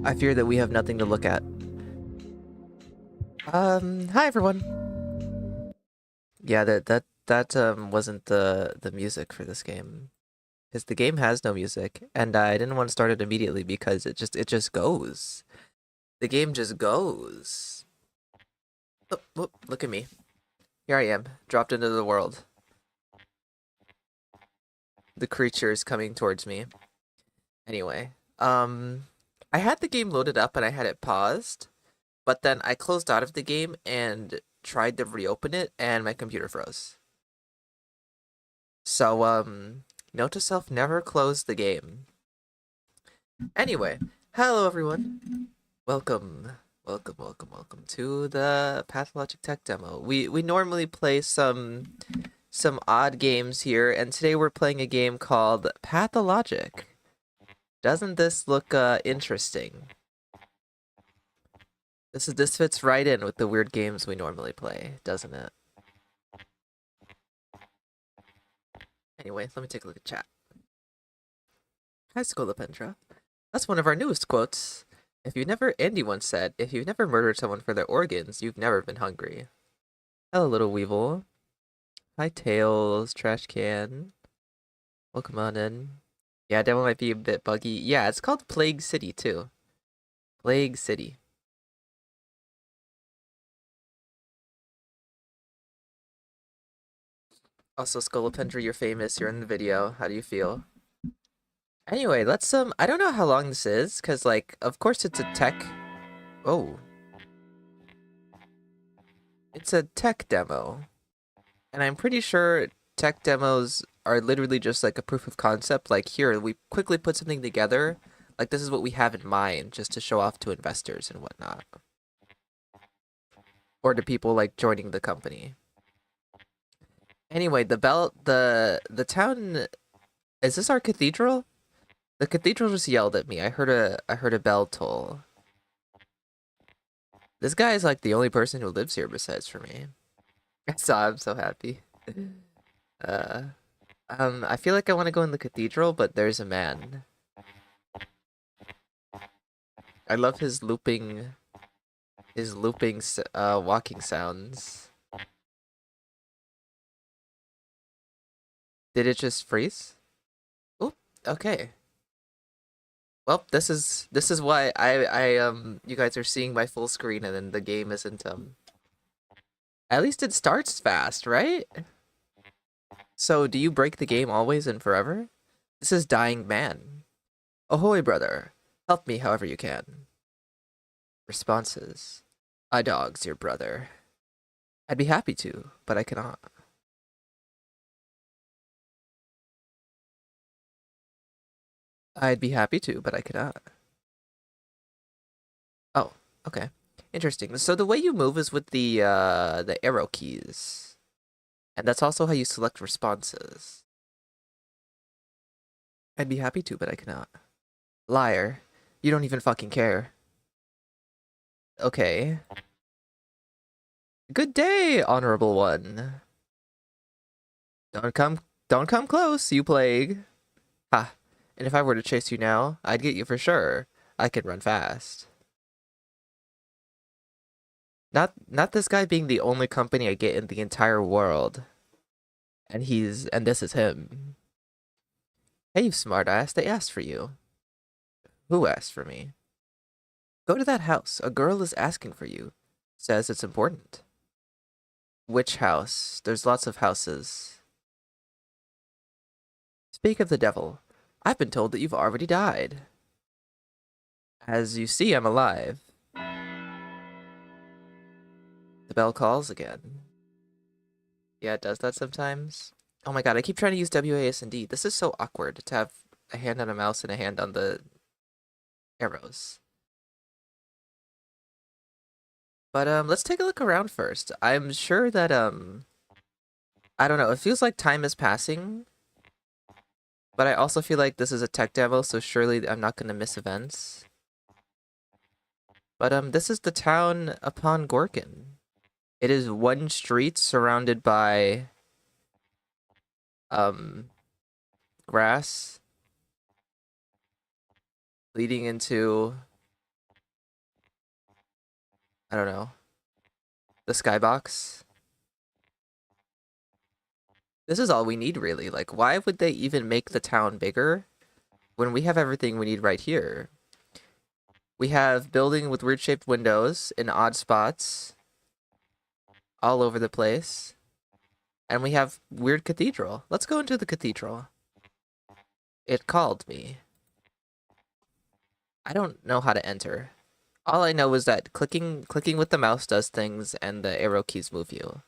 I fear that we have nothing to look at. Hi everyone. Yeah, that wasn't the music for this game. Because the game has no music, and I didn't want to start it immediately because it just goes. The game just goes. Oh, look at me. Here I am, dropped into the world. The creature is coming towards me. Anyway, I had the game loaded up and I had it paused, but then I closed out of the game and tried to reopen it, and my computer froze. So, note to self: never close the game. Anyway, hello everyone. Welcome, welcome to the Pathlogic Tech Demo. We normally play some odd games here, and today we're playing a game called Pathologic. Doesn't this look interesting? This fits right in with the weird games we normally play, doesn't it? Anyway, let me take a look at chat. Hi, Scolopendra. That's one of our newest quotes. Andy once said, if you've never murdered someone for their organs, you've never been hungry. Hello, little Weevil. Hi, Tails, Trash Can. Welcome on in. Yeah, demo might be a bit buggy. Yeah, it's called Plague City, too. Plague City. Also, Scolopendra, you're famous. You're in the video. How do you feel? Anyway, let's, I don't know how long this is, because, like, of course it's a tech... Oh. It's a tech demo. And I'm pretty sure tech demos are literally just like a proof of concept. Like here, we quickly put something together. Like this is what we have in mind just to show off to investors and whatnot. Or to people like joining the company. Anyway, the town, is this our cathedral? The cathedral just yelled at me. I heard a bell toll. This guy is like the only person who lives here besides for me. So I'm so happy. Uh I feel like I want to go in the cathedral, but there's a man. I love his looping walking sounds. Did it just freeze? Oh, okay. Well, this is why I you guys are seeing my full screen and then the game isn't at least it starts fast, right? So, do you break the game always and forever? This is Dying Man. Ahoy, brother. Help me however you can. Responses. I dog's your brother. I'd be happy to, but I cannot. I'd be happy to, but I cannot. Oh, okay. Interesting. So the way you move is with the arrow keys. And that's also how you select responses. I'd be happy to, but I cannot. Liar. You don't even fucking care. Okay. Good day, honorable one. Don't come close, you plague. Ha. And if I were to chase you now, I'd get you for sure. I can run fast. Not this guy being the only company I get in the entire world. And this is him. Hey, you smartass, they asked for you. Who asked for me? Go to that house. A girl is asking for you. Says it's important. Which house? There's lots of houses. Speak of the devil. I've been told that you've already died. As you see, I'm alive. The bell calls again. Yeah, it does that sometimes. Oh my god, I keep trying to use WASD. This is so awkward to have a hand on a mouse and a hand on the arrows. But let's take a look around first. I'm sure that I don't know, it feels like time is passing. But I also feel like this is a tech demo, so surely I'm not gonna miss events. But this is the town upon Gorkin. It is one street surrounded by grass leading into, I don't know, the skybox. This is all we need, really. Like, why would they even make the town bigger when we have everything we need right here? We have building with weird-shaped windows in odd spots all over the place. And we have weird cathedral. Let's go into the cathedral. It called me. I don't know how to enter. All I know is that clicking with the mouse does things and the arrow keys move you.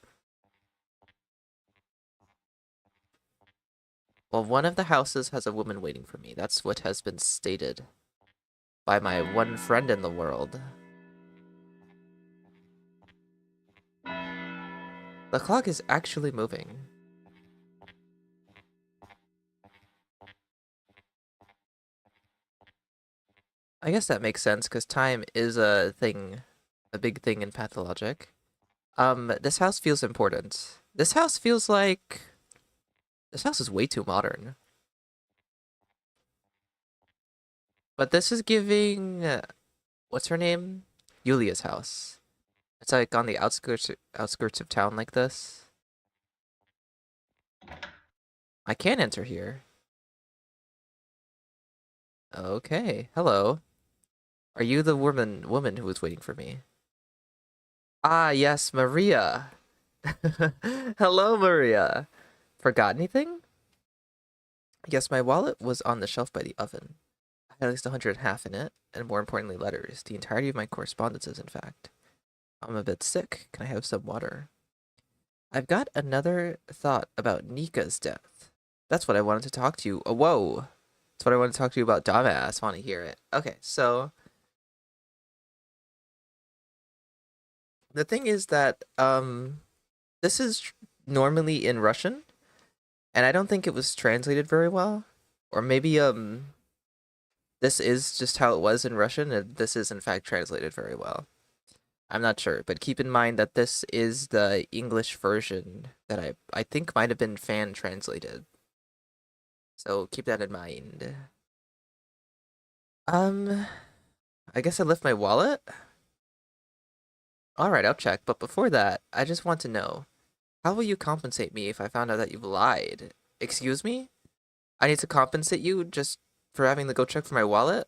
Well, one of the houses has a woman waiting for me. That's what has been stated. by my one friend in the world. The clock is actually moving. I guess that makes sense, because time is a thing, a big thing in Pathologic. This house feels important. This house feels like... This house is way too modern. But this is giving... what's her name? Yulia's house. It's like on the outskirts of town like this. I can't enter here. Okay, hello. Are you the woman who was waiting for me? Ah, yes, Maria. Hello, Maria. Forgot anything? Yes, my wallet was on the shelf by the oven. I had at least 100 in it, and more importantly, letters. The entirety of my correspondences, in fact. I'm a bit sick. Can I have some water? I've got another thought about Nika's death. That's what I wanted to talk to you. Oh, whoa. That's what I wanted to talk to you about, dumbass. Want to hear it. Okay, so... The thing is that, this is normally in Russian, and I don't think it was translated very well. Or maybe, this is just how it was in Russian, and this is in fact translated very well. I'm not sure, but keep in mind that this is the English version that I think might have been fan translated. So keep that in mind. I guess I left my wallet? Alright, I'll check, but before that, I just want to know, how will you compensate me if I found out that you've lied? Excuse me? I need to compensate you just for having to go check for my wallet?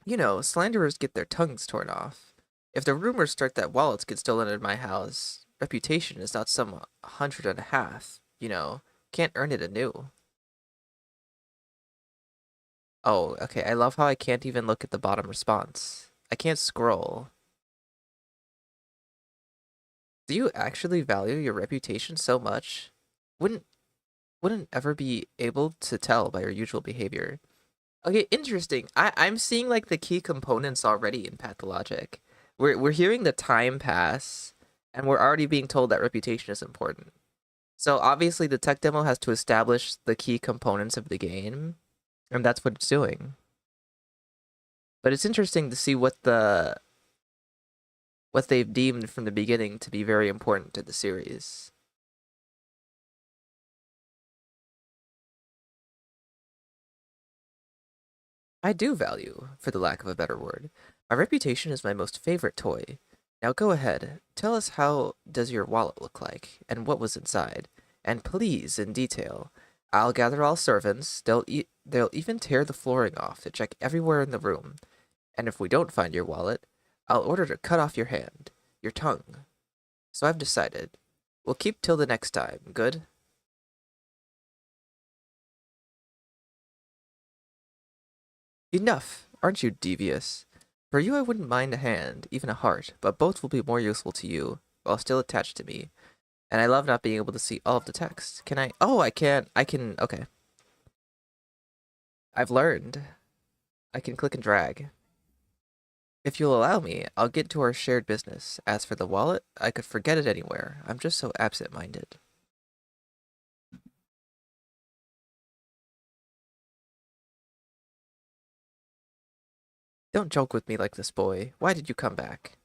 You know, slanderers get their tongues torn off. If the rumors start that wallets get stolen in my house, reputation is not some 100.5, you know, can't earn it anew. Oh, okay, I love how I can't even look at the bottom response. I can't scroll. Do you actually value your reputation so much? Wouldn't ever be able to tell by your usual behavior. Okay, interesting. I'm seeing like the key components already in Pathologic. We're hearing the time pass, and we're already being told that reputation is important. So obviously the tech demo has to establish the key components of the game, and that's what it's doing. But it's interesting to see what they've deemed from the beginning to be very important to the series. I do value, for the lack of a better word. My reputation is my most favorite toy. Now go ahead, tell us how does your wallet look like, and what was inside, and please, in detail. I'll gather all servants, they'll even tear the flooring off to check everywhere in the room, and if we don't find your wallet, I'll order to cut off your hand, your tongue. So I've decided. We'll keep till the next time, good? Enough! Aren't you devious? For you I wouldn't mind a hand, even a heart, but both will be more useful to you, while still attached to me. And I love not being able to see all of the text. Can I? Oh, I can't. I can. Okay. I've learned. I can click and drag. If you'll allow me, I'll get to our shared business. As for the wallet, I could forget it anywhere. I'm just so absent-minded. Don't joke with me like this, boy. Why did you come back?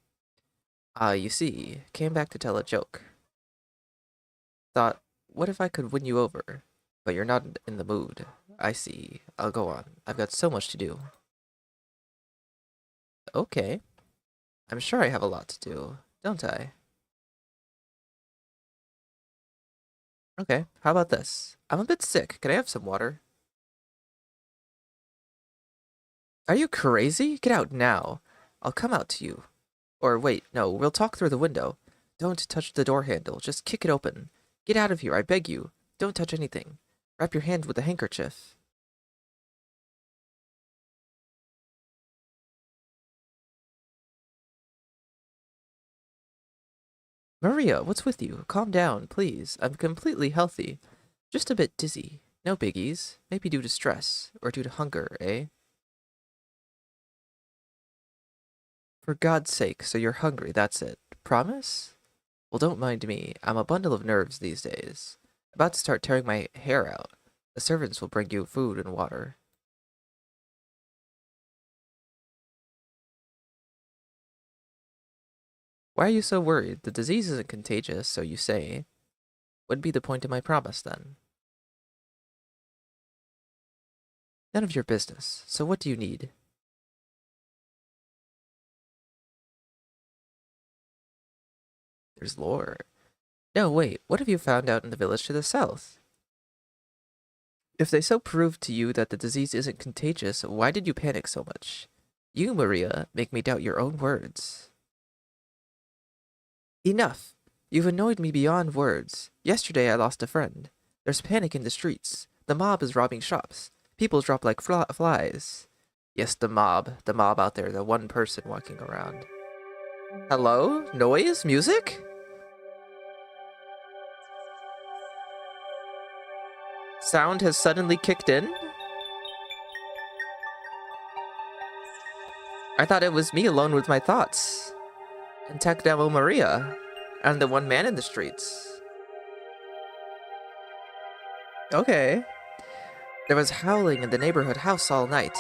Ah, you see, came back to tell a joke. Thought, what if I could win you over? But you're not in the mood. I see. I'll go on. I've got so much to do. Okay. I'm sure I have a lot to do, don't I? Okay, how about this? I'm a bit sick. Can I have some water? Are you crazy? Get out now. I'll come out to you. Or wait, no, we'll talk through the window. Don't touch the door handle. Just kick it open. Get out of here, I beg you. Don't touch anything. Wrap your hand with a handkerchief. Maria, what's with you? Calm down, please. I'm completely healthy. Just a bit dizzy. No biggies. Maybe due to stress. Or due to hunger, eh? For God's sake, so you're hungry, that's it. Promise? Well, don't mind me. I'm a bundle of nerves these days. About to start tearing my hair out. The servants will bring you food and water. Why are you so worried? The disease isn't contagious, so you say. What'd be the point of my promise, then? None of your business. So what do you need? There's lore. No, wait. What have you found out in the village to the south? If they so proved to you that the disease isn't contagious, why did you panic so much? You, Maria, make me doubt your own words. Enough! You've annoyed me beyond words. Yesterday I lost a friend. There's panic in the streets. The mob is robbing shops. People drop like flies. Yes, the mob. The mob out there, the one person walking around. Hello? Noise? Music? Sound has suddenly kicked in? I thought it was me alone with my thoughts. And Tech Demo Maria. And the one man in the streets. Okay. There was howling in the neighborhood house all night,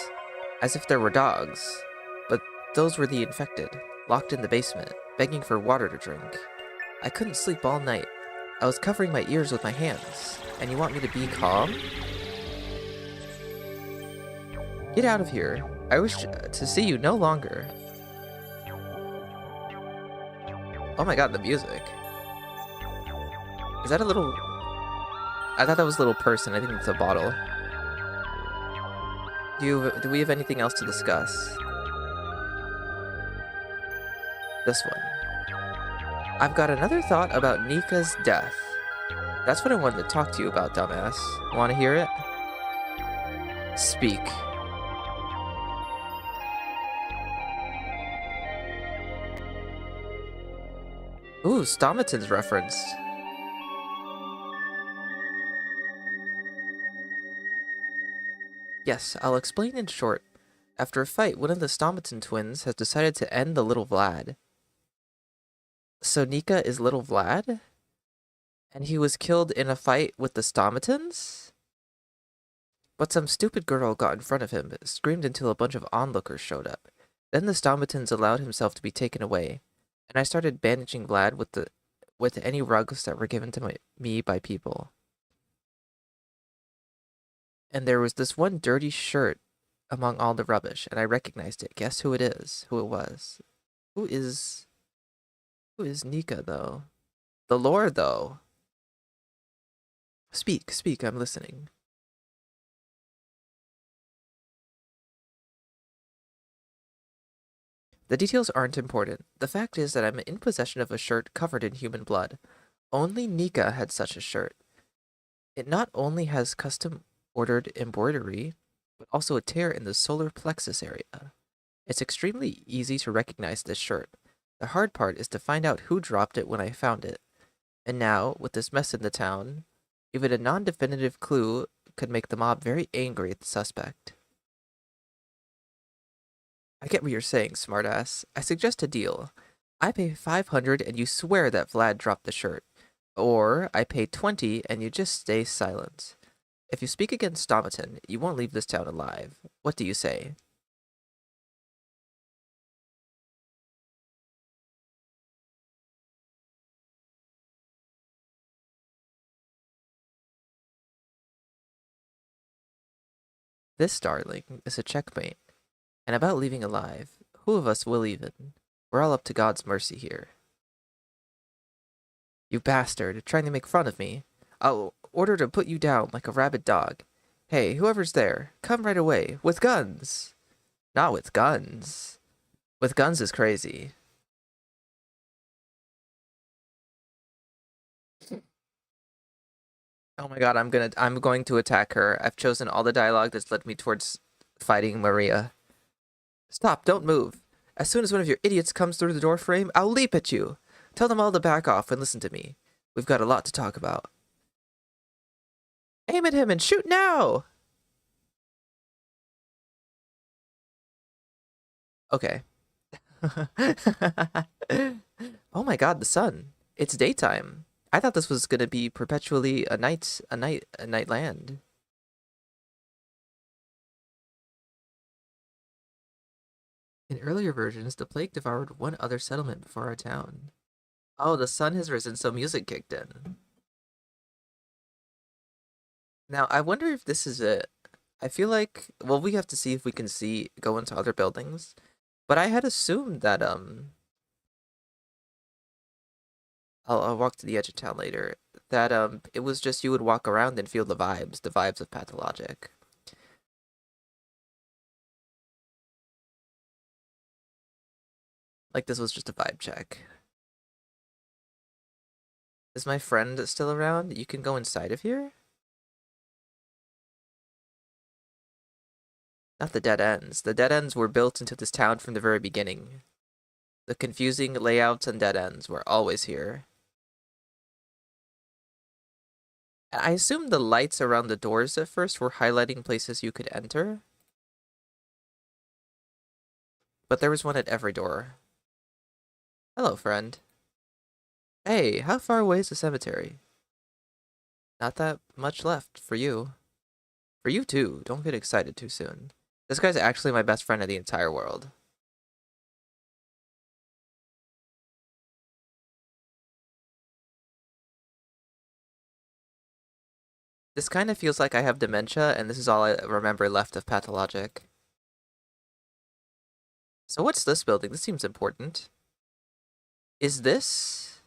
as if there were dogs. But those were the infected, locked in the basement, begging for water to drink. I couldn't sleep all night. I was covering my ears with my hands. And you want me to be calm? Get out of here. I wish to see you no longer. Oh my god, the music. Is that a little... I thought that was a little person. I think it's a bottle. Do we have anything else to discuss? This one. I've got another thought about Nika's death. That's what I wanted to talk to you about, dumbass. Want to hear it? Speak. Ooh, Stomaton's referenced. Yes, I'll explain in short. After a fight, one of the Stomaton twins has decided to end the little Vlad. So Nika is little Vlad? And he was killed in a fight with the Stomatons? But some stupid girl got in front of him, screamed until a bunch of onlookers showed up. Then the Stomatons allowed himself to be taken away, and I started bandaging Vlad with any rugs that were given to me by people. And there was this one dirty shirt among all the rubbish, and I recognized it. Guess who it is? Who it was? Who is Nika, though? The lore, though. Speak, I'm listening. The details aren't important. The fact is that I'm in possession of a shirt covered in human blood. Only Nika had such a shirt. It not only has custom-ordered embroidery, but also a tear in the solar plexus area. It's extremely easy to recognize this shirt. The hard part is to find out who dropped it when I found it. And now, with this mess in the town, even a non-definitive clue could make the mob very angry at the suspect. I get what you're saying, smartass. I suggest a deal. I pay 500 and you swear that Vlad dropped the shirt. Or I pay 20 and you just stay silent. If you speak against Stomaton, you won't leave this town alive. What do you say? This, darling, is a checkmate. And about leaving alive, who of us will even? We're all up to God's mercy here. You bastard, trying to make fun of me. I'll order to put you down like a rabid dog. Hey, whoever's there, come right away, with guns! Not with guns. With guns is crazy. Oh my god, I'm going to attack her. I've chosen all the dialogue that's led me towards fighting Maria. Stop, don't move. As soon as one of your idiots comes through the door frame, I'll leap at you. Tell them all to back off and listen to me. We've got a lot to talk about. Aim at him and shoot now! Okay. Oh my god, the sun. It's daytime. I thought this was gonna be perpetually a night land. In earlier versions, the plague devoured one other settlement before our town. Oh, the sun has risen, so music kicked in. Now, I wonder if this is it. I feel like, well, we have to see if we can go into other buildings. But I had assumed that, I'll walk to the edge of town later, that, it was just you would walk around and feel the vibes of Pathologic. Like this was just a vibe check. Is my friend still around? You can go inside of here? Not the dead ends. The dead ends were built into this town from the very beginning. The confusing layouts and dead ends were always here. I assume the lights around the doors at first were highlighting places you could enter. But there was one at every door. Hello, friend. Hey, how far away is the cemetery? Not that much left for you. For you too. Don't get excited too soon. This guy's actually my best friend in the entire world. This kind of feels like I have dementia, and this is all I remember left of Pathologic. So what's this building? This seems important. Is this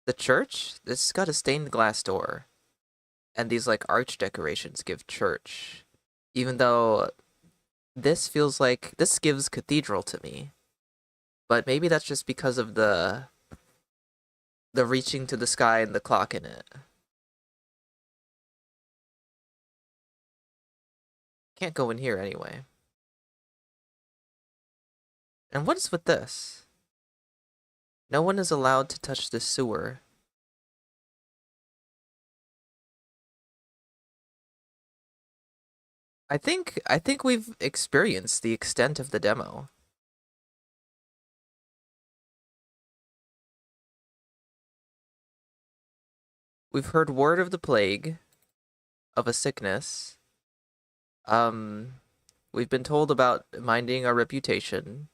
the church? This has got a stained glass door. And these, like, arch decorations give church. Even though this feels like... This gives cathedral to me. But maybe that's just because of the reaching to the sky and the clock in it. Can't go in here anyway. And what is with this? No one is allowed to touch this sewer. I think we've experienced the extent of the demo. We've heard word of the plague, of a sickness. We've been told about minding our reputation.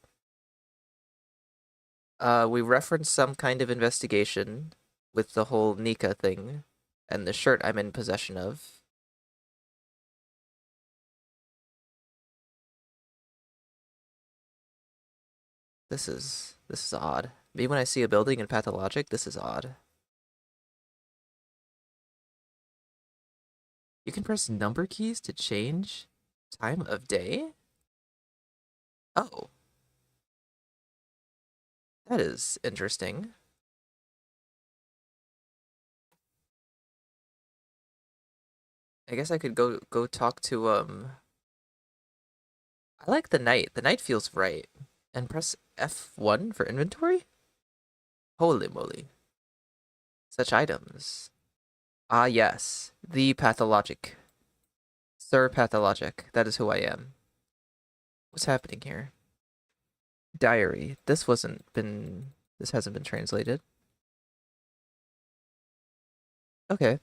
We referenced some kind of investigation with the whole Nika thing and the shirt I'm in possession of. This is odd. Maybe when I see a building in Pathologic, this is odd. You can press number keys to change time of day? Oh. That is interesting. I guess I could go talk to I like the night. The night feels right. And press F1 for inventory? Holy moly. Such items. Ah yes, the Pathologic. Sir Pathologic. That is who I am. What's happening here? Diary. This hasn't been translated. Okay.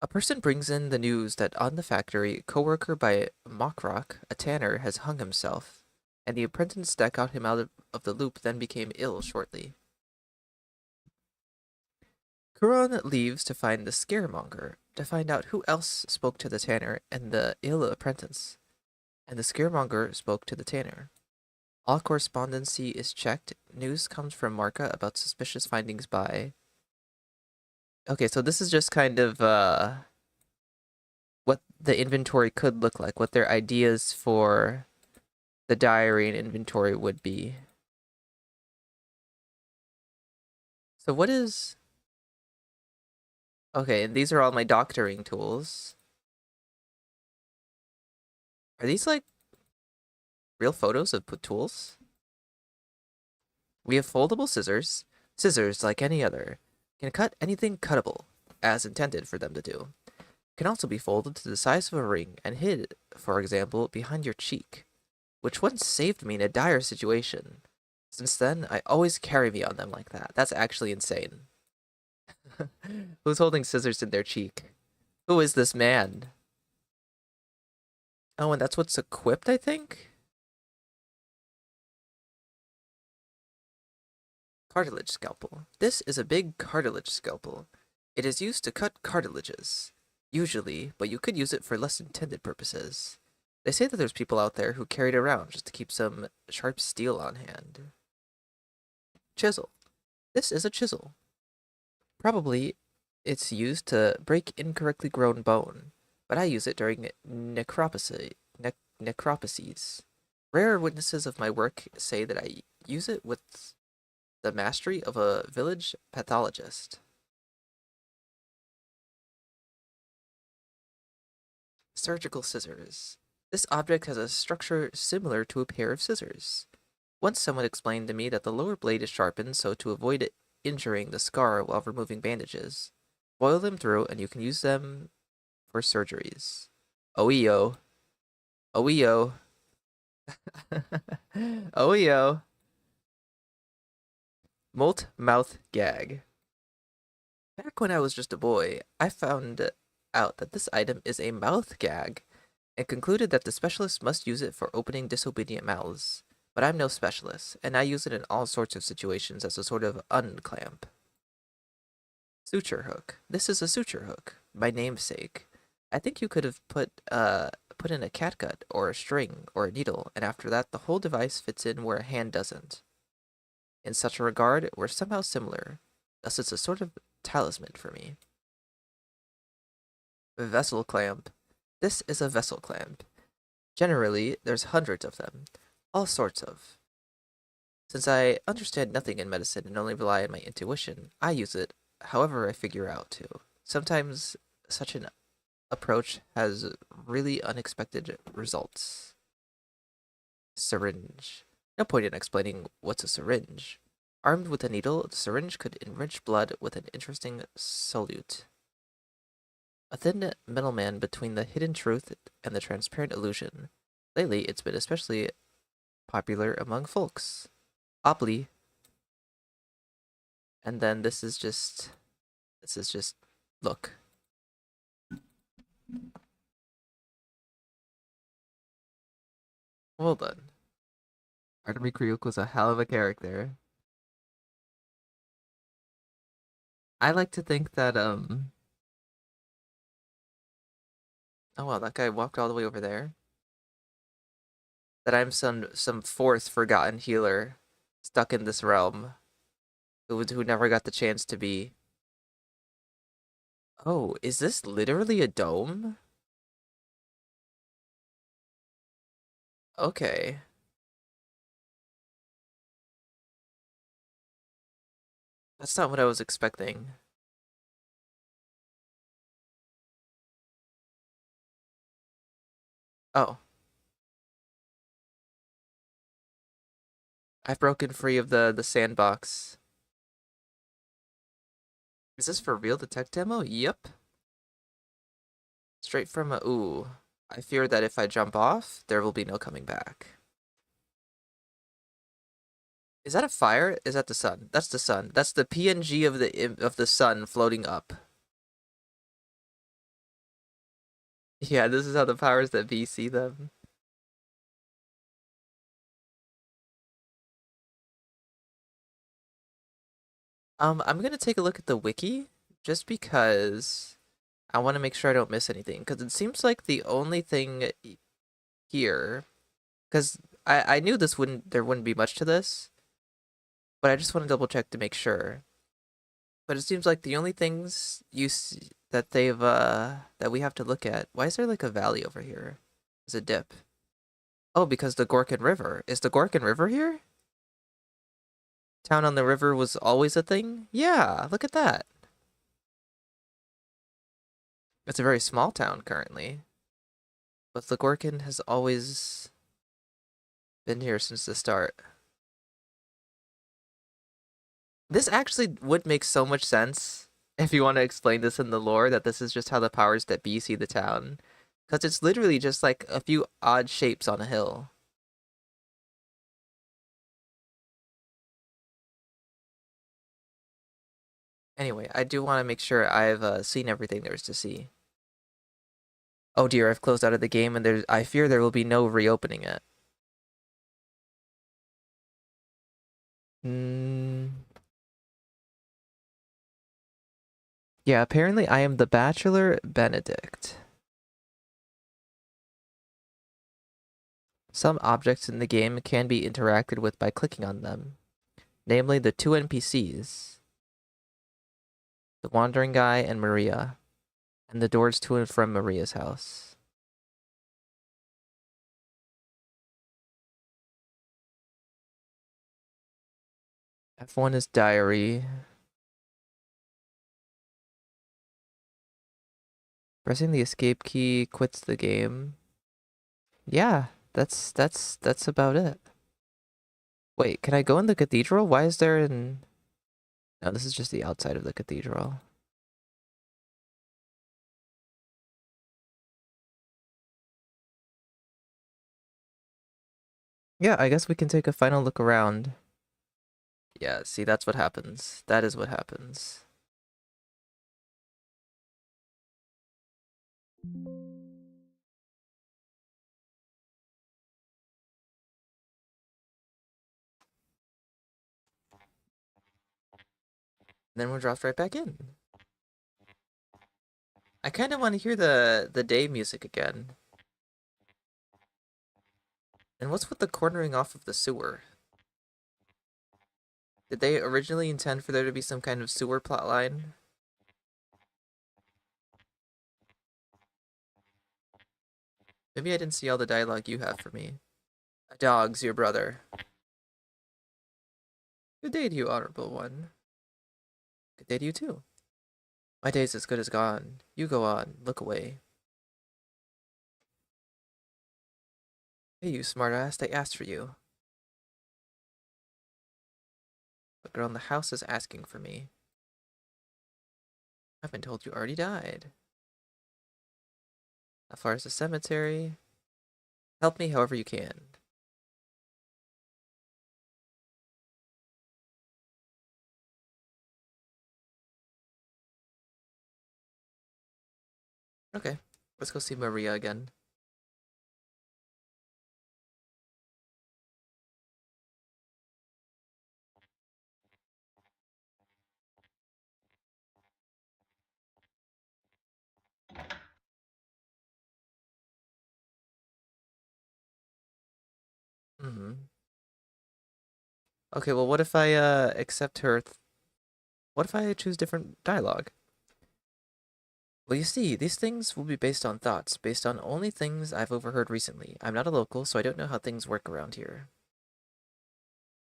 A person brings in the news that on the factory, coworker by Mockrock, a tanner, has hung himself, and the apprentice that got him out of the loop then became ill shortly. Kuron leaves to find the scaremonger, to find out who else spoke to the tanner and the ill apprentice. And the scaremonger spoke to the tanner. All correspondency is checked. News comes from Marka about suspicious findings by... Okay, so this is just kind of what the inventory could look like, what their ideas for the diary and inventory would be. So what is... Okay, and these are all my doctoring tools. Are these like real photos of tools? We have foldable scissors. Scissors, like any other, can cut anything cuttable, as intended for them to do. Can also be folded to the size of a ring and hid, for example, behind your cheek, which once saved me in a dire situation. Since then, I always carry me on them like that. That's actually insane. Who's holding scissors in their cheek? Who is this man? Oh, and that's what's equipped, I think? Cartilage scalpel. This is a big cartilage scalpel. It is used to cut cartilages. Usually, but you could use it for less intended purposes. They say that there's people out there who carry it around just to keep some sharp steel on hand. Chisel. This is a chisel. Probably it's used to break incorrectly grown bone, but I use it during necropsies. Rare witnesses of my work say that I use it with the mastery of a village pathologist. Surgical scissors. This object has a structure similar to a pair of scissors. Once someone explained to me that the lower blade is sharpened so to avoid injuring the scar while removing bandages. Boil them through and you can use them for surgeries. OEO. OEO. OEO. Molt mouth gag. Back when I was just a boy, I found out that this item is a mouth gag and concluded that the specialist must use it for opening disobedient mouths. But I'm no specialist, and I use it in all sorts of situations as a sort of unclamp. Suture hook. This is a suture hook, my namesake. I think you could have put in a catgut or a string or a needle, and after that the whole device fits in where a hand doesn't. In such a regard, we're somehow similar, thus it's a sort of talisman for me. Vessel clamp. This is a vessel clamp. Generally, there's hundreds of them. All sorts of. Since I understand nothing in medicine and only rely on my intuition, I use it however I figure out to. Sometimes such an approach has really unexpected results. Syringe. No point in explaining what's a syringe. Armed with a needle, the syringe could enrich blood with an interesting solute. A thin middleman between the hidden truth and the transparent illusion. Lately, it's been especially popular among folks. Obly. And then this is just, look. Well done. Artemis Kriuk was a hell of a character. I like to think that, oh wow, that guy walked all the way over there. That I'm some fourth forgotten healer stuck in this realm who never got the chance to be. Oh, is this literally a dome? Okay. That's not what I was expecting. Oh. I've broken free of the sandbox. Is this for real, the tech demo? Yep. Straight from a... Ooh. I fear that if I jump off, there will be no coming back. Is that a fire? Is that the sun? That's the sun. That's the PNG of the sun floating up. Yeah, this is how the powers that be see them. I'm gonna take a look at the wiki just because I want to make sure I don't miss anything. Because it seems like the only thing here, because I knew there wouldn't be much to this, but I just want to double check to make sure. But it seems like the only things you see that that we have to look at. Why is there like a valley over here? There's a dip. Oh, because the Gorkin River. Is the Gorkin River here? Town on the river was always a thing? Yeah, look at that. It's a very small town currently. But the Gorkin has always been here since the start. This actually would make so much sense if you want to explain this in the lore, that this is just how the powers that be see the town. Because it's literally just like a few odd shapes on a hill. Anyway, I do want to make sure I've seen everything there is to see. Oh dear, I've closed out of the game, and I fear there will be no reopening it. Hmm. Yeah, apparently I am the Bachelor Benedict. Some objects in the game can be interacted with by clicking on them, namely the two NPCs, the Wandering Guy and Maria, and the doors to and from Maria's house. F1 is diary. Pressing the escape key quits the game. Yeah, that's about it. Wait, can I go in the cathedral? Why is there an... No, this is just the outside of the cathedral. Yeah, I guess we can take a final look around. Yeah, see, that's what happens. That is what happens. Then we're dropped right back in. I kind of want to hear the day music again. And what's with the cornering off of the sewer? Did they originally intend for there to be some kind of sewer plotline? Maybe I didn't see all the dialogue you have for me. A dog's your brother. Good day to you, honorable one. Good day to you too. My day's as good as gone. You go on, look away. Hey, you smartass, they asked for you. The girl in the house is asking for me. I've been told you already died. How far is the cemetery? Help me however you can. Okay, let's go see Maria again. Okay, well, what if I accept her? What if I choose different dialogue? Well, you see, these things will be based on thoughts, based on only things I've overheard recently. I'm not a local, so I don't know how things work around here.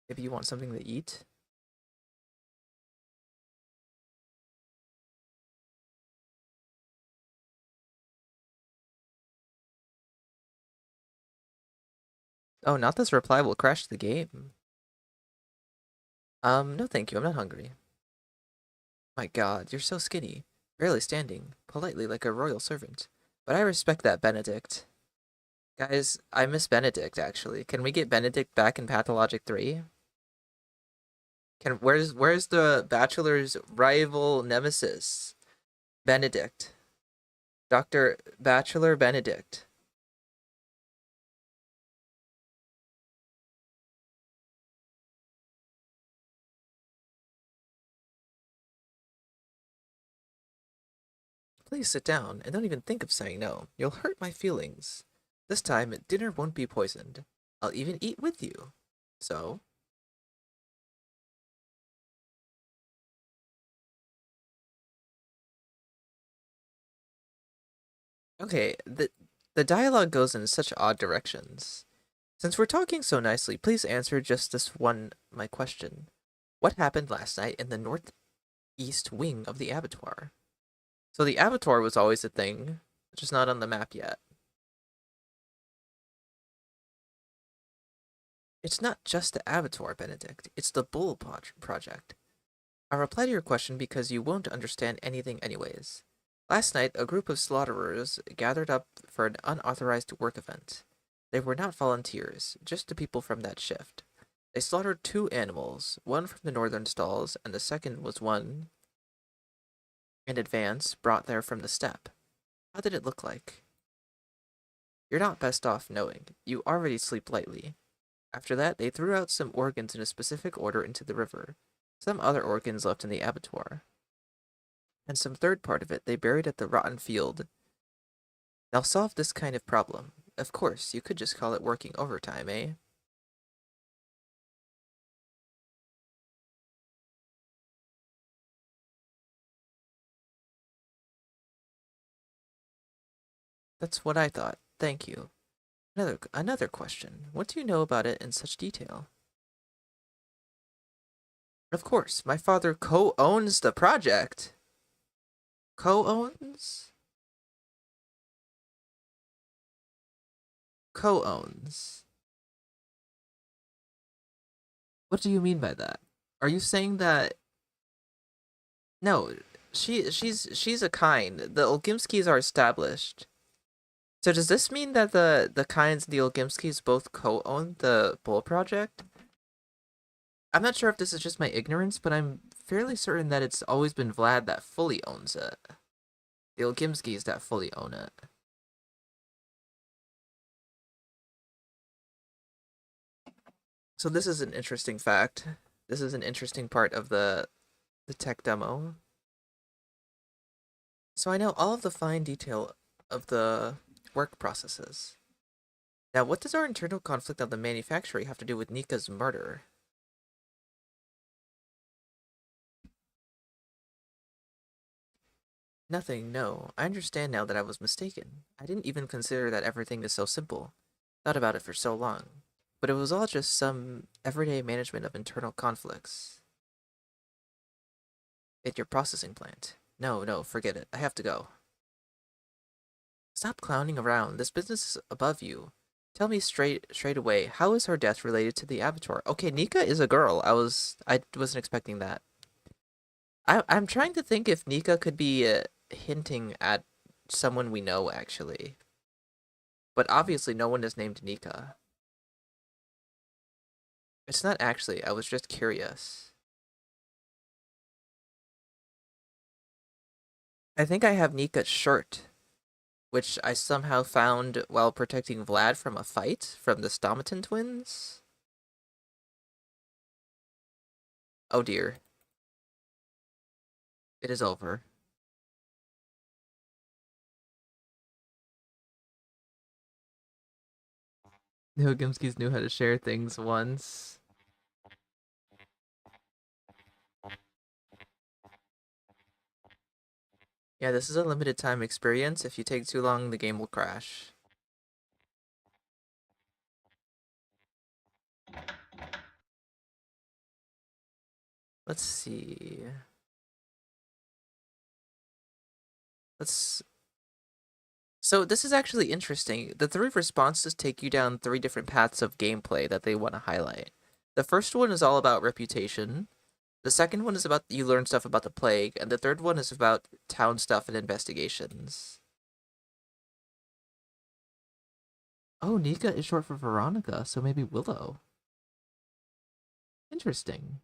Maybe you want something to eat? Oh, not this reply will crash the game. No thank you, I'm not hungry. My god, you're so skinny. Barely standing, politely like a royal servant. But I respect that, Benedict. Guys, I miss Benedict, actually. Can we get Benedict back in Pathologic 3? Where's the Bachelor's rival nemesis? Benedict. Dr. Bachelor Benedict. Please sit down and don't even think of saying no. You'll hurt my feelings. This time, dinner won't be poisoned. I'll even eat with you. So, okay, the dialogue goes in such odd directions. Since we're talking so nicely, please answer just this one my question. What happened last night in the northeast wing of the abattoir? So the abattoir was always a thing, just not on the map yet. It's not just the abattoir, Benedict. It's the Project. I'll reply to your question because you won't understand anything anyways. Last night, a group of slaughterers gathered up for an unauthorized work event. They were not volunteers, just the people from that shift. They slaughtered two animals, one from the northern stalls, and the second was one in advance, brought there from the steppe. How did it look like? You're not best off knowing. You already sleep lightly. After that, they threw out some organs in a specific order into the river. Some other organs left in the abattoir. And some third part of it they buried at the rotten field. Now solve this kind of problem. Of course, you could just call it working overtime, eh? That's what I thought. Thank you. Another question. What do you know about it in such detail? Of course, my father co-owns the project. Co-owns? Co-owns. What do you mean by that? Are you saying that no, she's a kind. The Olgimskis are established. So does this mean that the Kynes and the Olgimskis both co-own the Bull project? I'm not sure if this is just my ignorance, but I'm fairly certain that it's always been Vlad that fully owns it. The Olgimskis that fully own it. So this is an interesting fact. This is an interesting part of the tech demo. So I know all of the fine detail of the work processes. Now, what does our internal conflict on the manufactory have to do with Nika's murder? Nothing, no. I understand now that I was mistaken. I didn't even consider that everything is so simple. Thought about it for so long. But it was all just some everyday management of internal conflicts. At your processing plant. No, forget it. I have to go. Stop clowning around. This business is above you. Tell me straight away, how is her death related to the abattoir? Okay, Nika is a girl. I wasn't expecting that. I'm trying to think if Nika could be hinting at someone we know actually. But obviously no one is named Nika. It's not actually. I was just curious. I think I have Nika's shirt, which I somehow found while protecting Vlad from a fight from the Stomaton twins. Oh dear. It is over. The Ogimskis knew how to share things once. Yeah, this is a limited time experience. If you take too long, the game will crash. Let's see. Let's... So this is actually interesting. The three responses take you down three different paths of gameplay that they want to highlight. The first one is all about reputation. The second one is about you learn stuff about the plague, and the third one is about town stuff and investigations. Oh, Nika is short for Veronica, so maybe Willow. Interesting.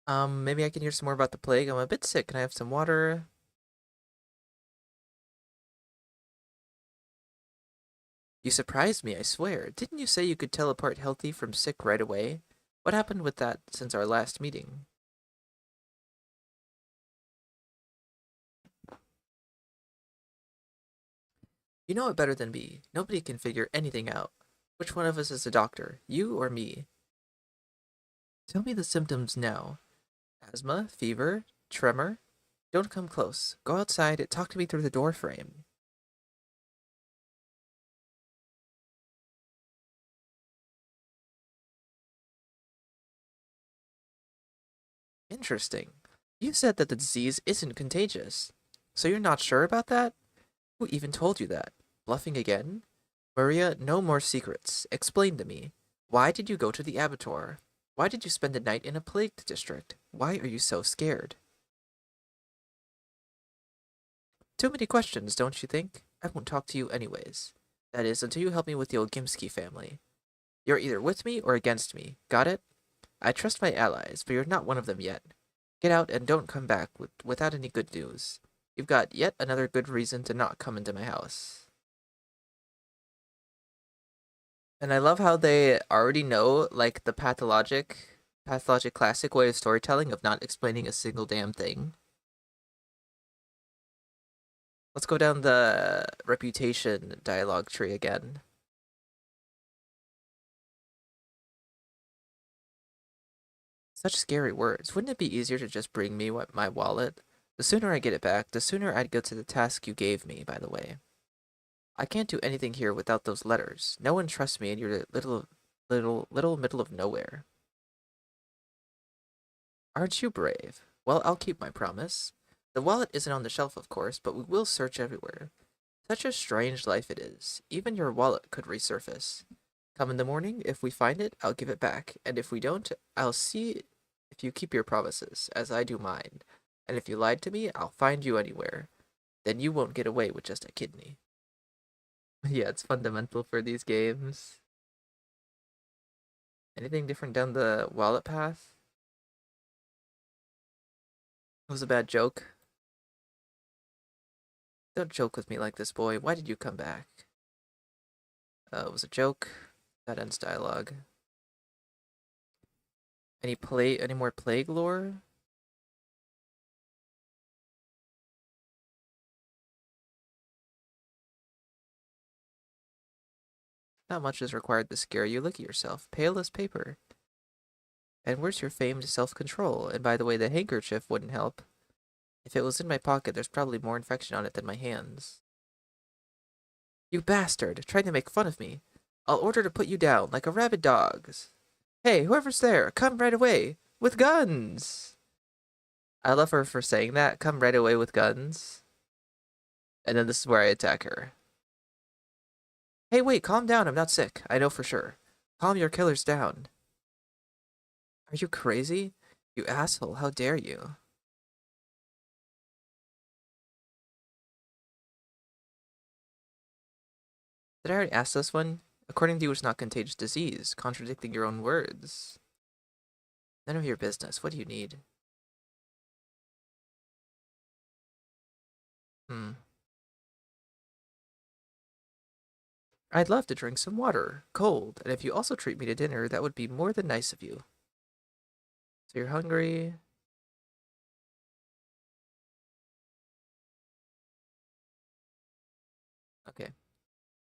Maybe I can hear some more about the plague. I'm a bit sick. Can I have some water? You surprised me, I swear. Didn't you say you could tell apart healthy from sick right away? What happened with that since our last meeting? You know it better than me. Nobody can figure anything out. Which one of us is a doctor, you or me? Tell me the symptoms now. Asthma, fever, tremor? Don't come close. Go outside and talk to me through the door frame. Interesting. You said that the disease isn't contagious. So you're not sure about that? Who even told you that? Bluffing again? Maria, no more secrets. Explain to me. Why did you go to the abattoir? Why did you spend the night in a plagued district? Why are you so scared? Too many questions, don't you think? I won't talk to you anyways. That is, until you help me with the Ogimski family. You're either with me or against me. Got it? I trust my allies, but you're not one of them yet. Get out and don't come back without any good news. You've got yet another good reason to not come into my house. And I love how they already know, like, the pathologic classic way of storytelling of not explaining a single damn thing. Let's go down the reputation dialogue tree again. Such scary words. Wouldn't it be easier to just bring me my wallet? The sooner I get it back, the sooner I'd go to the task you gave me, by the way. I can't do anything here without those letters. No one trusts me in your little middle of nowhere. Aren't you brave? Well, I'll keep my promise. The wallet isn't on the shelf, of course, but we will search everywhere. Such a strange life it is. Even your wallet could resurface. Come in the morning, if we find it, I'll give it back, and if we don't, I'll see if you keep your promises, as I do mine. And if you lied to me, I'll find you anywhere. Then you won't get away with just a kidney. Yeah, it's fundamental for these games. Anything different down the wallet path? It was a bad joke. Don't joke with me like this, boy. Why did you come back? It was a joke. That ends dialogue. Any more plague lore? Not much is required to scare you. Look at yourself. Pale as paper. And where's your famed self-control? And by the way, the handkerchief wouldn't help. If it was in my pocket, there's probably more infection on it than my hands. You bastard! Trying to make fun of me. I'll order to put you down, like a rabid dog's. Hey, whoever's there, come right away! With guns! I love her for saying that. Come right away with guns. And then this is where I attack her. Hey, wait, calm down. I'm not sick. I know for sure. Calm your killers down. Are you crazy? You asshole, how dare you? Did I already ask this one? According to you, it's not contagious disease, contradicting your own words. None of your business. What do you need? I'd love to drink some water, cold, and if you also treat me to dinner, that would be more than nice of you. So you're hungry. Okay.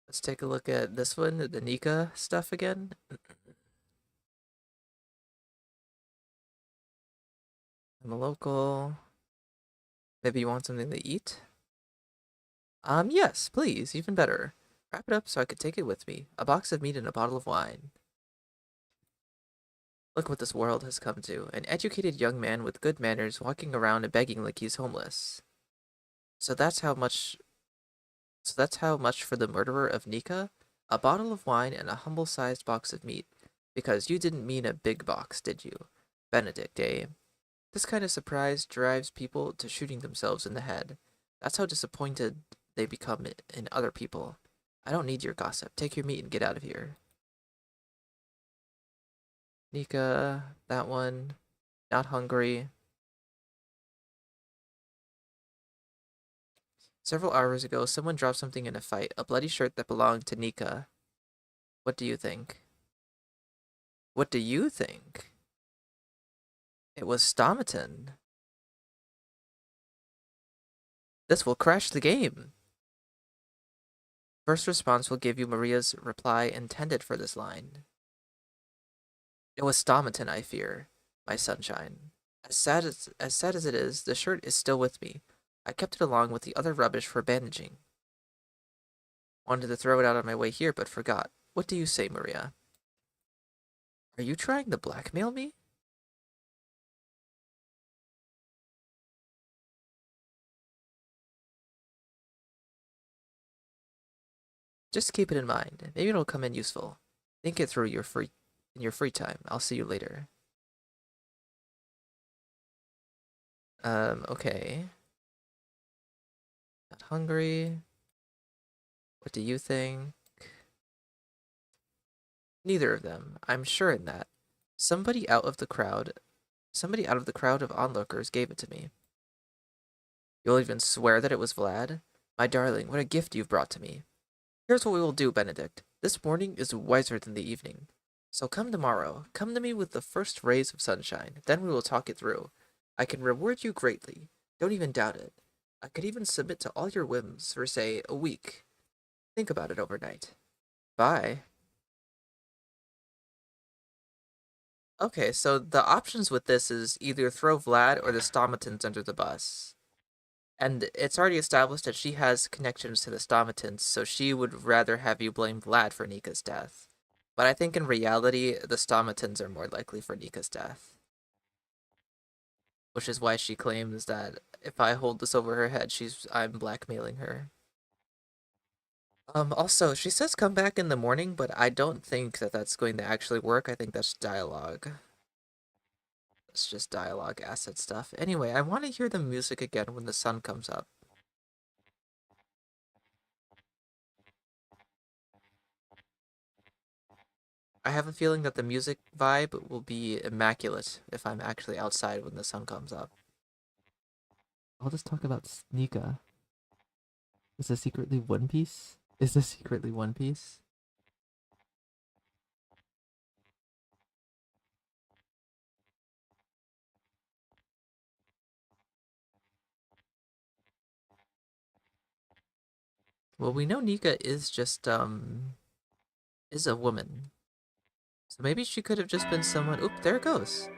Let's take a look at this one, the Nika stuff again. I'm a local. Maybe you want something to eat? Yes, please, even better. Wrap it up so I could take it with me. A box of meat and a bottle of wine. Look what this world has come to. An educated young man with good manners walking around and begging like he's homeless. So that's how much for the murderer of Nika? A bottle of wine and a humble-sized box of meat. Because you didn't mean a big box, did you? Benedict, eh? This kind of surprise drives people to shooting themselves in the head. That's how disappointed they become in other people. I don't need your gossip. Take your meat and get out of here. Nika, that one. Not hungry. Several hours ago, someone dropped something in a fight. A bloody shirt that belonged to Nika. What do you think? What do you think? It was Stomaton. This will crash the game. First response will give you Maria's reply intended for this line. It was Stomaton, I fear, my sunshine. As sad as it is, the shirt is still with me. I kept it along with the other rubbish for bandaging. Wanted to throw it out on my way here, but forgot. What do you say, Maria? Are you trying to blackmail me? Just keep it in mind. Maybe it'll come in useful. Think it through in your free time. I'll see you later. Okay. Not hungry. What do you think? Neither of them. I'm sure in that. Somebody out of the crowd, somebody out of the crowd of onlookers gave it to me. You'll even swear that it was Vlad? My darling, what a gift you've brought to me. Here's what we will do, Benedict. This morning is wiser than the evening. So come tomorrow. Come to me with the first rays of sunshine. Then we will talk it through. I can reward you greatly. Don't even doubt it. I could even submit to all your whims for, say, a week. Think about it overnight. Bye. Okay, so the options with this is either throw Vlad or the Stomatans under the bus. And it's already established that she has connections to the Stomatans, so she would rather have you blame Vlad for Nika's death. But I think in reality, the Stomatans are more likely for Nika's death. Which is why she claims that if I hold this over her head, I'm blackmailing her. Also, she says come back in the morning, but I don't think that that's going to actually work. I think that's dialogue. It's just dialogue asset stuff. Anyway, I want to hear the music again when the sun comes up. I have a feeling that the music vibe will be immaculate if I'm actually outside when the sun comes up. I'll just talk about Sneaka. Is this secretly One Piece? Is this secretly One Piece? Well, we know Nika is just, is a woman. So maybe she could have just been someone. Oop, there it goes.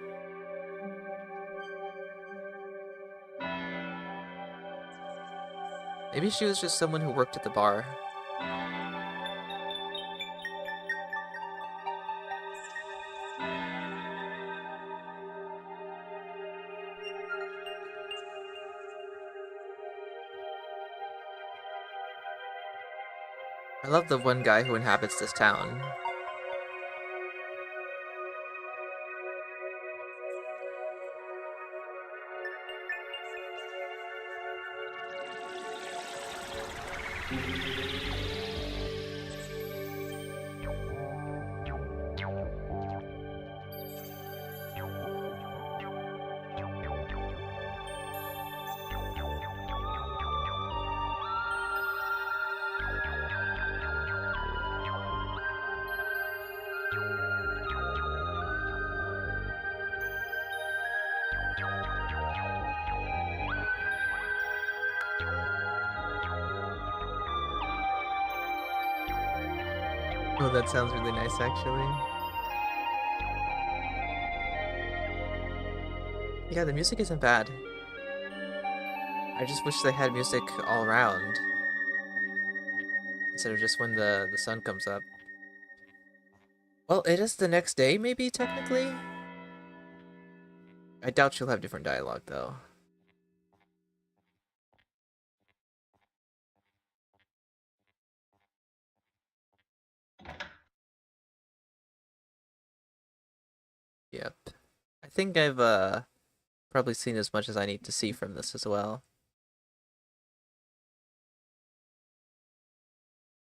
Maybe she was just someone who worked at the bar. I love the one guy who inhabits this town. Oh, that sounds really nice, actually. Yeah, the music isn't bad. I just wish they had music all around instead of just when the sun comes up. Well, it is the next day, maybe, technically? I doubt she'll have different dialogue, though. Yep. I think I've, probably seen as much as I need to see from this as well.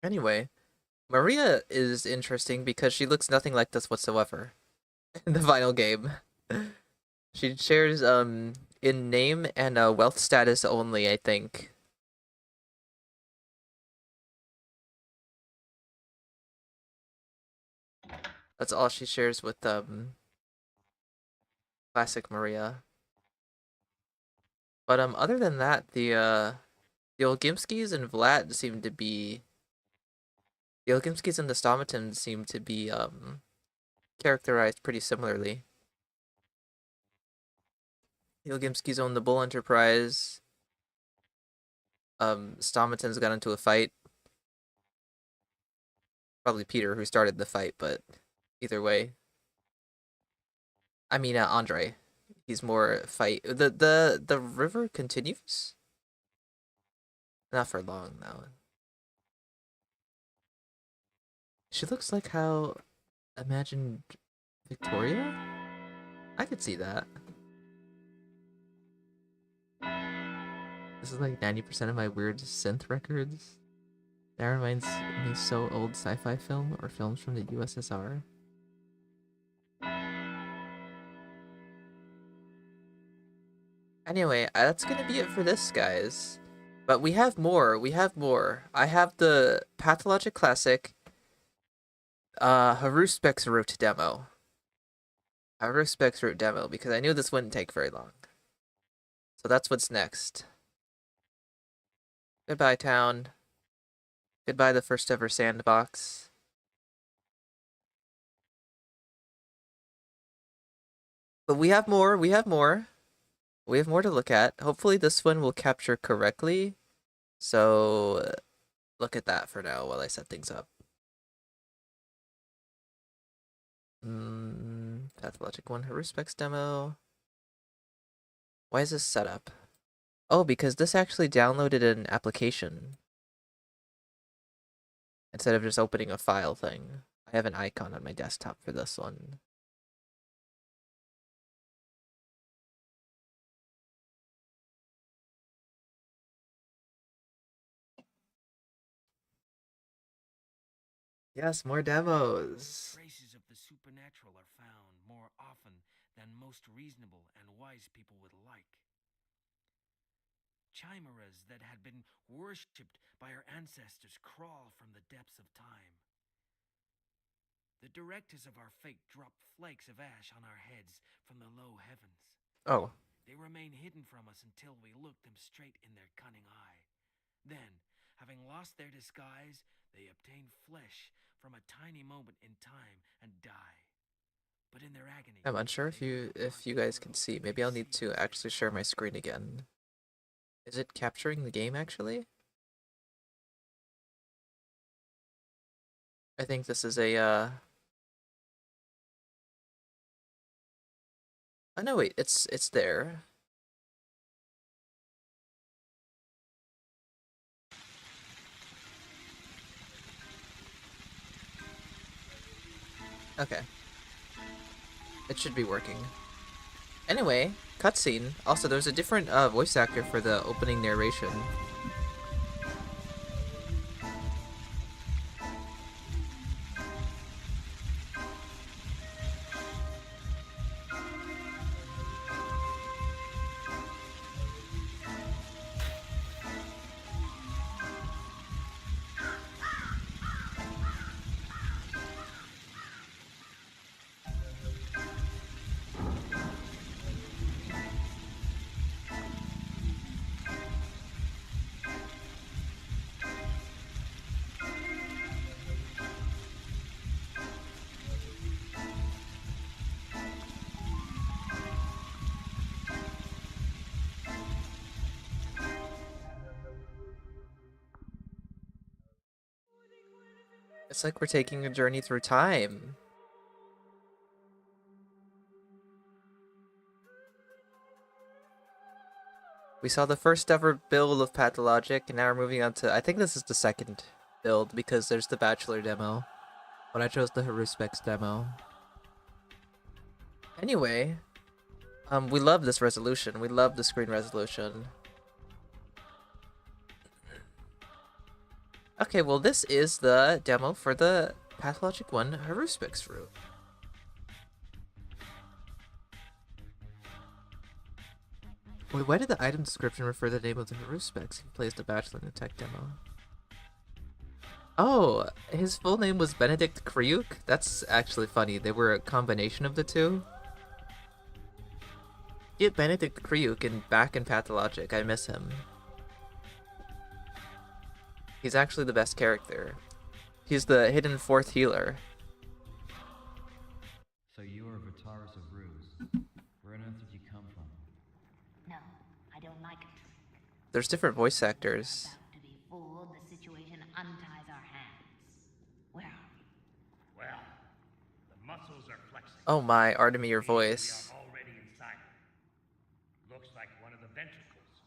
Anyway, Maria is interesting because she looks nothing like this whatsoever in the final game. She shares, in name and, wealth status only, I think. That's all she shares with, classic Maria. But, other than that, the Olgimskis and Vlad seem to be... The Olgimskis and the Stomatans seem to be, characterized pretty similarly. The Olgimskis own the Bull Enterprise. Stomatans got into a fight. Probably Peter who started the fight, but either way. I mean, Andre. He's more fight. The river continues? Not for long, though. She looks like how imagined Victoria? I could see that. This is like 90% of my weird synth records. That reminds me so old sci-fi film or films from the USSR. Anyway, that's gonna be it for this, guys. But we have more. We have more. I have the Pathologic Classic Haruspex route demo. Haruspex route demo, because I knew this wouldn't take very long. So that's what's next. Goodbye, town. Goodbye, the first ever sandbox. But we have more. We have more. We have more to look at. Hopefully this one will capture correctly. So look at that for now while I set things up. Pathologic 1 Haruspex demo. Why is this set up? Oh, because this actually downloaded an application instead of just opening a file thing. I have an icon on my desktop for this one. Yes, more demos. Traces of the supernatural are found more often than most reasonable and wise people would like. Chimeras that had been worshipped by our ancestors crawl from the depths of time. The directors of our fate drop flakes of ash on our heads from the low heavens. Oh. They remain hidden from us until we look them straight in their cunning eye. Then, having lost their disguise, they obtain flesh from a tiny moment in time and die. But in their agony, I'm unsure if you guys can see. Maybe I'll need to actually share my screen again. Is it capturing the game actually? I think this is a oh no, wait, it's there. Okay. It should be working. Anyway, cutscene. Also, there's a different voice actor for the opening narration. It's like we're taking a journey through time. We saw the first ever build of Pathologic, and now we're moving on to, I think this is the second build, because there's the Bachelor demo. But I chose the Haruspex demo. Anyway, we love this resolution. We love the screen resolution. Okay, well this is the demo for the Pathologic 1 Haruspex route. Wait, why did the item description refer the name of the Haruspex? He plays the Bachelor in the tech demo. Oh, his full name was Benedict Kriuk? That's actually funny. They were a combination of the two. Get Benedict Kriuk back in Pathologic. I miss him. He's actually the best character. He's the hidden fourth healer. So you are Vitaris of Ruse. Where on earth did you come from? No, I don't like a trick. There's different voice actors. About to be fooled, the situation unties our hands. Where are we? Well, the muscles are flexing. Oh my, Artemy, your We voice. are already inside. Looks like one of the ventricles.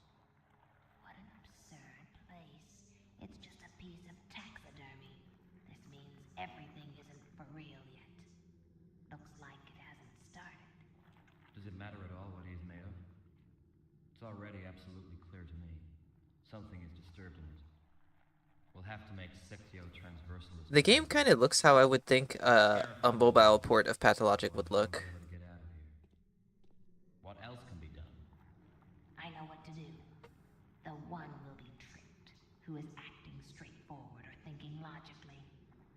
What an absurd place. It's just a piece of taxidermy. This means everything isn't for real yet. Looks like it hasn't started. Does it matter at all what he's made of? It's already absolutely clear to me. Something is disturbed in it. We'll We'll have to make Sectio transversal as The game kind of looks how I would think a mobile port of Pathologic would look. able to get out of here. What else can be done? I know what to do. The one will be tricked, who is acting straightforward or thinking logically.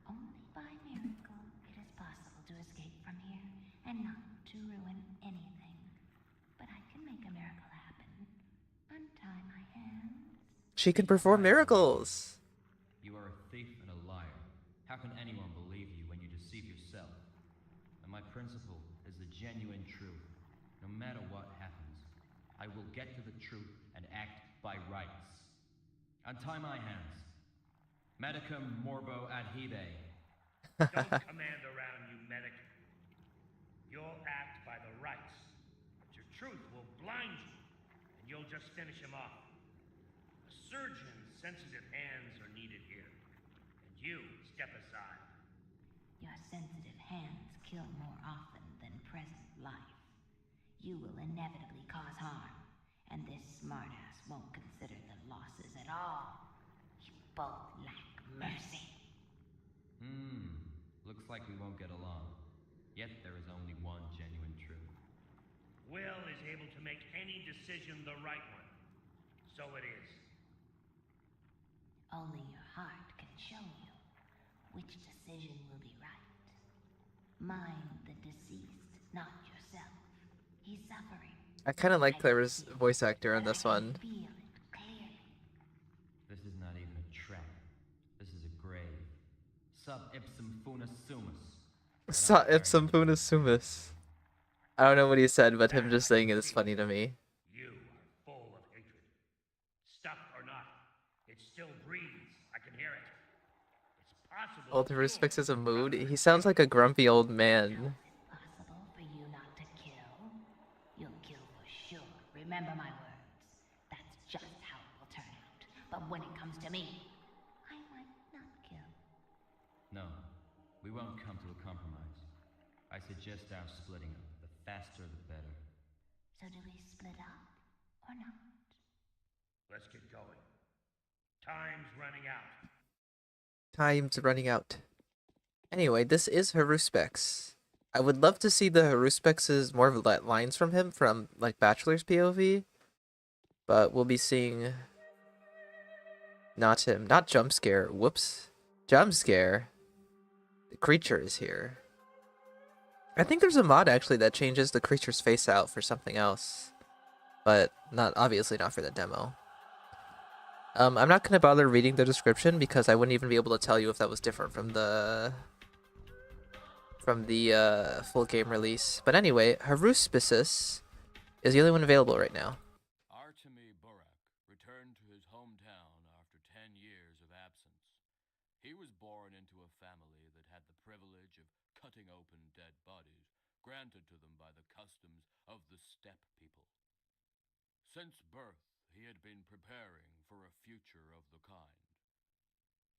Only by miracle it is possible to escape from here and not to ruin anything. But I can make a miracle happen. Untie my hands. She can perform miracles. You are a thief and a liar. How can anyone believe you when you deceive yourself? And my principle is the genuine truth. No matter what happens, I will get to the truth and act by rights. Untie my hands. Medicum morbo adhibe. Don't command around, you medic. You'll act by the rights, but your truth will blind you, and you'll just finish him off. A surgeon's sensitive hands are needed here, and you step aside. Your sensitive hands kill more often than present life. You will inevitably cause harm, and this smartass won't consider the losses at all. You both lack mercy. Looks like we won't get along. Yet there is only one genuine truth. Will is able to make any decision the right one. So it is. Only your heart can show you which decision will be right. Mind the deceased, not yourself. He's suffering. I kind of like Claire's voice actor in this one. Feel it clearly. This is not even a trap. This is a grave. Sub ipsum funis sumus. Sa ipsum funis sumus. I don't know what he said, but him just saying it is funny to me. You are full of hatred. Stuck or not, it still breathes. I can hear it. It's possible. Old Haruspex is a mood. He sounds like a grumpy old man. Possible for you not to kill? You'll kill for sure. Remember my words. That's just how it will turn out. But when it comes to me, I might not kill. No, we won't come to a compromise. I suggest our splitting up. The faster the better. So do we split up or not? Let's get going. Time's running out. Time's running out. Anyway, this is Haruspex. I would love to see the Haruspex's more of lines from him from like Bachelor's POV. But we'll be seeing not him. Not jump scare. Whoops. Jump scare. The creature is here. I think there's a mod actually that changes the creature's face out for something else. But obviously not for the demo. I'm not going to bother reading the description because I wouldn't even be able to tell you if that was different from the full game release. But anyway, Haruspex is the only one available right now. Artemy Burak returned to his hometown after 10 years of absence. He was born into a family that had the privilege of cutting open dead bodies granted to them by the customs of the steppe people. Since birth, he had been preparing for a future of the kind.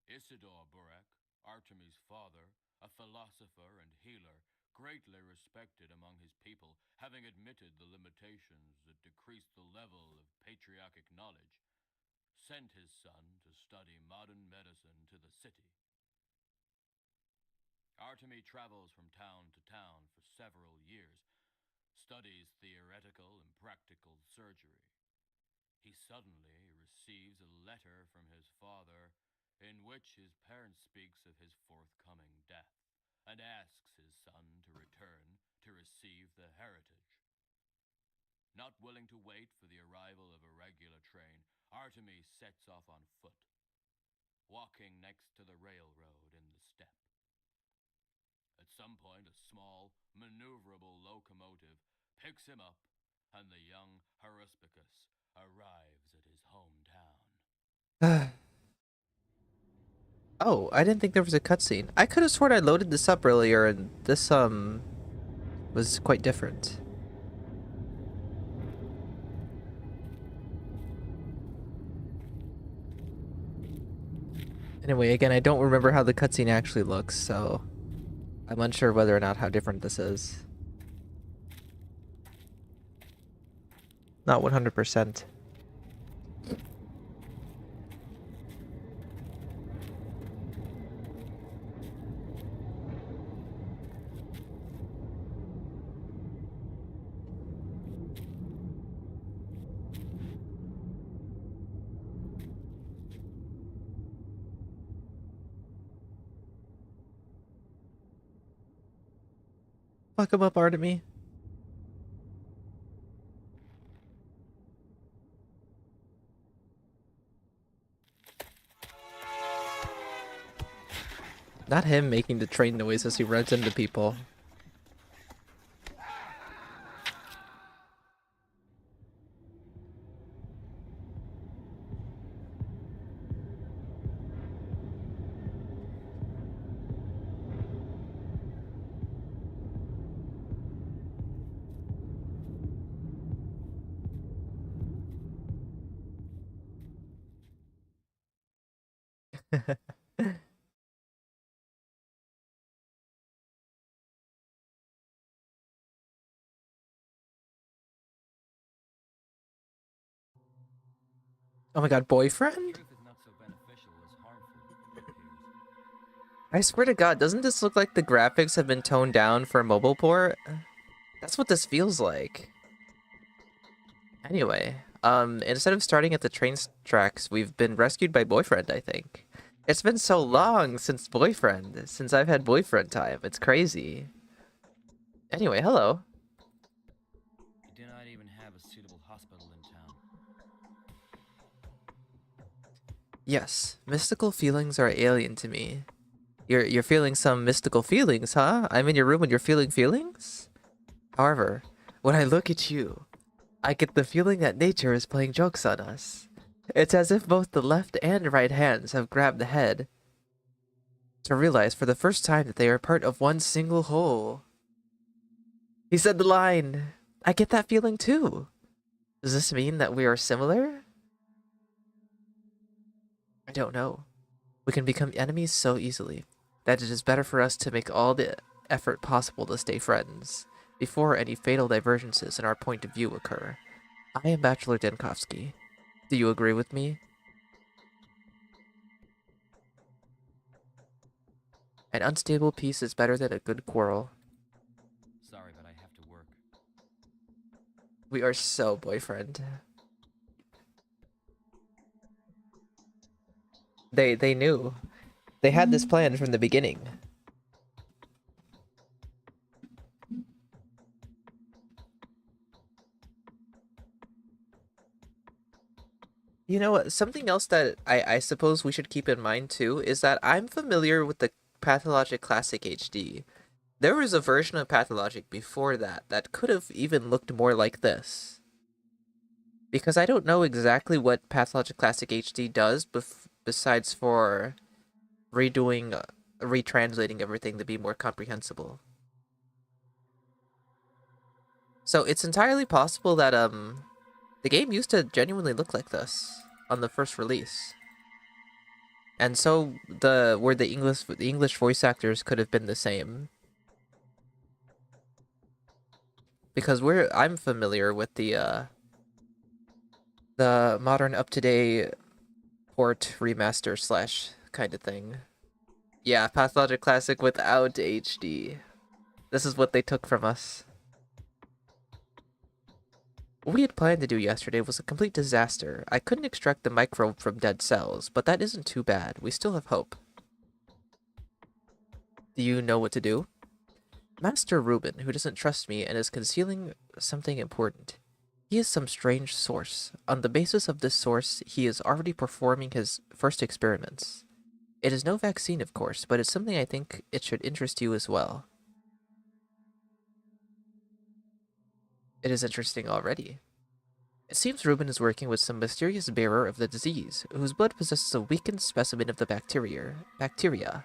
Isidore Burak, Artemy's father, a philosopher and healer, greatly respected among his people, having admitted the limitations that decreased the level of patriarchic knowledge, sent his son to study modern medicine to the city. Artemy travels from town to town for several years, studies theoretical and practical surgery. He suddenly receives a letter from his father in which his parent speaks of his forthcoming death and asks his son to return to receive the heritage. Not willing to wait for the arrival of a regular train, Artemy sets off on foot, walking next to the railroad in the steppe. At some point, a small, maneuverable locomotive picks him up, and the young Haruspex arrives at his hometown. Oh, I didn't think there was a cutscene. I could have sworn I loaded this up earlier and this was quite different. Anyway, again, I don't remember how the cutscene actually looks, so I'm unsure whether or not how different this is. Not 100%. Fuck him up, Artemy. Not him making the train noise as he runs into people. Oh my god, boyfriend? Truth is not so beneficial as harmful, it appears. I swear to god, doesn't this look like the graphics have been toned down for mobile port? That's what this feels like. Anyway, instead of starting at the train tracks, we've been rescued by boyfriend, I think. It's been so long since boyfriend, since I've had boyfriend time. It's crazy. Anyway, hello. You do not even have a suitable hospital in town. Yes, mystical feelings are alien to me. You're feeling some mystical feelings, huh? I'm in your room and you're feeling feelings? However, when I look at you, I get the feeling that nature is playing jokes on us. It's as if both the left and right hands have grabbed the head to realize for the first time that they are part of one single whole. He said the line, I get that feeling too. Does this mean that we are similar? I don't know. We can become enemies so easily that it is better for us to make all the effort possible to stay friends before any fatal divergences in our point of view occur. I am Bachelor Denkovsky. Do you agree with me? An unstable peace is better than a good quarrel. Sorry, but I have to work. We are so boyfriend. They knew. They had this plan from the beginning. You know what? Something else that I suppose we should keep in mind too is that I'm familiar with the Pathologic Classic HD. There was a version of Pathologic before that that could have even looked more like this. Because I don't know exactly what Pathologic Classic HD does besides for redoing, retranslating everything to be more comprehensible. So it's entirely possible that the game used to genuinely look like this on the first release. And so the English voice actors could have been the same. Because I'm familiar with the modern up-to-date port remaster slash kind of thing. Yeah, Pathologic Classic without HD. This is what they took from us. What we had planned to do yesterday was a complete disaster. I couldn't extract the microbe from dead cells, but that isn't too bad. We still have hope. Do you know what to do? Master Reuben, who doesn't trust me and is concealing something important. He is some strange source. On the basis of this source, he is already performing his first experiments. It is no vaccine, of course, but it's something I think it should interest you as well. It is interesting already. It seems Reuben is working with some mysterious bearer of the disease, whose blood possesses a weakened specimen of the bacteria.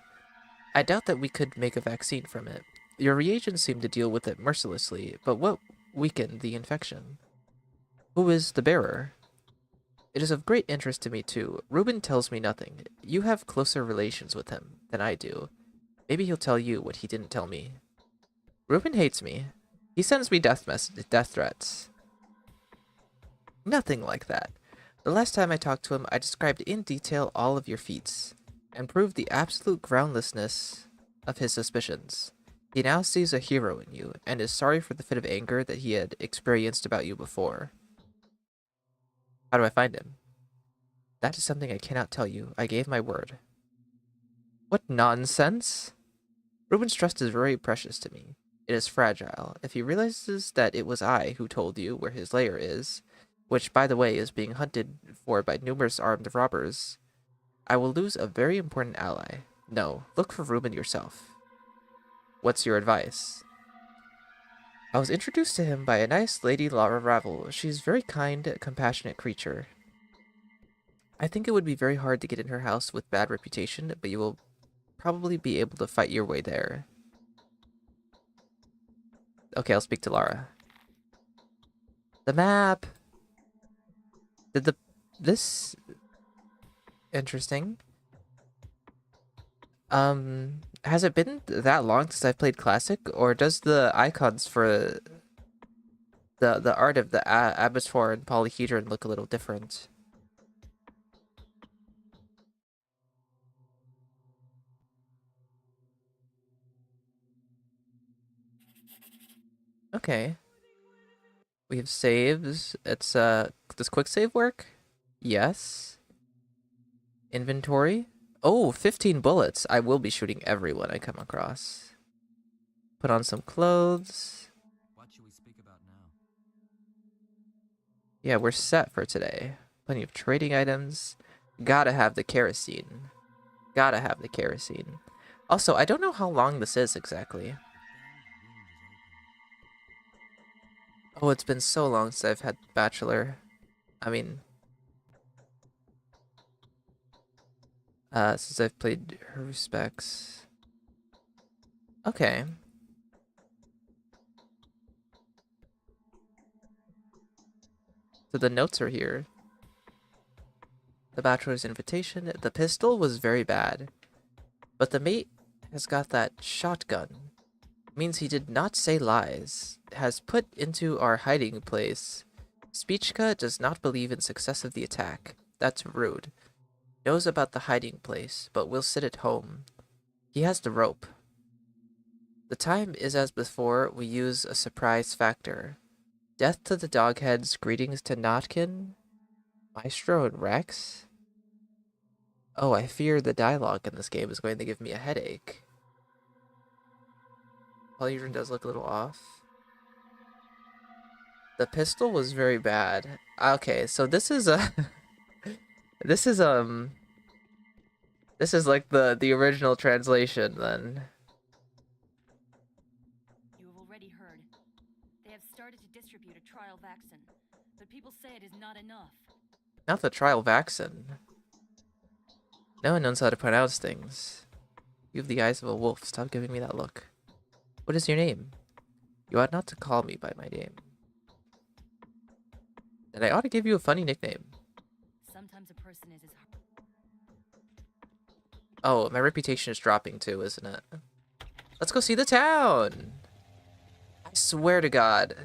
I doubt that we could make a vaccine from it. Your reagents seem to deal with it mercilessly, but what weakened the infection? Who is the bearer? It is of great interest to me too. Reuben tells me nothing. You have closer relations with him than I do. Maybe he'll tell you what he didn't tell me. Reuben hates me. He sends me death threats. Nothing like that. The last time I talked to him, I described in detail all of your feats, and proved the absolute groundlessness of his suspicions. He now sees a hero in you, and is sorry for the fit of anger that he had experienced about you before. How do I find him? That is something I cannot tell you. I gave my word. What nonsense! Reuben's trust is very precious to me. It is fragile. If he realizes that it was I who told you where his lair is, which, by the way, is being hunted for by numerous armed robbers, I will lose a very important ally. No, look for Reuben yourself. What's your advice? I was introduced to him by a nice lady Laura Ravel. She's a very kind, compassionate creature. I think it would be very hard to get in her house with bad reputation, but you will probably be able to fight your way there. Okay, I'll speak to Lara. The map! This... Interesting. Has it been that long since I've played Classic, or does the icons for the art of the Abyssfor and Polyhedron look a little different? Okay. We have saves. It's does quick save work? Yes. Inventory. Oh, 15 bullets. I will be shooting everyone I come across. Put on some clothes. What should we speak about now? Yeah, we're set for today. Plenty of trading items. Gotta have the kerosene. Gotta have the kerosene. Also, I don't know how long this is exactly. Oh, it's been so long since I've had Bachelor. I mean, since I've played Haruspex. Okay. So the notes are here. The Bachelor's invitation. The pistol was very bad. But the mate has got that shotgun. Means he did not say lies. Has put into our hiding place. Speechka does not believe in success of the attack. That's rude. Knows about the hiding place, but will sit at home. He has the rope. The time is as before. We use a surprise factor. Death to the dogheads. Greetings to Notkin, Maestro, and Rex. Oh, I fear the dialogue in this game is going to give me a headache. Polyhedron does look a little off. The pistol was very bad. Okay, so this is a this is like the original translation then. You have already heard. They have started to distribute a trial vaccine, but people say it is not enough. Not the trial vaccine. No one knows how to pronounce things. You have the eyes of a wolf. Stop giving me that look. What is your name? You ought not to call me by my name. And I ought to give you a funny nickname. Sometimes a person is as hard. Oh, my reputation is dropping too, isn't it? Let's go see the town! I swear to God.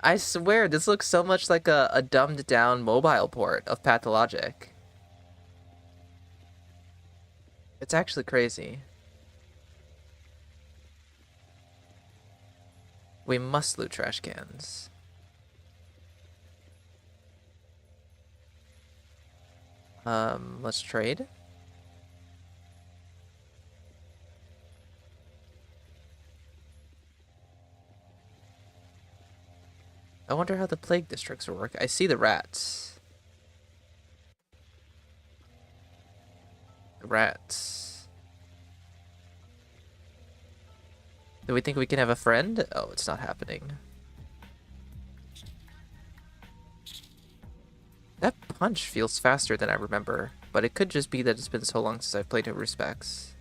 I swear, this looks so much like a dumbed down mobile port of Pathlogic. It's actually crazy. We must loot trash cans. Let's trade. I wonder how the plague districts work. I see the rats. The rats. Do we think we can have a friend? Oh, it's not happening. That punch feels faster than I remember, but it could just be that it's been so long since I've played Haruspex.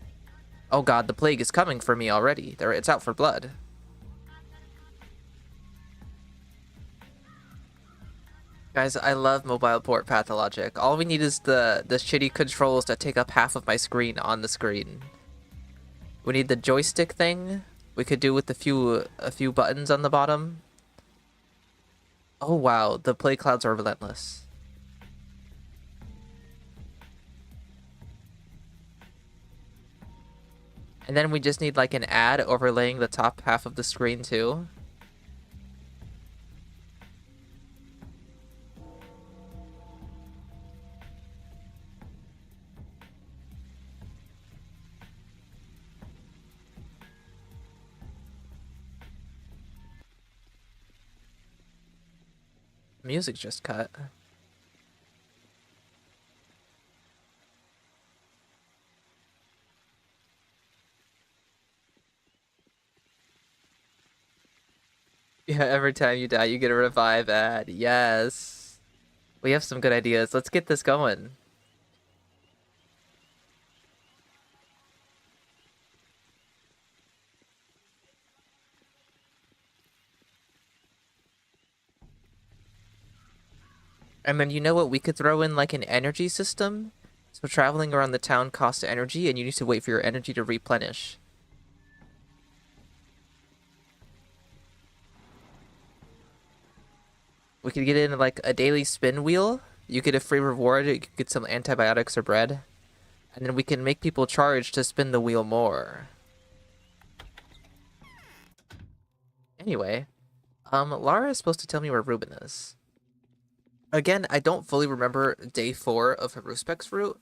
Oh god, the plague is coming for me already. It's out for blood. Guys, I love mobile port Pathologic. All we need is the shitty controls that take up half of my screen on the screen. We need the joystick thing. We could do with a few buttons on the bottom. Oh wow, the play clouds are relentless. And then we just need like an ad overlaying the top half of the screen too. Music just cut. Yeah, every time you die, you get a revive ad. Yes. We have some good ideas. Let's get this going. And then you know what? We could throw in like an energy system. So traveling around the town costs energy, and you need to wait for your energy to replenish. We could get in like a daily spin wheel. You get a free reward. You could get some antibiotics or bread. And then we can make people charge to spin the wheel more. Anyway, Lara is supposed to tell me where Reuben is. Again, I don't fully remember day 4 of Haruspex route,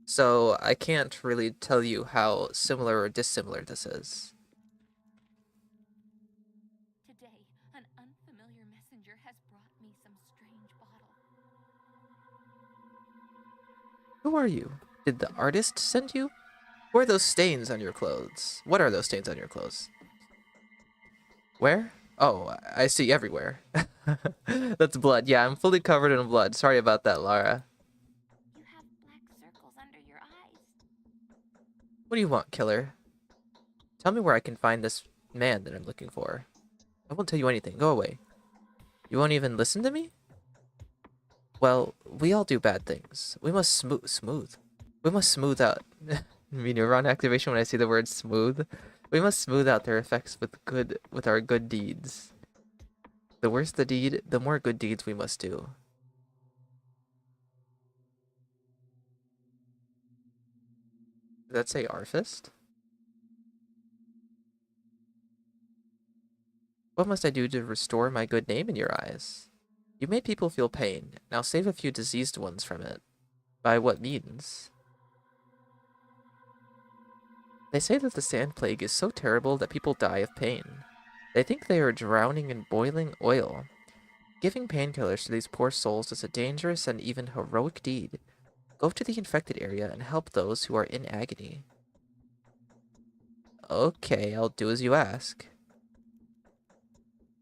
so I can't really tell you how similar or dissimilar this is. Today, an unfamiliar messenger has brought me some strange bottle. Who are you? Did the artist send you? Who are those stains on your clothes? What are those stains on your clothes? Where? Oh, I see everywhere. That's blood. Yeah, I'm fully covered in blood. Sorry about that, Lara. You have black circles under your eyes. What do you want, killer? Tell me where I can find this man that I'm looking for. I won't tell you anything. Go away. You won't even listen to me? Well, we all do bad things. We must smooth. We must smooth out. Me neuron activation when I see the word smooth. We must smooth out their effects with our good deeds. The worse the deed, the more good deeds we must do. Did that say Arfist? What must I do to restore my good name in your eyes? You made people feel pain. Now save a few diseased ones from it. By what means? They say that the sand plague is so terrible that people die of pain. They think they are drowning in boiling oil. Giving painkillers to these poor souls is a dangerous and even heroic deed. Go to the infected area and help those who are in agony. Okay, I'll do as you ask.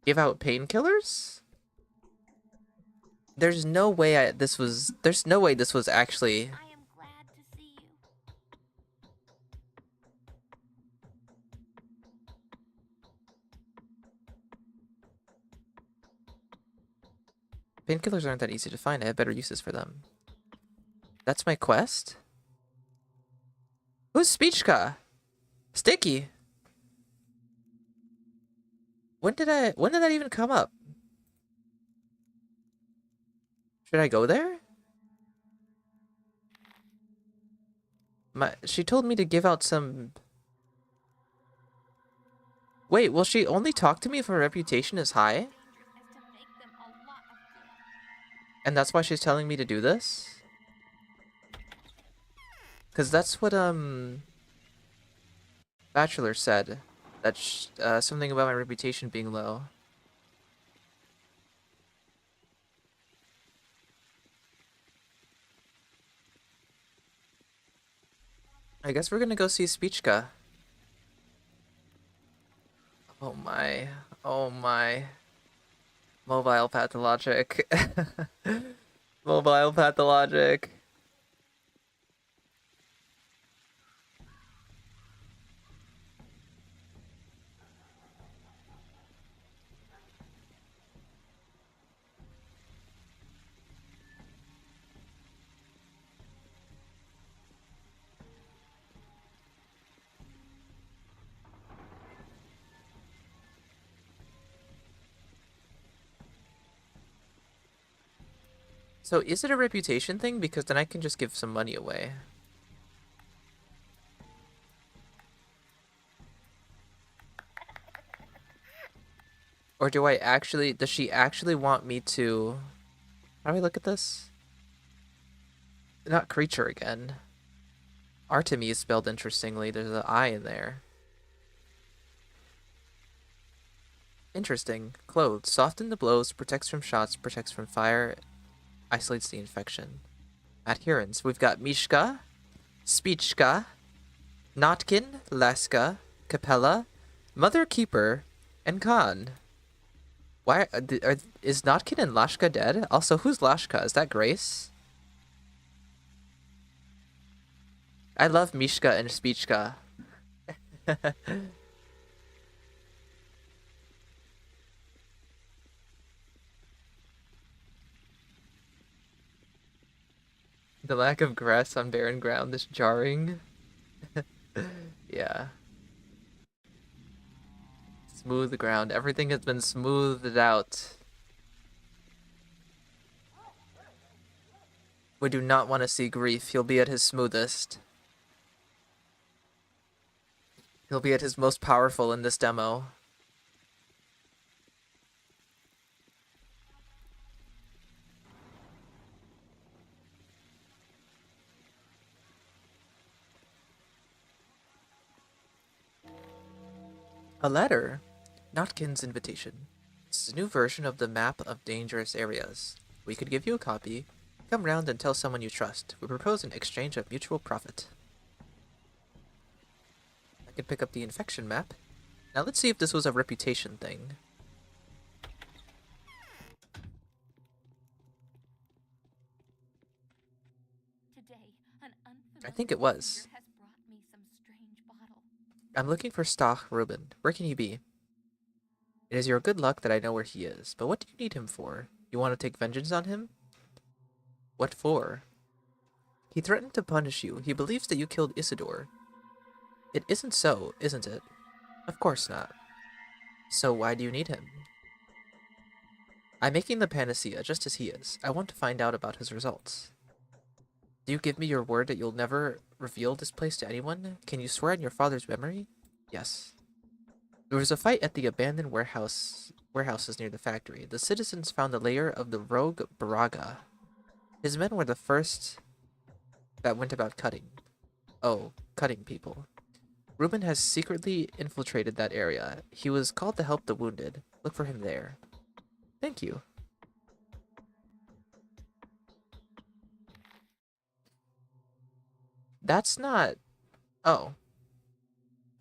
Give out painkillers? There's no way this was actually... I am glad to see you. Painkillers aren't that easy to find. I have better uses for them. That's my quest? Who's Speechka? Sticky. When did that even come up? Should I go there? She told me to give out some... Wait, will she only talk to me if her reputation is high? As to make them a lot of good. And that's why she's telling me to do this? Because that's what, Bachelor said. That something about my reputation being low. I guess we're gonna go see Speechka. Oh my. Oh my. Mobile pathologic. Mobile pathologic. So is it a reputation thing? Because then I can just give some money away. Or do I actually... Does she actually want me to... How do I look at this? Not creature again. Artemis is spelled interestingly. There's an I in there. Interesting. Clothes. Soften the blows, protects from shots, protects from fire, isolates the infection. Adherence. We've got Mishka, Speechka, Notkin, Laska, Capella, Mother Keeper, and Khan. Why is Notkin and Lashka dead? Also, who's Lashka? Is that Grace? I love Mishka and Speechka. The lack of grass on barren ground is jarring. Yeah. Smooth ground. Everything has been smoothed out. We do not want to see Grief. He'll be at his smoothest. He'll be at his most powerful in this demo. A letter. Notkin's invitation. This is a new version of the map of dangerous areas. We could give you a copy. Come round and tell someone you trust. We propose an exchange of mutual profit. I could pick up the infection map. Now let's see if this was a reputation thing. Today, an I think it was. has brought me some strange bottle. I'm looking for Stoch Reuben. Where can he be? It is your good luck that I know where he is, but what do you need him for? You want to take vengeance on him? What for? He threatened to punish you. He believes that you killed Isidore. It isn't so, isn't it? Of course not. So why do you need him? I'm making the panacea just as he is. I want to find out about his results. Do you give me your word that you'll never reveal this place to anyone? Can you swear on your father's memory? Yes. There was a fight at the abandoned warehouses near the factory. The citizens found the lair of the rogue Braga. His men were the first that went about cutting. Oh, cutting people. Reuben has secretly infiltrated that area. He was called to help the wounded. Look for him there. Thank you. That's not... Oh.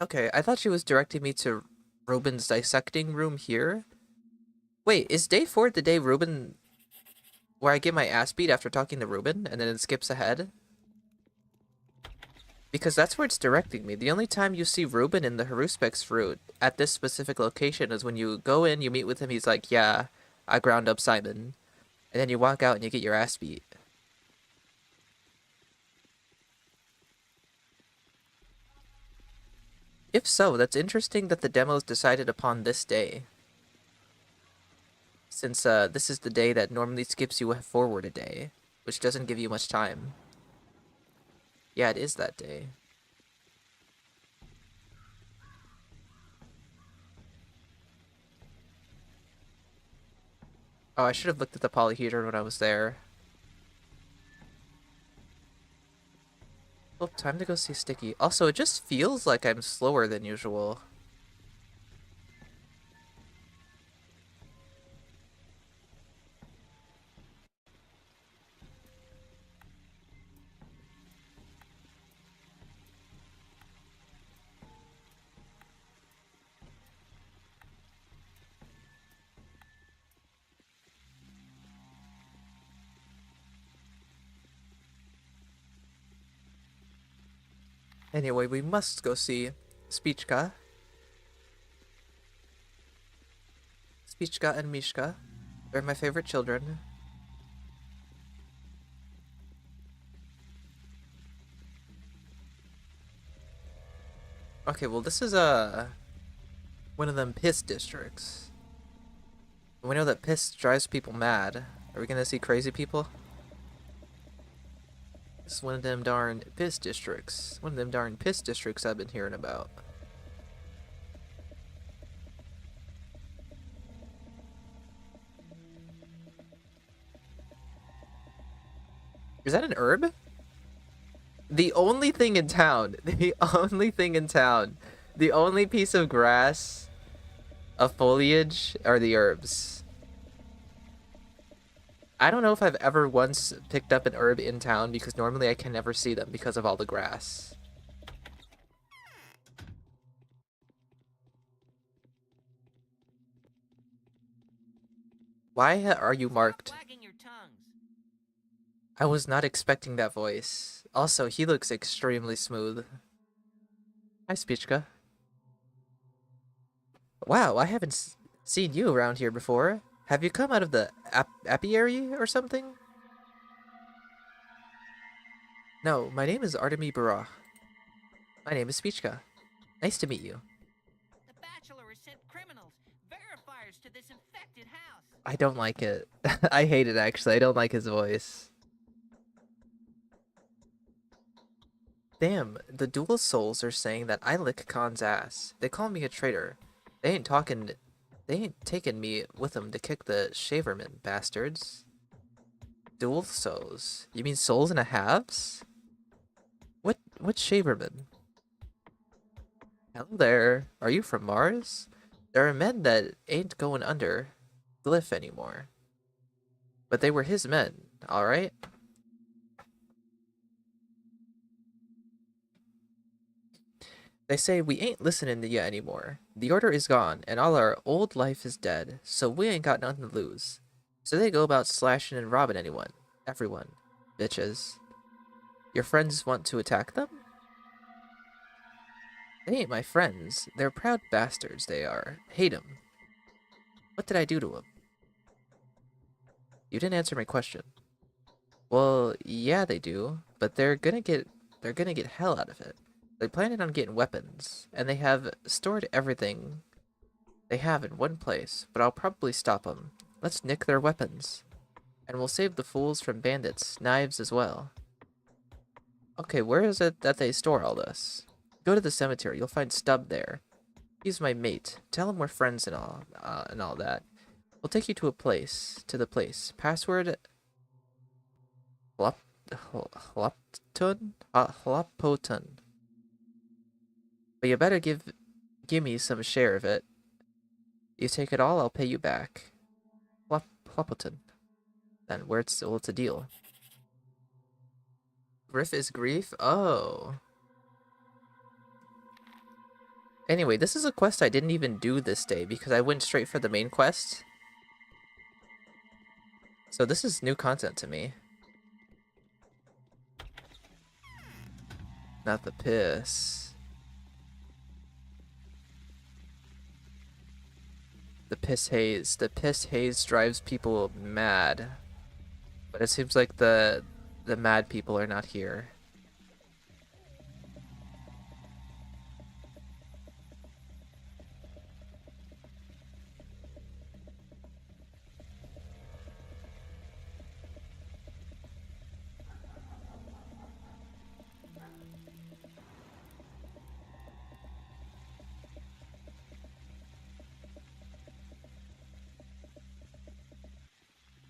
Okay, I thought she was directing me to Reuben's dissecting room here. Wait, is day 4 the day Reuben... where I get my ass beat after talking to Reuben, and then it skips ahead? Because that's where it's directing me. The only time you see Reuben in the Haruspex fruit at this specific location is when you go in, you meet with him, he's like, yeah, I ground up Simon. And then you walk out and you get your ass beat. If so, that's interesting that the demo's decided upon this day. Since this is the day that normally skips you forward a day, which doesn't give you much time. Yeah, it is that day. Oh, I should have looked at the polyhedron when I was there. Oh, time to go see Sticky. Also, it just feels like I'm slower than usual. Anyway, we must go see Speechka. Speechka and Mishka. They're my favorite children. Okay, well this is one of them piss districts. We know that piss drives people mad. Are we gonna see crazy people? This is one of them darn piss districts. One of them darn piss districts I've been hearing about. Is that an herb? The only thing in town. The only thing in town. The only piece of grass A foliage or the herbs? I don't know if I've ever once picked up an herb in town because normally I can never see them because of all the grass. Why are you marked? Stop wagging your tongues. I was not expecting that voice. Also, he looks extremely smooth. Hi, Spichka. Wow, I haven't seen you around here before. Have you come out of the apiary or something? No, my name is Artemi Barah. My name is Spichka. Nice to meet you. The Bachelor has sent criminals, verifiers to this infected house. I don't like it. I hate it, actually. I don't like his voice. Damn, the Dual Souls are saying that I lick Khan's ass. They call me a traitor. They ain't taking me with them to kick the Shaverman, bastards. Dual Souls? You mean souls and a halves? What Shaverman? Hello there. Are you from Mars? There are men that ain't going under Glyph anymore. But they were his men, alright? They say we ain't listening to ya anymore. The order is gone, and all our old life is dead, so we ain't got nothing to lose. So they go about slashing and robbing everyone. Bitches. Your friends want to attack them? They ain't my friends. They're proud bastards, they are. Hate 'em. What did I do to 'em? You didn't answer my question. Well, yeah, they do, but they're gonna get hell out of it. They planning on getting weapons, and they have stored everything they have in one place, but I'll probably stop them. Let's nick their weapons. And we'll save the fools from bandits, knives as well. Okay, where is it that they store all this? Go to the cemetery, you'll find Stub there. He's my mate. Tell him we're friends and all that. We'll take you to the place. Password Hlopton? Hlopoton. But you better give me some share of it. You take it all, I'll pay you back. Hlopoton. Then it's a deal. Griff is grief? Oh. Anyway, this is a quest I didn't even do this day because I went straight for the main quest. So this is new content to me. Not the piss. The piss haze. The piss haze drives people mad. But it seems like the mad people are not here.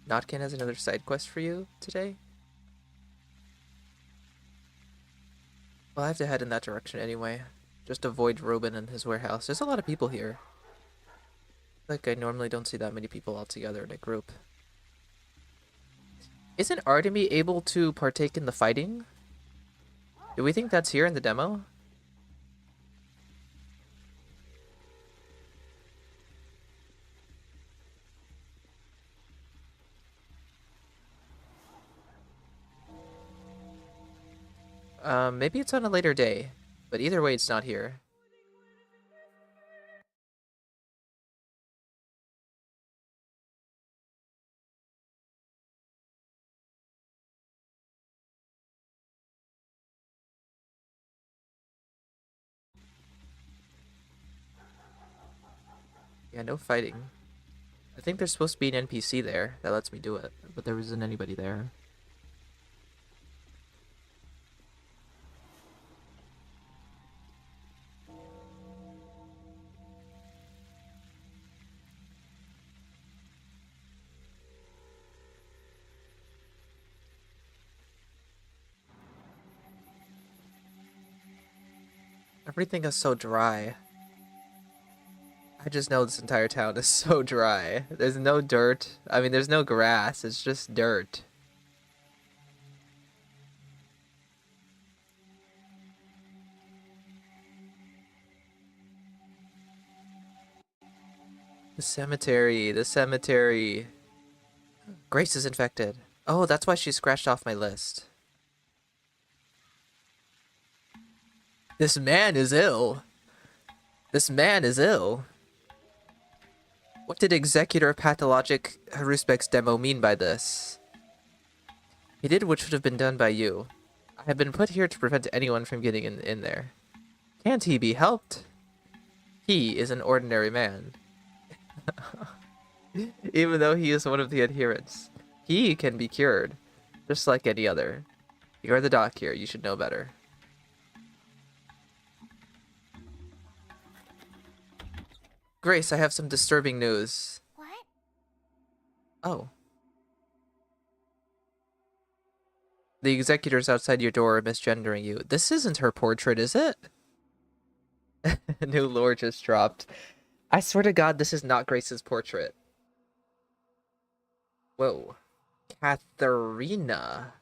Notkin has another side quest for you today? Well, I have to head in that direction anyway. Just avoid Reuben and his warehouse. There's a lot of people here. Like, I normally don't see that many people all together in a group. Isn't Artemi able to partake in the fighting? Do we think that's here in the demo? Maybe it's on a later day, but either way, it's not here. Yeah, no fighting. I think there's supposed to be an NPC there that lets me do it, but there isn't anybody there. Everything is so dry. I just know this entire town is so dry. There's no dirt. I mean, there's no grass. It's just dirt. The cemetery. The cemetery. Grace is infected. Oh, that's why she scratched off my list. This man is ill. This man is ill. What did Executor Pathologic Haruspex Demo mean by this? He did what should have been done by you. I have been put here to prevent anyone from getting in there. Can't he be helped? He is an ordinary man. Even though he is one of the adherents. He can be cured, just like any other. You're the doc here, you should know better. Grace, I have some disturbing news. What? Oh. The executors outside your door are misgendering you. This isn't her portrait, is it? New lore just dropped. I swear to God, this is not Grace's portrait. Whoa. Katharina.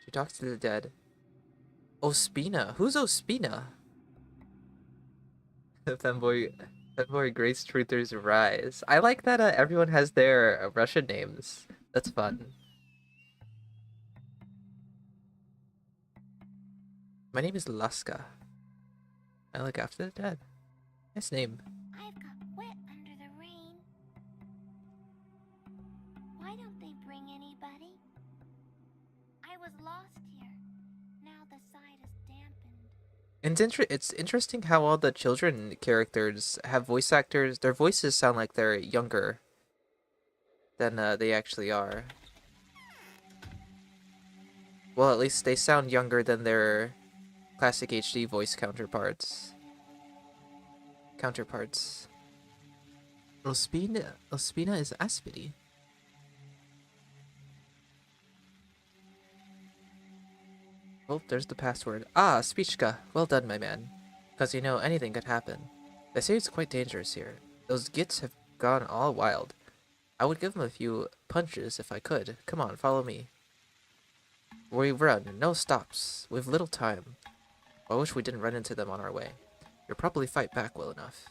She talks to the dead. Ospina. Who's Ospina? Femboy Grace Truthers Rise. I like that everyone has their Russian names. That's fun. My name is Laska. I look after the dead. Nice name. I've got wet under the rain. Why don't they bring anybody? I was lost here. Now the side is dampened. It's interesting how all the children characters have voice actors. Their voices sound like they're younger than they actually are. Well, at least they sound younger than their classic HD voice counterparts. Ospina is Aspity. Oh, there's the password. Ah, Spichka. Well done, my man. Because you know, anything could happen. They say it's quite dangerous here. Those gits have gone all wild. I would give them a few punches if I could. Come on, follow me. We run, no stops. We've little time. I wish we didn't run into them on our way. You'll probably fight back well enough.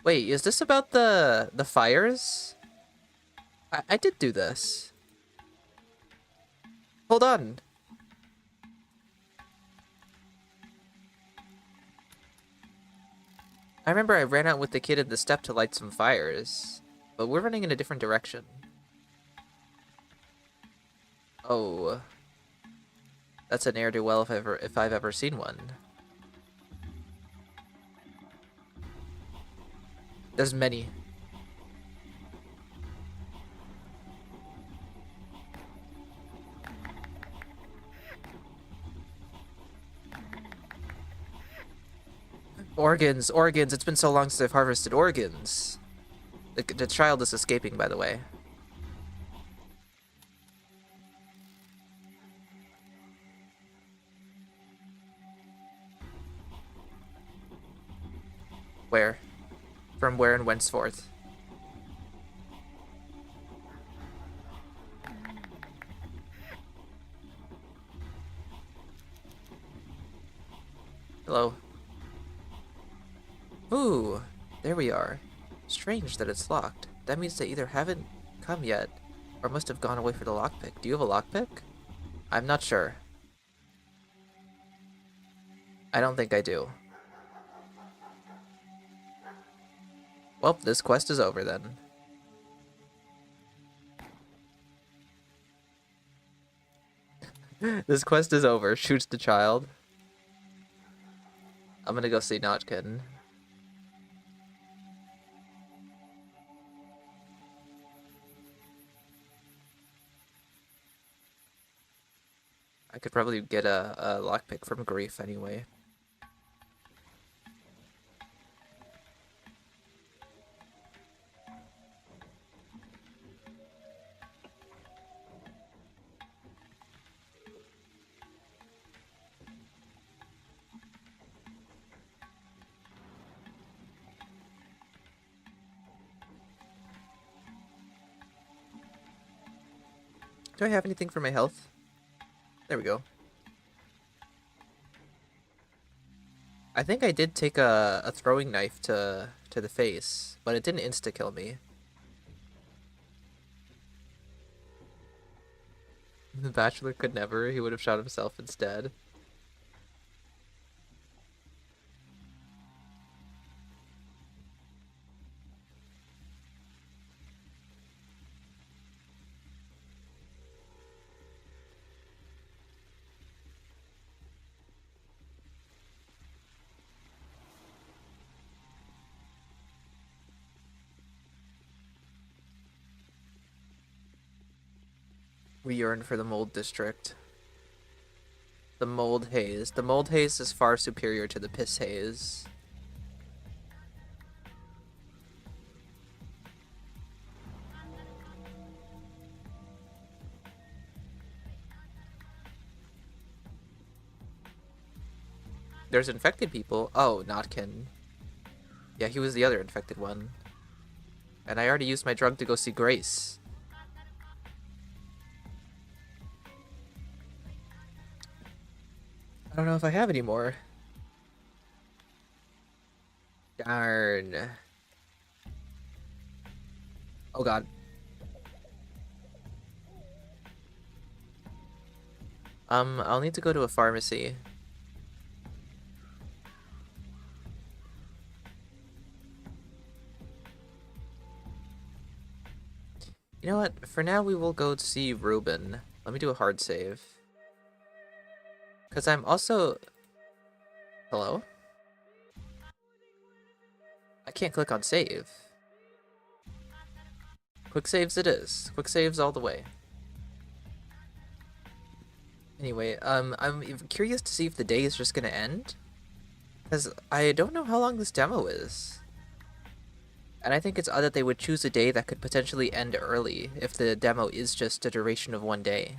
Wait, is this about the fires? I did do this. Hold on. I remember I ran out with the kid at the step to light some fires, but we're running in a different direction. Oh. That's a ne'er-do-well if I've ever seen one. There's many. Organs. It's been so long since I've harvested organs. The child is escaping, by the way. Where? From where and whenceforth? Hello. Ooh, there we are. Strange that it's locked. That means they either haven't come yet, or must have gone away for the lockpick. Do you have a lockpick? I'm not sure. I don't think I do. Well, this quest is over then. This quest is over. Shoots the child. I'm gonna go see Notkin. I could probably get a lockpick from Grief anyway. Do I have anything for my health? There we go. I think I did take a throwing knife to the face, but it didn't insta-kill me. The Bachelor could never. He would have shot himself instead. We yearn for the mold district. The mold haze. The mold haze is far superior to the piss haze. There's infected people. Oh, Notkin. Yeah, he was the other infected one. And I already used my drug to go see Grace. I don't know if I have any more. Darn. Oh god. I'll need to go to a pharmacy. You know what? For now, we will go see Reuben. Let me do a hard save. Because I'm also... Hello? I can't click on save. Quick saves it is. Quick saves all the way. Anyway, I'm curious to see if the day is just gonna end. Because I don't know how long this demo is. And I think it's odd that they would choose a day that could potentially end early if the demo is just a duration of one day.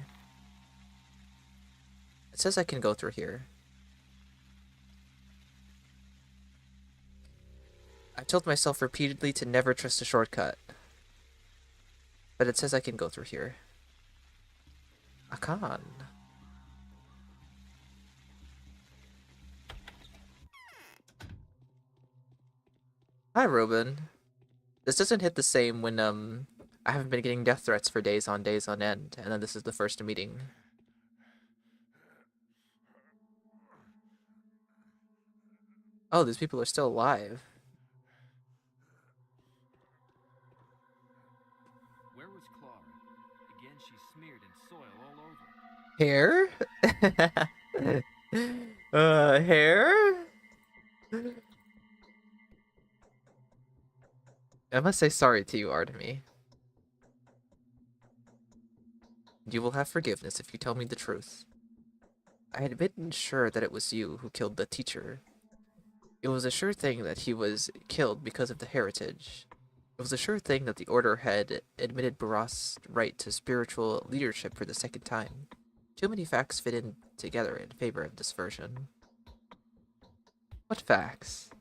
It says I can go through here. I've told myself repeatedly to never trust a shortcut. But it says I can go through here. I can. Hi, Reuben. This doesn't hit the same when, I haven't been getting death threats for days on end, and then this is the first meeting. Oh, these people are still alive. Where was Clara? Again, she's smeared in soil all over. Hair? Hair? I must say sorry to you, Artemy. You will have forgiveness if you tell me the truth. I had been sure that it was you who killed the teacher. It was a sure thing that he was killed because of the heritage. It was a sure thing that the Order had admitted Baras's right to spiritual leadership for the second time. Too many facts fit in together in favor of this version. What facts?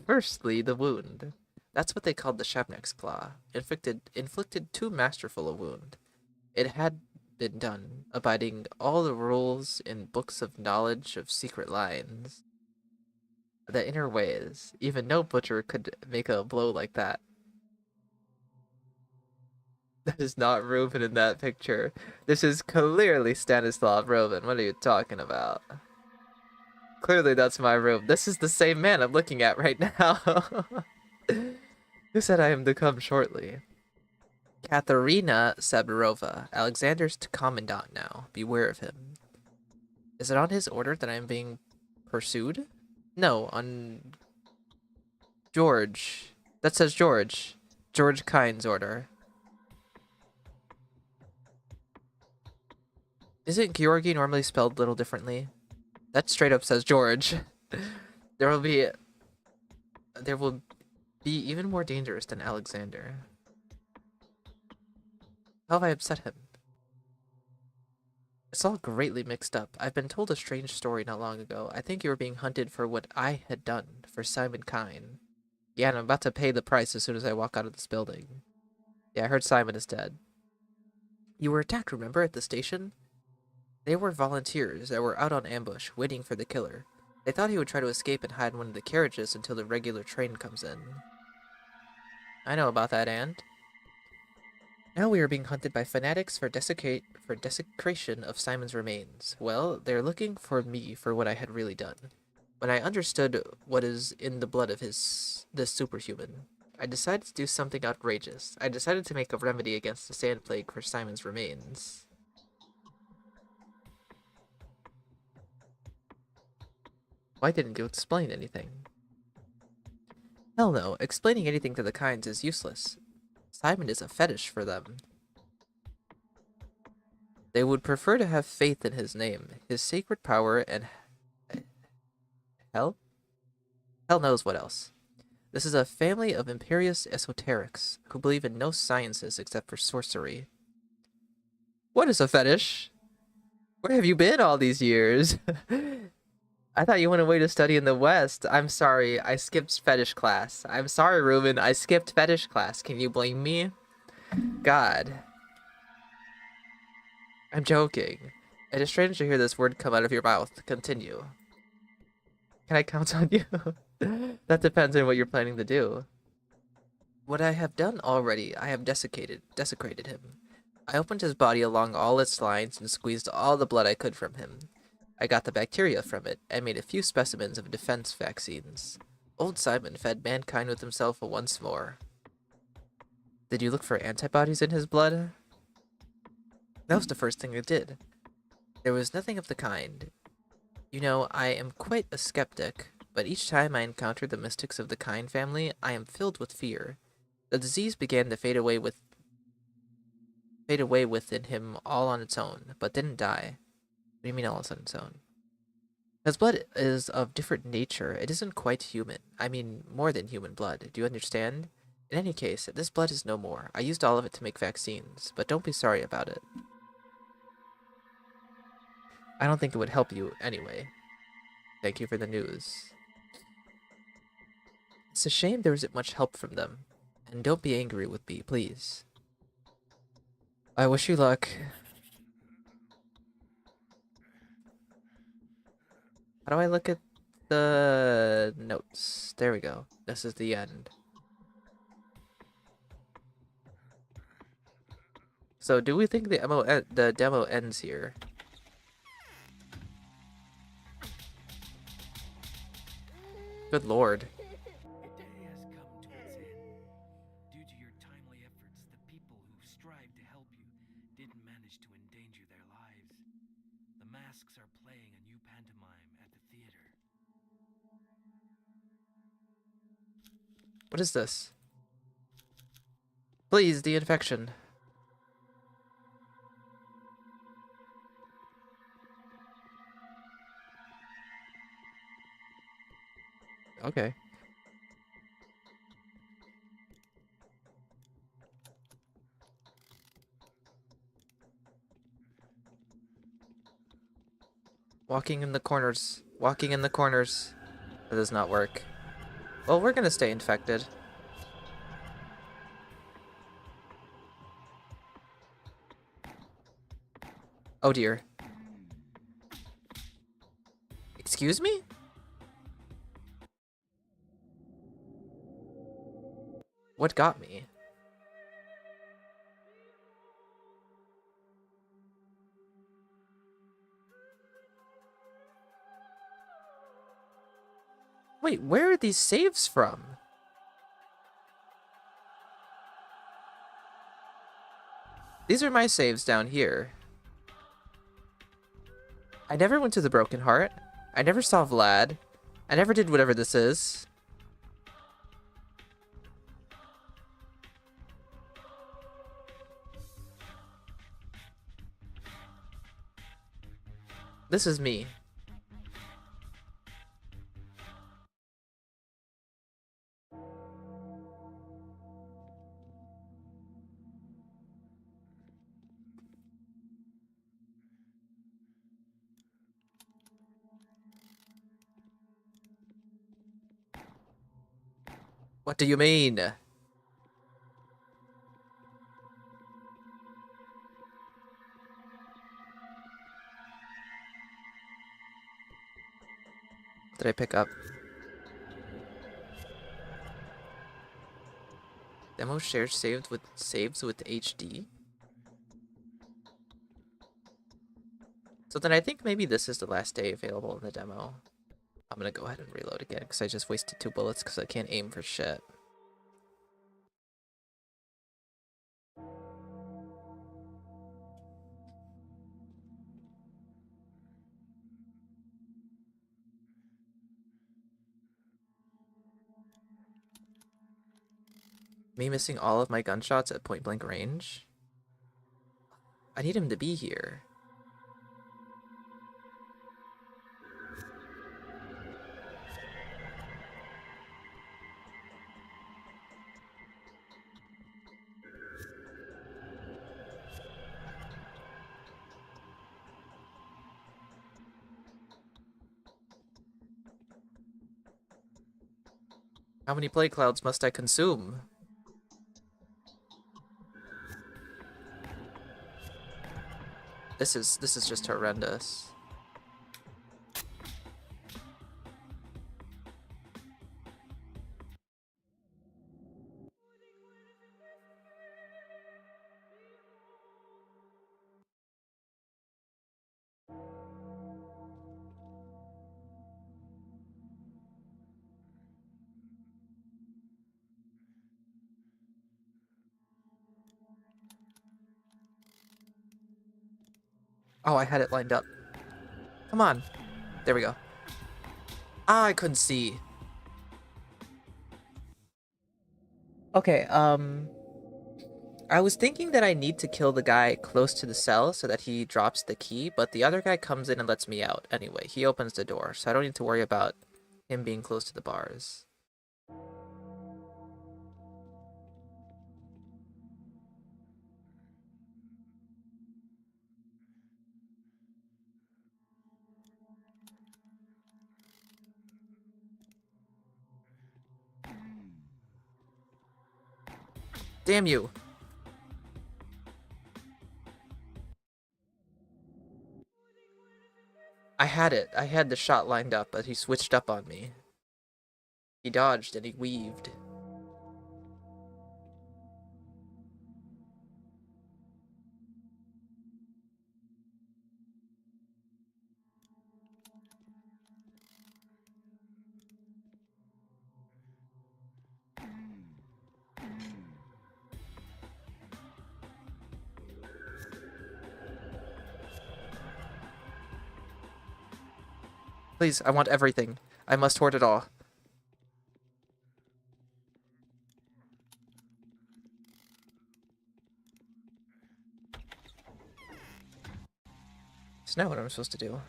Firstly, the wound. That's what they called the Shabnek's Claw. Inflicted too masterful a wound. It had been done, abiding all the rules in books of knowledge of secret lines. The inner ways. Even no butcher could make a blow like that. That is not Reuben in that picture. This is clearly Stanislav Reuben. What are you talking about? Clearly that's my room. This is the same man I'm looking at right now. Who said I am to come shortly? Katharina Sabirova. Alexander's commandant now. Beware of him. Is it on his order that I am being pursued? No, on George. That says George. George Kine's order. Isn't Georgi normally spelled a little differently? That straight up says George. There will be even more dangerous than Alexander. How have I upset him? It's all greatly mixed up. I've been told a strange story not long ago. I think you were being hunted for what I had done for Simon Kine. Yeah, and I'm about to pay the price as soon as I walk out of this building. Yeah, I heard Simon is dead. You were attacked, remember, at the station? They were volunteers that were out on ambush, waiting for the killer. They thought he would try to escape and hide in one of the carriages until the regular train comes in. I know about that, Aunt. Now we are being hunted by fanatics for desecration of Simon's remains. Well, they're looking for me for what I had really done. When I understood what is in the blood of this superhuman, I decided to do something outrageous. I decided to make a remedy against the sand plague for Simon's remains. Why didn't you explain anything? Hell no, explaining anything to the kinds is useless. Simon is a fetish for them. They would prefer to have faith in his name, his sacred power, and hell? Hell knows what else. This is a family of imperious esoterics who believe in no sciences except for sorcery. What is a fetish? Where have you been all these years? I thought you went away to study in the West. I'm sorry, I skipped fetish class. I'm sorry, Reuben, I skipped fetish class. Can you blame me? God. I'm joking. It is strange to hear this word come out of your mouth. Continue. Can I count on you? That depends on what you're planning to do. What I have done already, I have desecrated him. I opened his body along all its lines and squeezed all the blood I could from him. I got the bacteria from it and made a few specimens of defense vaccines. Old Simon fed mankind with himself once more. Did you look for antibodies in his blood? That was the first thing I did. There was nothing of the kind. You know, I am quite a skeptic, but each time I encounter the mystics of the Kain family, I am filled with fear. The disease began to fade away within him all on its own, but didn't die. What do you mean all on its own? His blood is of different nature. It isn't quite human. I mean, more than human blood. Do you understand? In any case, this blood is no more. I used all of it to make vaccines, but don't be sorry about it. I don't think it would help you anyway. Thank you for the news. It's a shame there isn't much help from them. And don't be angry with me, please. I wish you luck. How do I look at the notes? There we go. This is the end. So, do we think the demo ends here? Good lord. Your day has come to its end. Due to your timely efforts, the people who strived to help you didn't manage to endanger their lives. The masks are playing a new pantomime at the theater. What is this? Please, the infection. Okay. Walking in the corners. Walking in the corners. That does not work. Well, we're gonna stay infected. Oh dear. Excuse me? What got me? Wait, where are these saves from? These are my saves down here. I never went to the Broken Heart. I never saw Vlad. I never did whatever this is. This is me. What do you mean? did I pick up? Demo shares saves with HD. So then I think maybe this is the last day available in the demo. I'm gonna go ahead and reload again because I just wasted 2 bullets because I can't aim for shit. Me missing all of my gunshots at point blank range? I need him to be here. How many play clouds must I consume? This is just horrendous. Oh, I had it lined up. Come on. There we go. Ah, I couldn't see. Okay, I was thinking that I need to kill the guy close to the cell so that he drops the key, but the other guy comes in and lets me out anyway. He opens the door, so I don't need to worry about him being close to the bars. Damn you! I had it. I had the shot lined up, but he switched up on me. He dodged and he weaved. Please, I want everything. I must hoard it all. So now what am I supposed to do?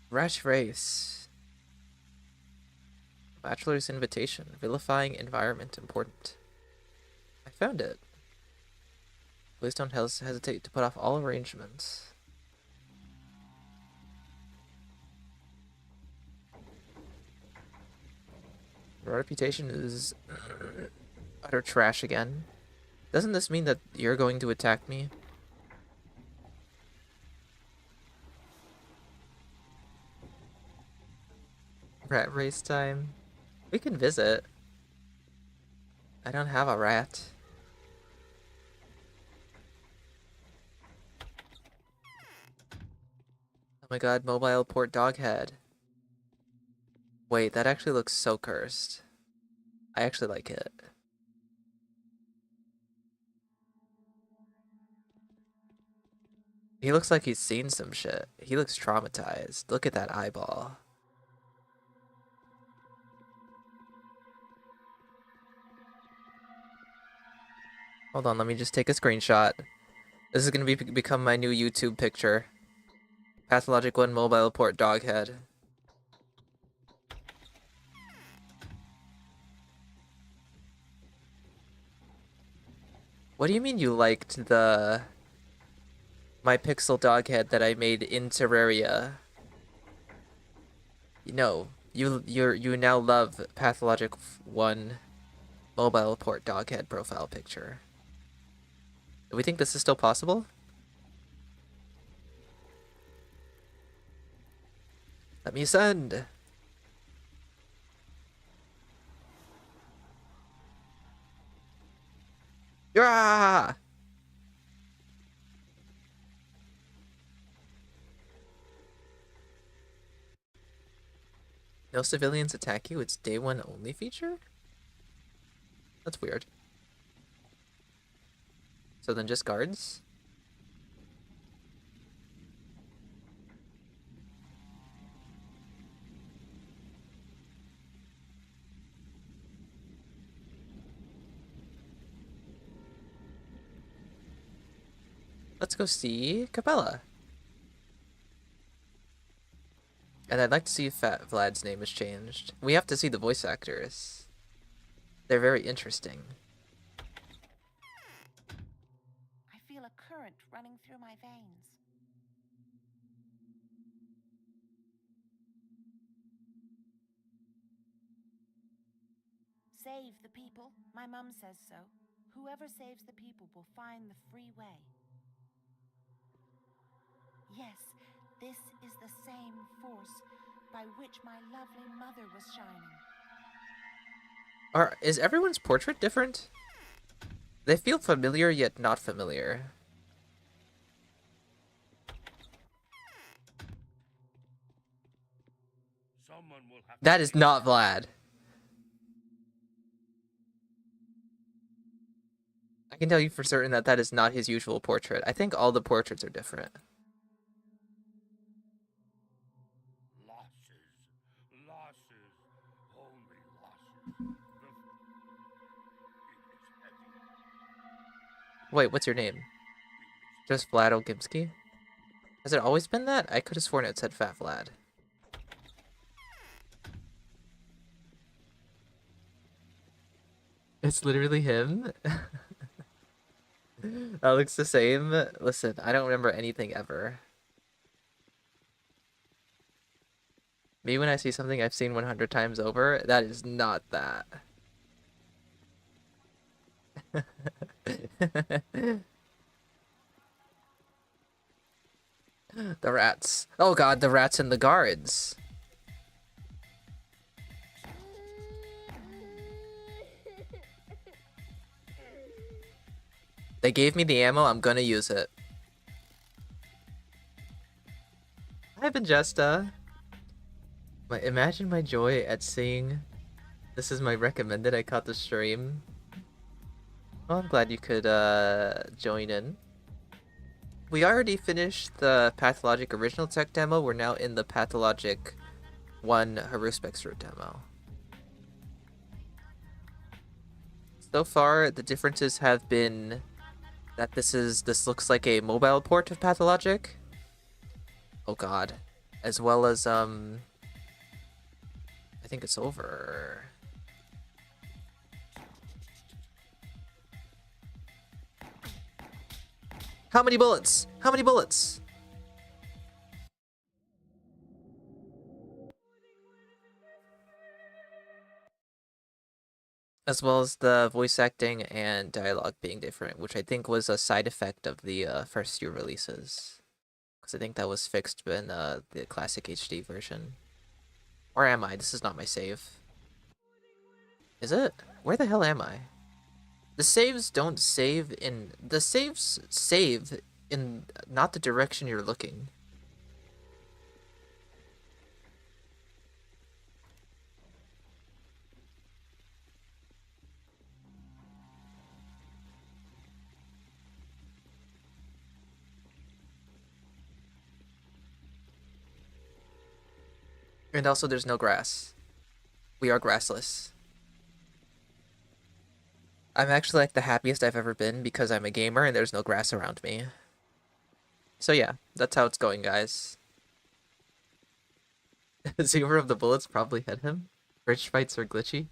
Rash race. Bachelor's invitation. Vilifying environment important. I found it. Please don't hesitate to put off all arrangements. Your reputation is utter trash again. Doesn't this mean that you're going to attack me? Rat race time. We can visit. I don't have a rat. Oh my god, mobile port doghead. Wait, that actually looks so cursed. I actually like it. He looks like he's seen some shit. He looks traumatized. Look at that eyeball. Hold on, let me just take a screenshot. This is gonna become my new YouTube picture. Pathologic 1 mobile port doghead. What do you mean you liked my pixel doghead that I made in Terraria? No, you now love Pathologic 1 mobile port doghead profile picture. Do we think this is still possible? Let me send. Gah! No civilians attack you, it's day one only feature? That's weird. So then just guards? Let's go see Capella. And I'd like to see if Fat Vlad's name is changed. We have to see the voice actors. They're very interesting. I feel a current running through my veins. Save the people. My mum says so. Whoever saves the people will find the free way. Yes, this is the same force by which my lovely mother was shining. Is everyone's portrait different? They feel familiar yet not familiar. Someone will have That to is take not care. Vlad. I can tell you for certain that that is not his usual portrait. I think all the portraits are different. Losses. Losses. Only losses. It is heavy. Wait, what's your name? Just Vlad Ogimsky? Has it always been that? I could have sworn it said Fat Vlad. It's literally him? That looks the same. Listen, I don't remember anything ever. Me, when I see something I've seen 100 times over, that is not that. The rats. Oh god, the rats and the guards. They gave me the ammo, I'm gonna use it. Hi, Bajesta. Imagine my joy at seeing this is my recommended. I caught the stream. Well, I'm glad you could join in. We already finished the Pathlogic original tech demo. We're now in the Pathologic 1 Haruspex root demo. So far, the differences have been that this looks like a mobile port of Pathologic. Oh god. As well as I think it's over. How many bullets? How many bullets? As well as the voice acting and dialogue being different, which I think was a side effect of the first few releases. Because I think that was fixed in the classic HD version. Or am I? This is not my save. Is it? Where the hell am I? The saves don't save in... The saves save in not the direction you're looking. And also there's no grass. We are grassless. I'm actually like the happiest I've ever been because I'm a gamer and there's no grass around me. So yeah, that's how it's going, guys. Zero of the bullets probably hit him. Bridge fights are glitchy.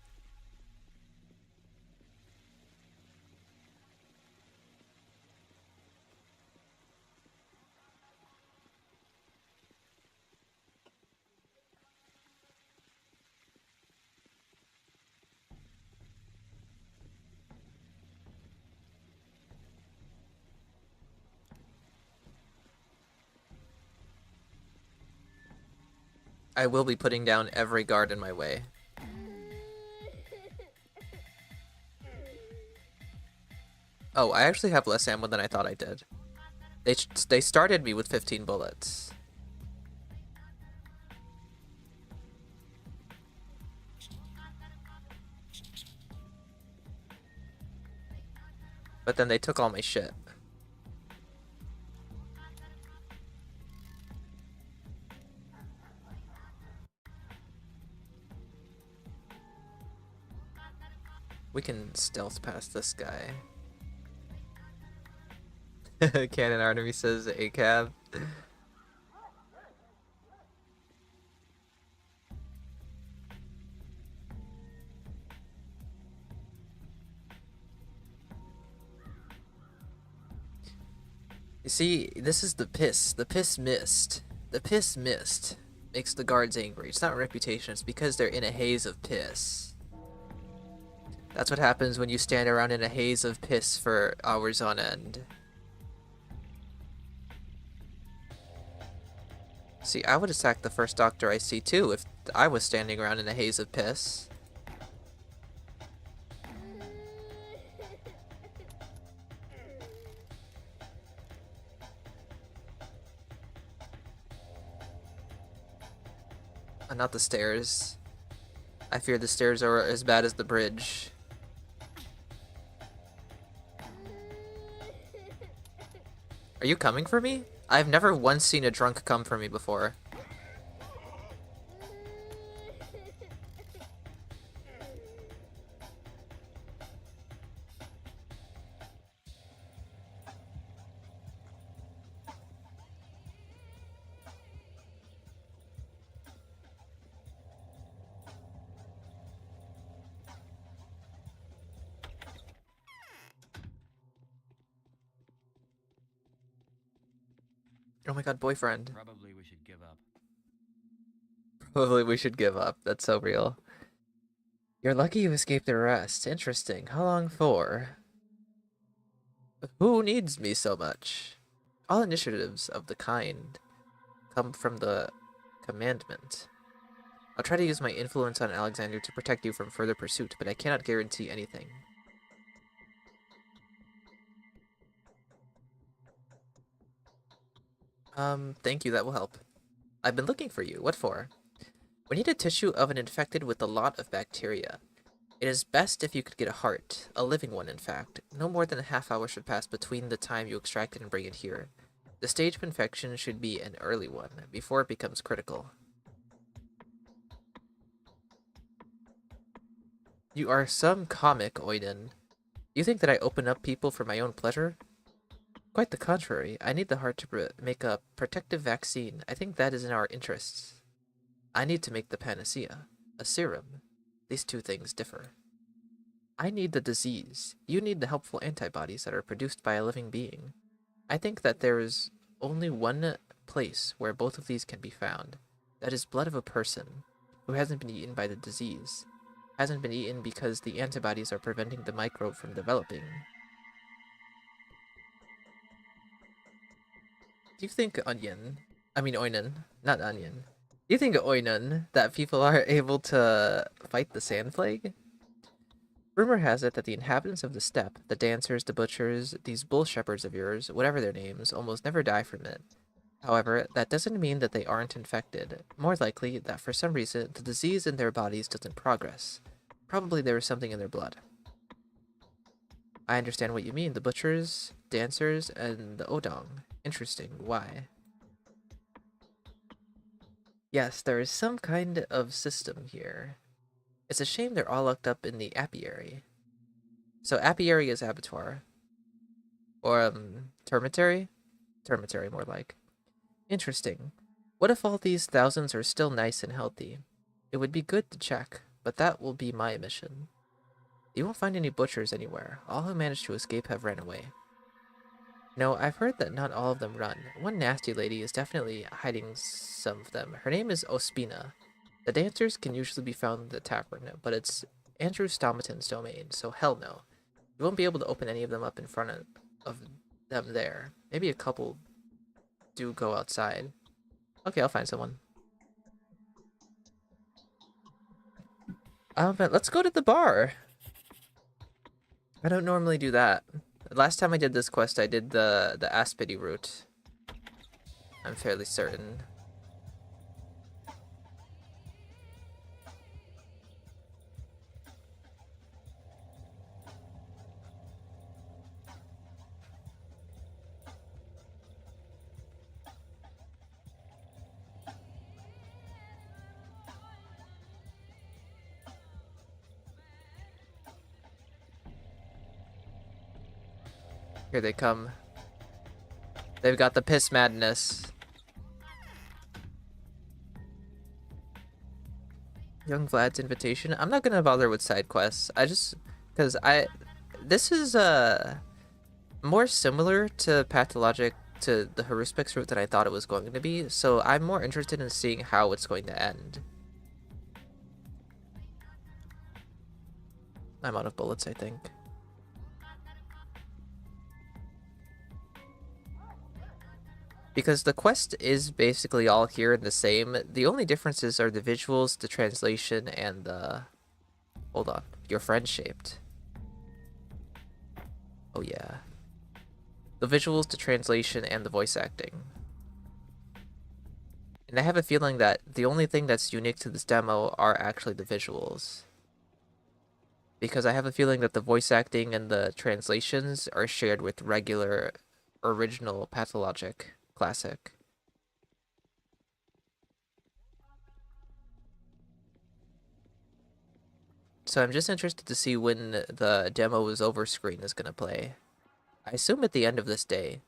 I will be putting down every guard in my way. Oh, I actually have less ammo than I thought I did. They started me with 15 bullets. But then they took all my shit. We can stealth past this guy. Canon Artemis says a cab. You see, this is the piss. The piss mist. The piss mist makes the guards angry. It's not reputation, it's because they're in a haze of piss. That's what happens when you stand around in a haze of piss for hours on end. See, I would attack the first doctor I see too if I was standing around in a haze of piss. Not the stairs. I fear the stairs are as bad as the bridge. Are you coming for me? I've never once seen a drunk come for me before. Oh my god, boyfriend. Probably we should give up. Probably we should give up. That's so real. You're lucky you escaped arrest. Interesting. How long for? Who needs me so much? All initiatives of the kind come from the commandment. I'll try to use my influence on Alexander to protect you from further pursuit, but I cannot guarantee anything. Thank you, that will help. I've been looking for you. What for? We need a tissue of an infected with a lot of bacteria. It is best if you could get a heart, a living one in fact. No more than a half hour should pass between the time you extract it and bring it here. The stage of infection should be an early one, before it becomes critical. You are some comic, Oiden. You think that I open up people for my own pleasure? Quite the contrary. I need the heart to make a protective vaccine. I think that is in our interests. I need to make the panacea, a serum. These two things differ. I need the disease. You need the helpful antibodies that are produced by a living being. I think that there is only one place where both of these can be found. That is blood of a person who hasn't been eaten by the disease. Hasn't been eaten because the antibodies are preventing the microbe from developing. Do you think Oinen, not onion. Do you think Oinen that people are able to fight the sand plague? Rumor has it that the inhabitants of the steppe, the dancers, the butchers, these bull shepherds of yours, whatever their names, almost never die from it. However, that doesn't mean that they aren't infected. More likely that for some reason the disease in their bodies doesn't progress. Probably there is something in their blood. I understand what you mean. The butchers, dancers, and the odong. Interesting. Why? Yes, there is some kind of system here. It's a shame they're all locked up in the apiary. So apiary is abattoir. Or, termitary? Termitary, more like. Interesting. What if all these thousands are still nice and healthy? It would be good to check, but that will be my mission. You won't find any butchers anywhere. All who managed to escape have ran away. No, I've heard that not all of them run. One nasty lady is definitely hiding some of them. Her name is Ospina. The dancers can usually be found in the tavern, but it's Andrew Stomaton's domain, so hell no. You won't be able to open any of them up in front of them there. Maybe a couple do go outside. Okay, I'll find someone. But let's go to the bar. I don't normally do that. Last time I did this quest, I did the Aspity route. I'm fairly certain. Here they come. They've got the piss madness. Young Vlad's invitation. I'm not gonna bother with side quests. Because this is more similar to Pathologic, to the Haruspex route than I thought it was going to be. So I'm more interested in seeing how it's going to end. I'm out of bullets, I think. Because the quest is basically all here and the same. The only differences are the visuals, the translation, and the... Hold on. Your friend shaped. Oh yeah. The visuals, the translation, and the voice acting. And I have a feeling that the only thing that's unique to this demo are actually the visuals. Because I have a feeling that the voice acting and the translations are shared with regular, original Pathologic Classic. So I'm just interested to see when the demo is over screen is going to play. I assume at the end of this day.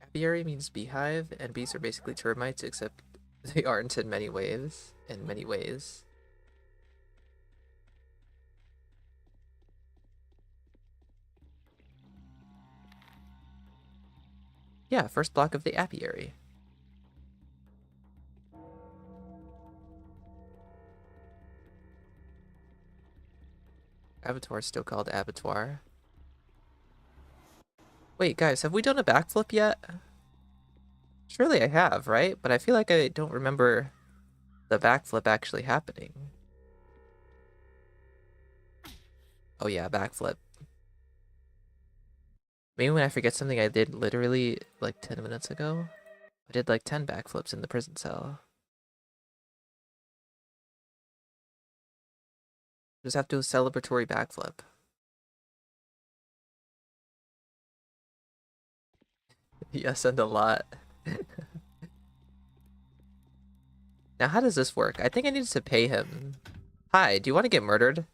Apiary means beehive, and bees are basically termites, except they aren't in many ways. Yeah, first block of the apiary. Abattoir is still called abattoir. Wait, guys, have we done a backflip yet? Surely I have, right? But I feel like I don't remember the backflip actually happening. Oh yeah, backflip. Maybe when I forget something I did literally like 10 minutes ago. I did like 10 backflips in the prison cell. Just have to do a celebratory backflip. Yes, and a lot. Now, how does this work? I think I need to pay him. Hi, do you want to get murdered?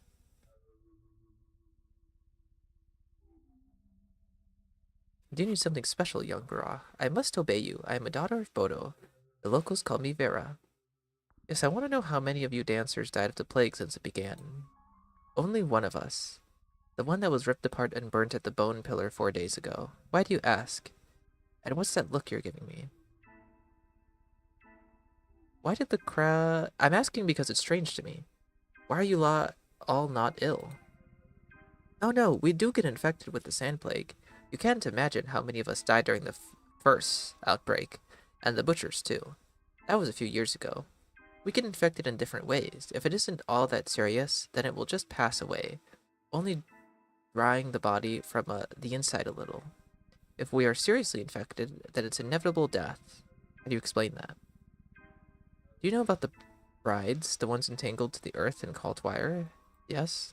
Do you need something special, young Bra? I must obey you. I am a daughter of Bodo. The locals call me Vera. Yes, I want to know how many of you dancers died of the plague since it began. Only one of us. The one that was ripped apart and burnt at the bone pillar 4 days ago. Why do you ask? And what's that look you're giving me? Why did the crowd... I'm asking because it's strange to me. Why are you all not ill? Oh no, we do get infected with the sand plague. You can't imagine how many of us died during the first outbreak. And the butchers too. That was a few years ago. We get infected in different ways. If it isn't all that serious, then it will just pass away. Only drying the body from the inside a little. If we are seriously infected, then it's inevitable death. How do you explain that? Do you know about the brides, the ones entangled to the earth and called wire? Yes?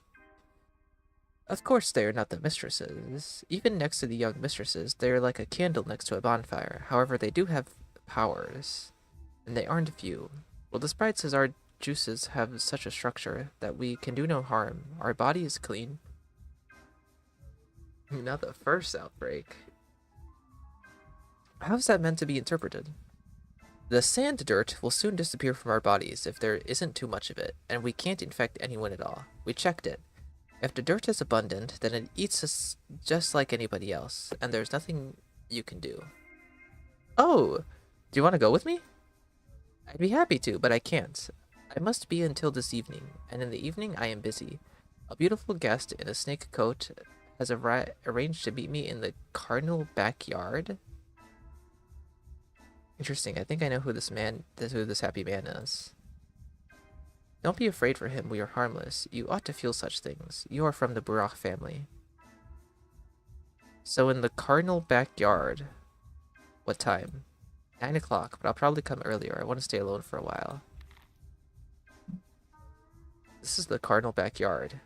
Of course they are not the mistresses. Even next to the young mistresses, they are like a candle next to a bonfire. However, they do have powers. And they aren't few. Well, the sprite says our juices have such a structure that we can do no harm. Our body is clean. Not the first outbreak. How's that meant to be interpreted? The sand dirt will soon disappear from our bodies if there isn't too much of it, and we can't infect anyone at all. We checked it. If the dirt is abundant, then it eats us just like anybody else, and there's nothing you can do. Oh! Do you want to go with me? I'd be happy to, but I can't. I must be until this evening, and in the evening I am busy. A beautiful guest in a snake coat has arranged to meet me in the cardinal backyard. Interesting. I think I know who this happy man is. Don't be afraid for him. We are harmless. You ought to feel such things. You are from the Burach family. So in the cardinal backyard. What time? 9 o'clock, but I'll probably come earlier. I want to stay alone for a while. This is the cardinal backyard.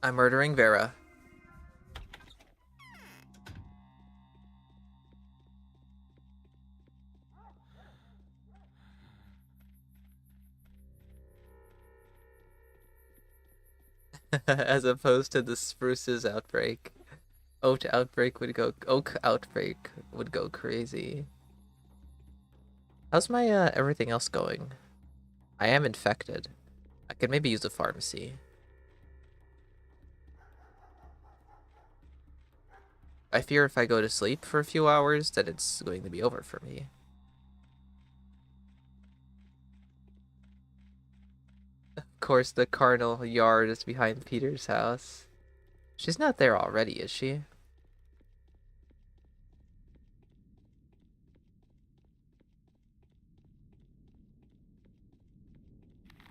I'm murdering Vera. As opposed to the spruces outbreak. Oak outbreak would go crazy. How's my everything else going? I am infected. I could maybe use a pharmacy. I fear if I go to sleep for a few hours, that it's going to be over for me. Of course, the carnal yard is behind Peter's house. She's not there already, is she?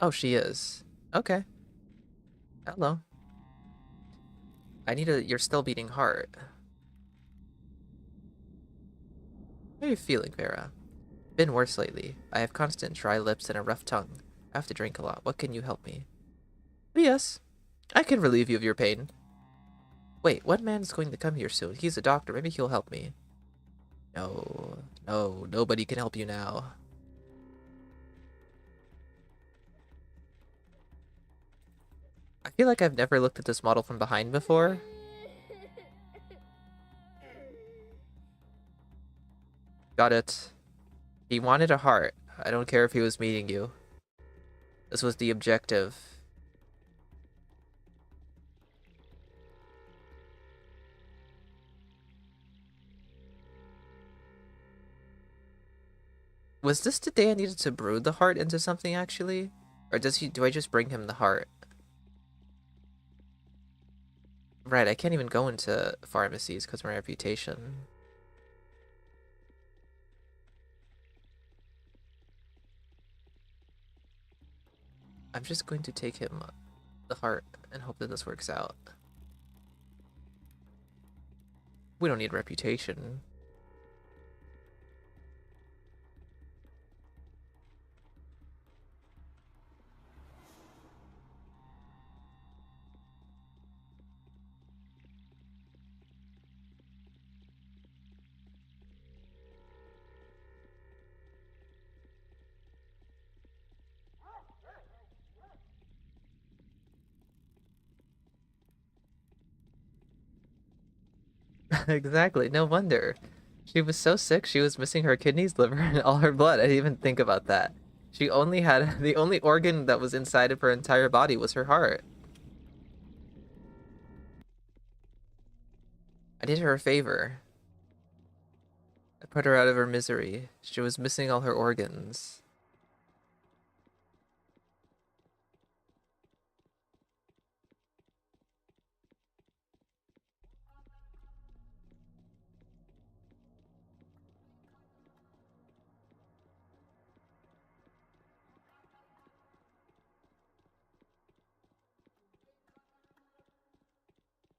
Oh, she is. Okay. Hello. I need your still beating heart. How are you feeling, Vera? Been worse lately. I have constant dry lips and a rough tongue. I have to drink a lot. What can you help me? Yes, I can relieve you of your pain. Wait, one man is going to come here soon. He's a doctor. Maybe he'll help me. No, nobody can help you now. I feel like I've never looked at this model from behind before. Got it. He wanted a heart. I don't care if he was meeting you. This was the objective. Was this the day I needed to brew the heart into something actually? Or do I just bring him the heart? Right, I can't even go into pharmacies because of my reputation. I'm just going to take him the heart and hope that this works out. We don't need reputation. Exactly, no wonder. She was so sick, she was missing her kidneys, liver, and all her blood. I didn't even think about that. She only had, the only organ that was inside of her entire body was her heart. I did her a favor. I put her out of her misery. She was missing all her organs.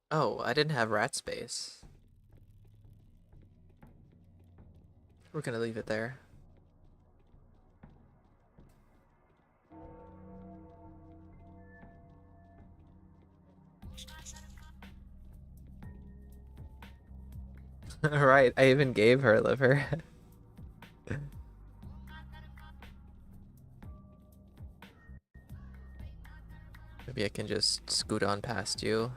Oh, I didn't have rat space. We're gonna leave it there. Right, I even gave her liver. Maybe I can just scoot on past you.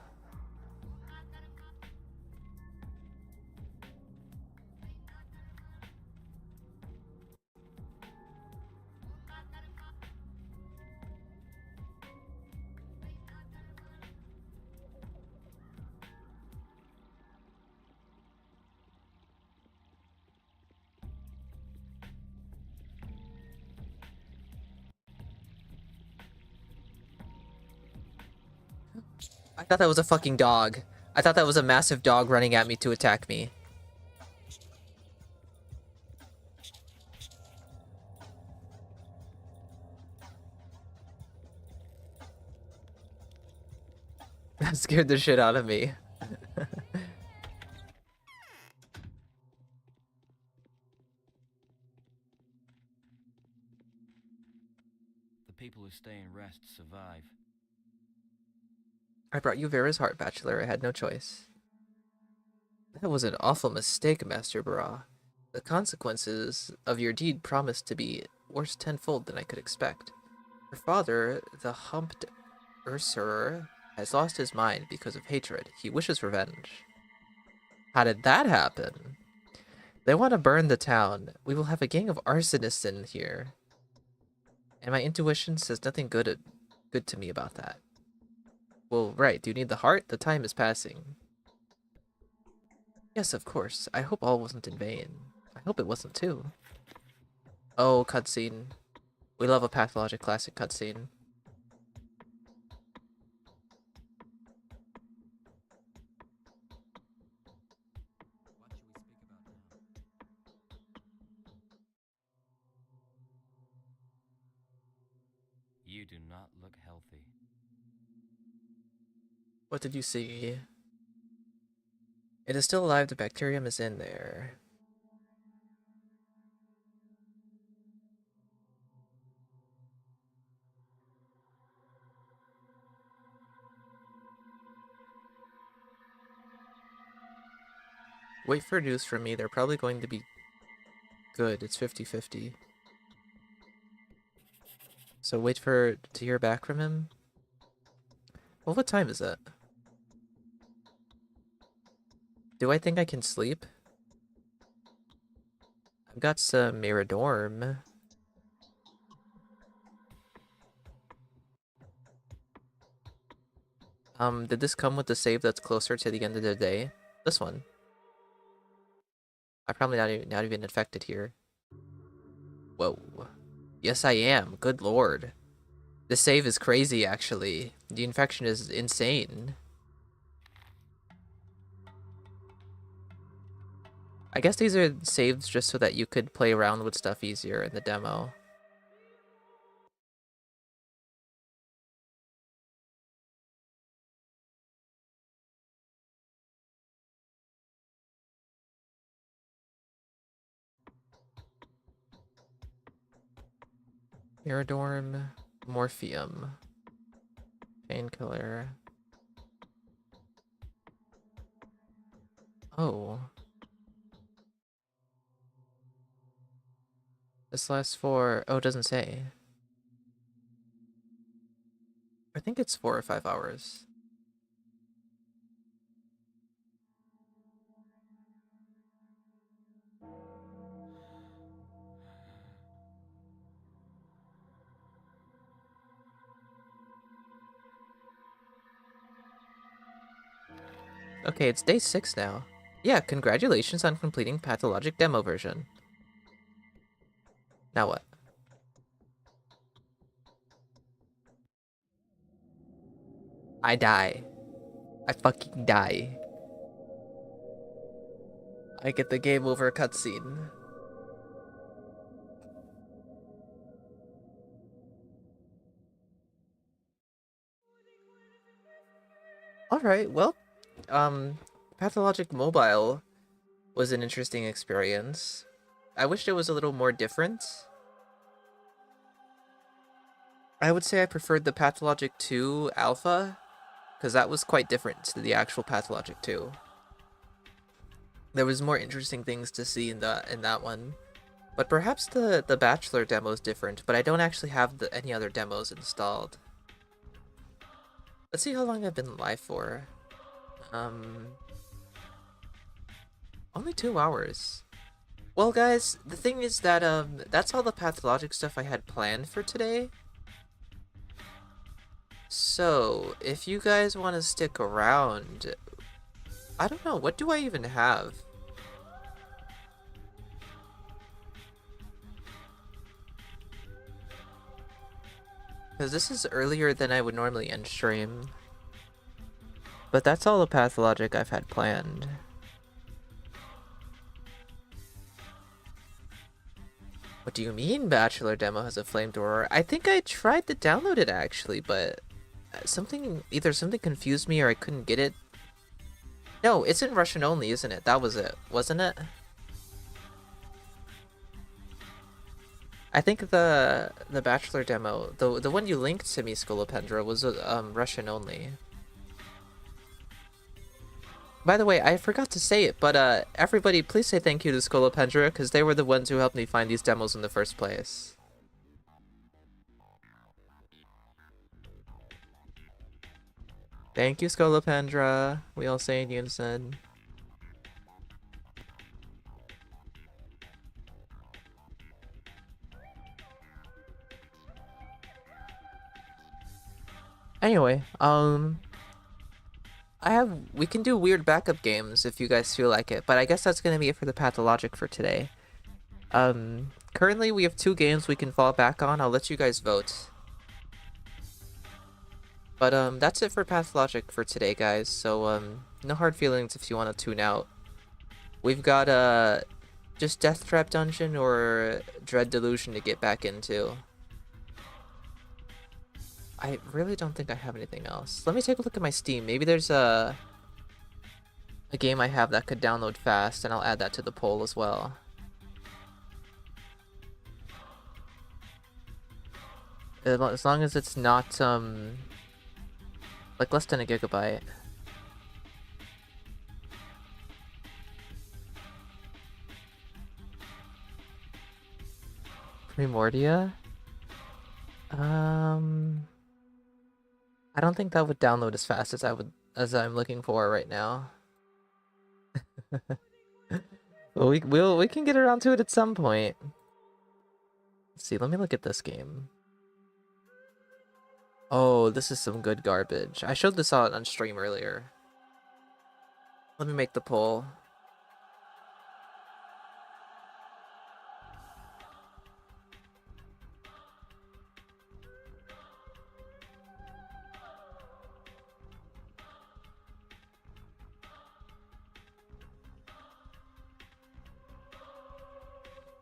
I thought that was a fucking dog. I thought that was a massive dog running at me to attack me. That scared the shit out of me. The people who stay and rest survive. I brought you Vera's heart, Bachelor. I had no choice. That was an awful mistake, Master Bara. The consequences of your deed promised to be worse tenfold than I could expect. Your father, the humped Ursurer, has lost his mind because of hatred. He wishes revenge. How did that happen? They want to burn the town. We will have a gang of arsonists in here. And my intuition says nothing good to me about that. Well, right. Do you need the heart? The time is passing. Yes, of course. I hope all wasn't in vain. I hope it wasn't too. Oh, cutscene. We love a Pathlogic classic cutscene. What should we speak about now? You do not look healthy. What did you see? It is still alive. The bacterium is in there. Wait for news from me. They're probably going to be good. It's 50-50. So wait to hear back from him. Well, what time is it? Do I think I can sleep? I've got some Miradorm. Did this come with the save that's closer to the end of the day? This one. I'm probably not even infected here. Whoa. Yes, I am. Good lord. This save is crazy, actually. The infection is insane. I guess these are saves just so that you could play around with stuff easier in the demo. Miradorm, Morphium, Painkiller. Oh. This lasts for... Oh, it doesn't say. I think it's 4 or 5 hours. Okay, it's day 6 now. Yeah, congratulations on completing Pathologic Demo version. Now what? I die. I fucking die. I get the game over cutscene. Alright, well, Pathologic Mobile was an interesting experience. I wished it was a little more different. I would say I preferred the Pathologic 2 Alpha, because that was quite different to the actual Pathologic 2. There was more interesting things to see in that one. But perhaps the Bachelor demo is different, but I don't actually have any other demos installed. Let's see how long I've been live for. Only 2 hours. Well, guys, the thing is that that's all the Pathologic stuff I had planned for today. So, if you guys want to stick around, I don't know, what do I even have? Because this is earlier than I would normally end stream. But that's all the Pathlogic I've had planned. What do you mean Bachelor Demo has a flamethrower? I think I tried to download it actually, but either something confused me or I couldn't get it. No, it's in Russian only, isn't it? That was it, wasn't it? I think the Bachelor Demo, the one you linked to me, Scolopendra, was Russian only. By the way, I forgot to say it, but everybody please say thank you to Scolopendra, because they were the ones who helped me find these demos in the first place. Thank you, Scolopendra. We all say in unison. Anyway, we can do weird backup games if you guys feel like it, but I guess that's gonna be it for the Pathologic for today. Currently we have 2 games we can fall back on. I'll let you guys vote. But that's it for Pathologic for today, guys. So no hard feelings if you want to tune out. We've got just Death Trap Dungeon or Dread Delusion to get back into. I really don't think I have anything else. Let me take a look at my Steam. Maybe there's a game I have that could download fast, and I'll add that to the poll as well. As long as it's not like less than a gigabyte. Primordia? I don't think that would download as fast as I'm looking for right now. Well, we can get around to it at some point. Let's see, let me look at this game. Oh, this is some good garbage. I showed this on stream earlier. Let me make the poll.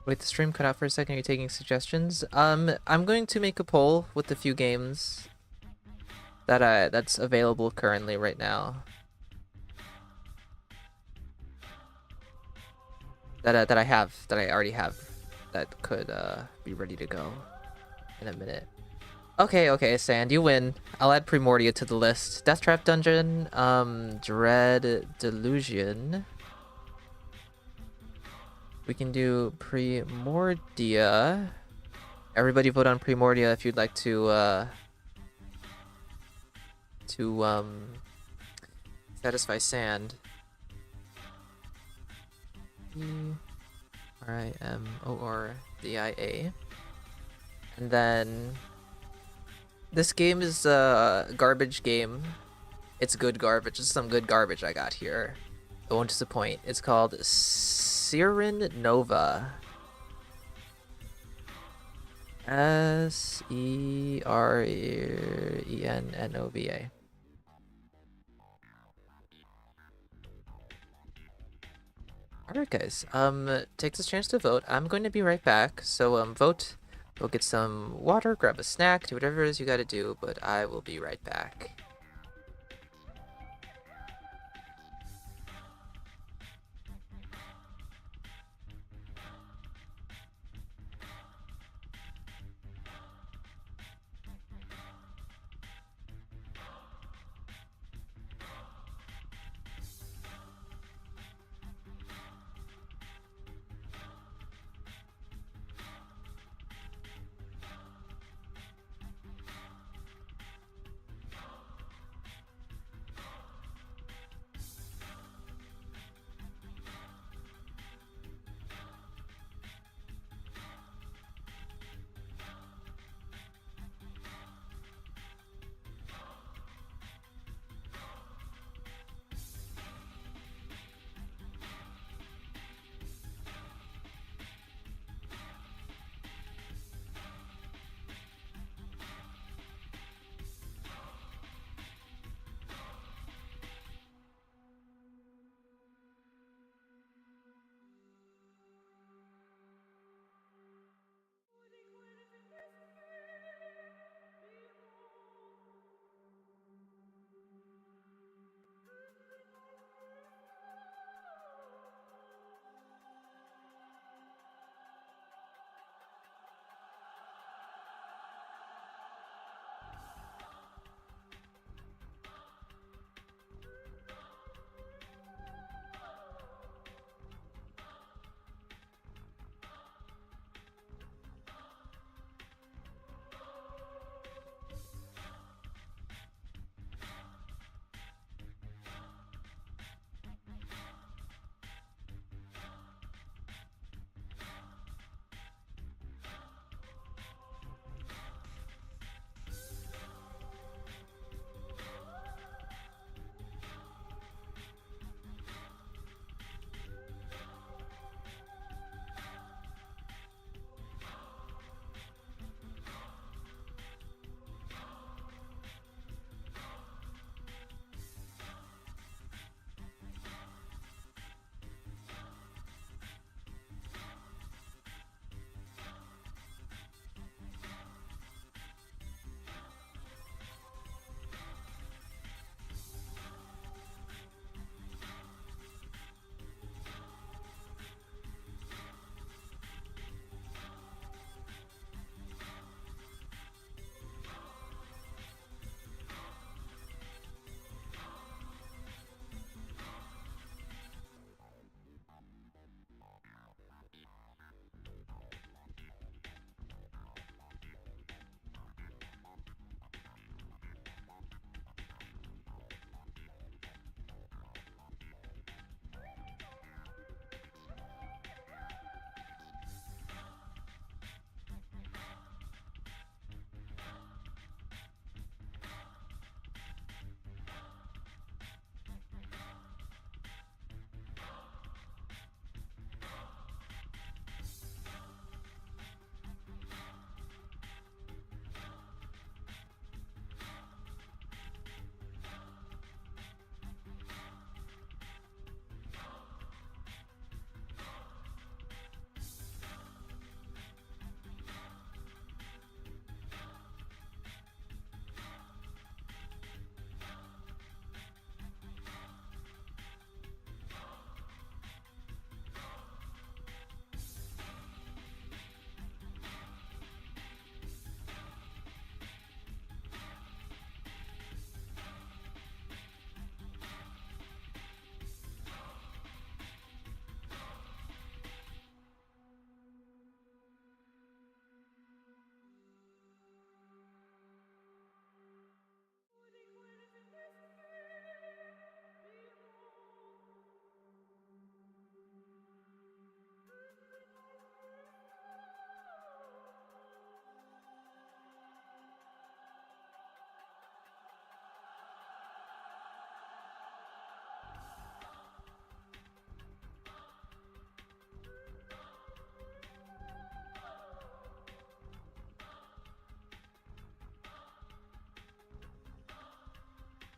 Wait, the stream cut out for a second. Are you taking suggestions? I'm going to make a poll with a few games that's available currently right now. That I already have that could be ready to go in a minute. Okay, Sand, you win. I'll add Primordia to the list. Death Trap Dungeon, Dread Delusion. We can do Primordia. Everybody vote on Primordia if you'd like to satisfy Sand. Primordia. And then this game is a garbage game. It's good garbage. It's some good garbage I got here. It won't disappoint. It's called Siren Nova. Serenova. Alright guys, take this chance to vote. I'm going to be right back, so vote. Go get some water, grab a snack, do whatever it is you gotta do, but I will be right back.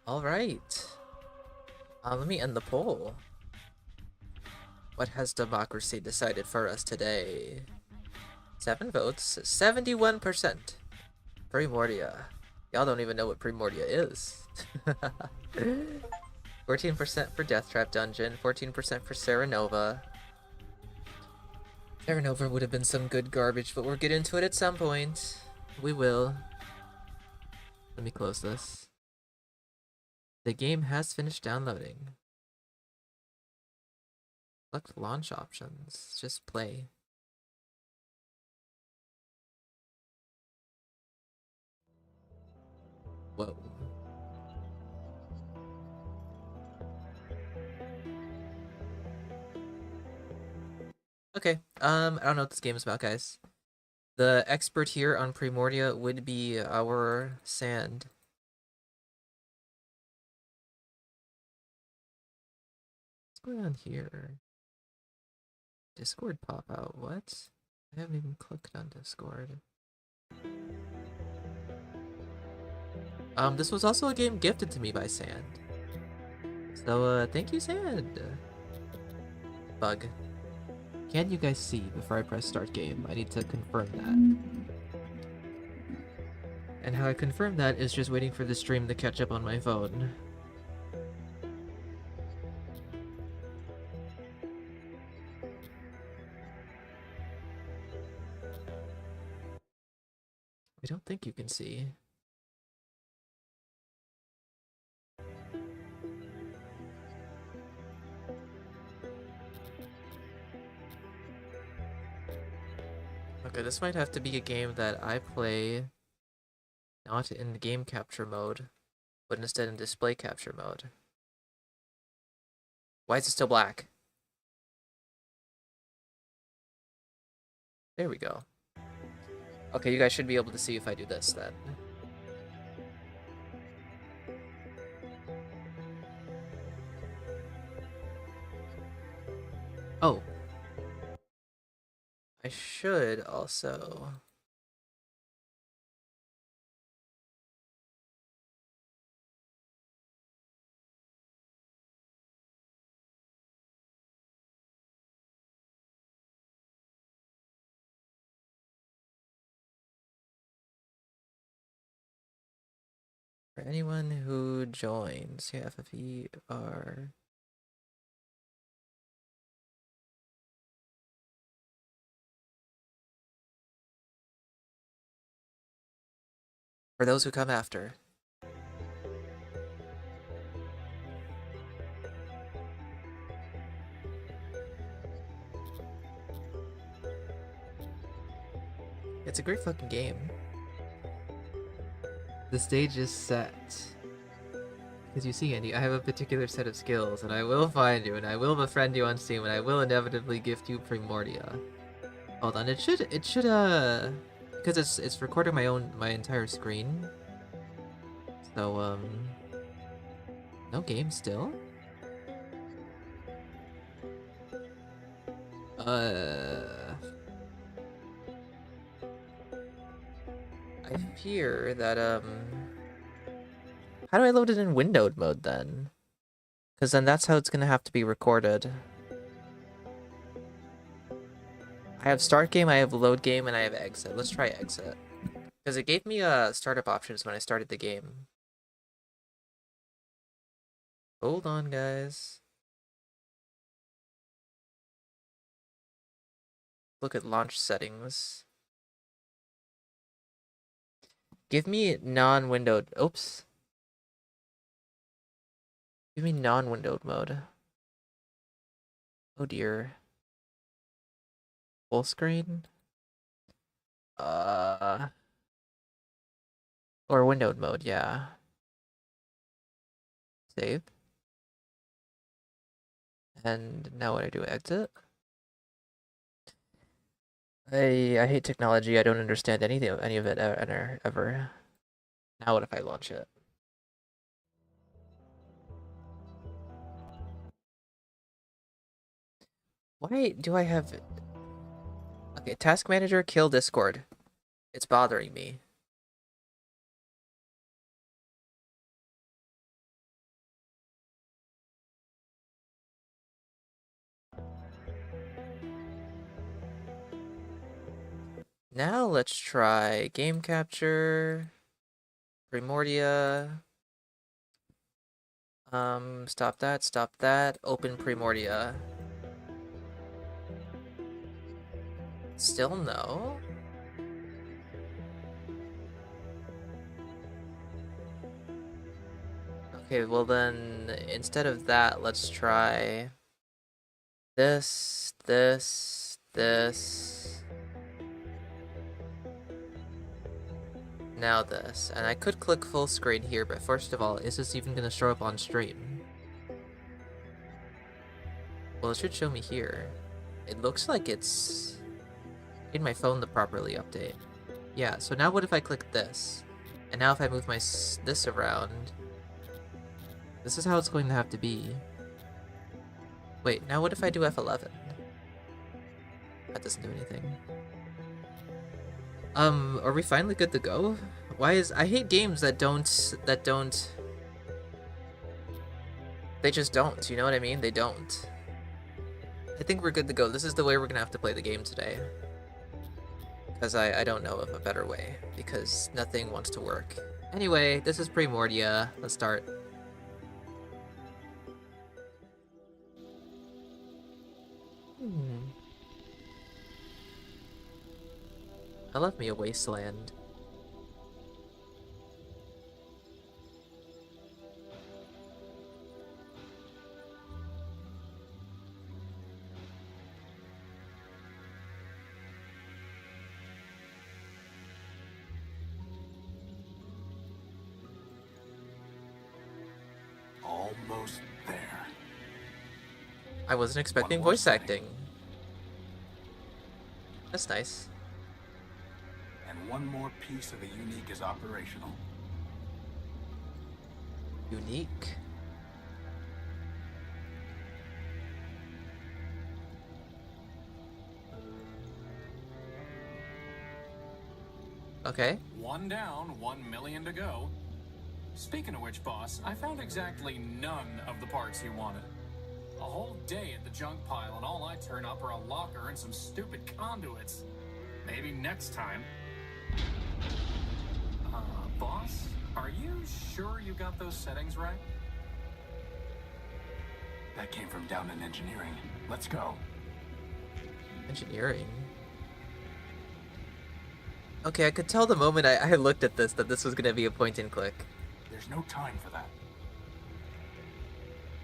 Alright. Let me end the poll. What has democracy decided for us today? 7 votes, 71%. Primordia. Y'all don't even know what Primordia is. 14% for Death Trap Dungeon, 14% for Serenova. Serenova would have been some good garbage, but we'll get into it at some point. We will. Let me close this. The game has finished downloading. Select launch options. Just play. Whoa. Okay, I don't know what this game is about, guys. The expert here on Primordia would be our Sand. What's going on here? Discord pop out, what? I haven't even clicked on Discord. This was also a game gifted to me by Sand. So, thank you, Sand. Bug. Can you guys see before I press start game? I need to confirm that. And how I confirm that is just waiting for the stream to catch up on my phone. I don't think you can see. Okay, this might have to be a game that I play not in game capture mode, but instead in display capture mode. Why is it still black? There we go. Okay, you guys should be able to see if I do this then. Oh. I should also... For anyone who joins, yeah, FFER... For those who come after. It's a great fucking game. The stage is set. Because you see, Andy, I have a particular set of skills, and I will find you, and I will befriend you on Steam, and I will inevitably gift you Primordia. Hold on, it should, because it's recording my entire screen. So, no game still? I fear that, how do I load it in windowed mode then? Because then that's how it's gonna have to be recorded. I have start game, I have load game, and I have exit. Let's try exit. Because it gave me startup options when I started the game. Hold on, guys. Look at launch settings. Give me non-windowed. Oops. Give me non-windowed mode. Oh dear. Full screen? Or windowed mode, yeah. Save. And now what do? Exit? I hate technology. I don't understand any of it ever. Now what if I launch it? Why do I have... Okay, task manager, kill Discord. It's bothering me. Now let's try game capture, Primordia. Stop that, open Primordia. Still no? Okay, well then, instead of that, let's try this. Now this. And I could click full screen here, but first of all, is this even gonna show up on stream? Well, it should show me here. It looks like it's in my phone to properly update. Yeah, so now what if I click this? And now if I move this around, this is how it's going to have to be. Wait, now what if I do F11? That doesn't do anything. Are we finally good to go? I hate games that don't, they just don't, you know what I mean? They don't. I think we're good to go. This is the way we're gonna have to play the game today. Because I don't know of a better way, because nothing wants to work. Anyway, this is Primordia. Let's start. I love me a wasteland. Almost there. I wasn't expecting voice acting. That's nice. And one more piece of the unique is operational. Unique? Okay. One down, 1 million to go. Speaking of which, boss, I found exactly none of the parts you wanted. A whole day at the junk pile, and all I turn up are a locker and some stupid conduits. Maybe next time. Boss, are you sure you got those settings right? That came from down in engineering. Let's go. Engineering? Okay, I could tell the moment I looked at this that this was gonna be a point and click. There's no time for that.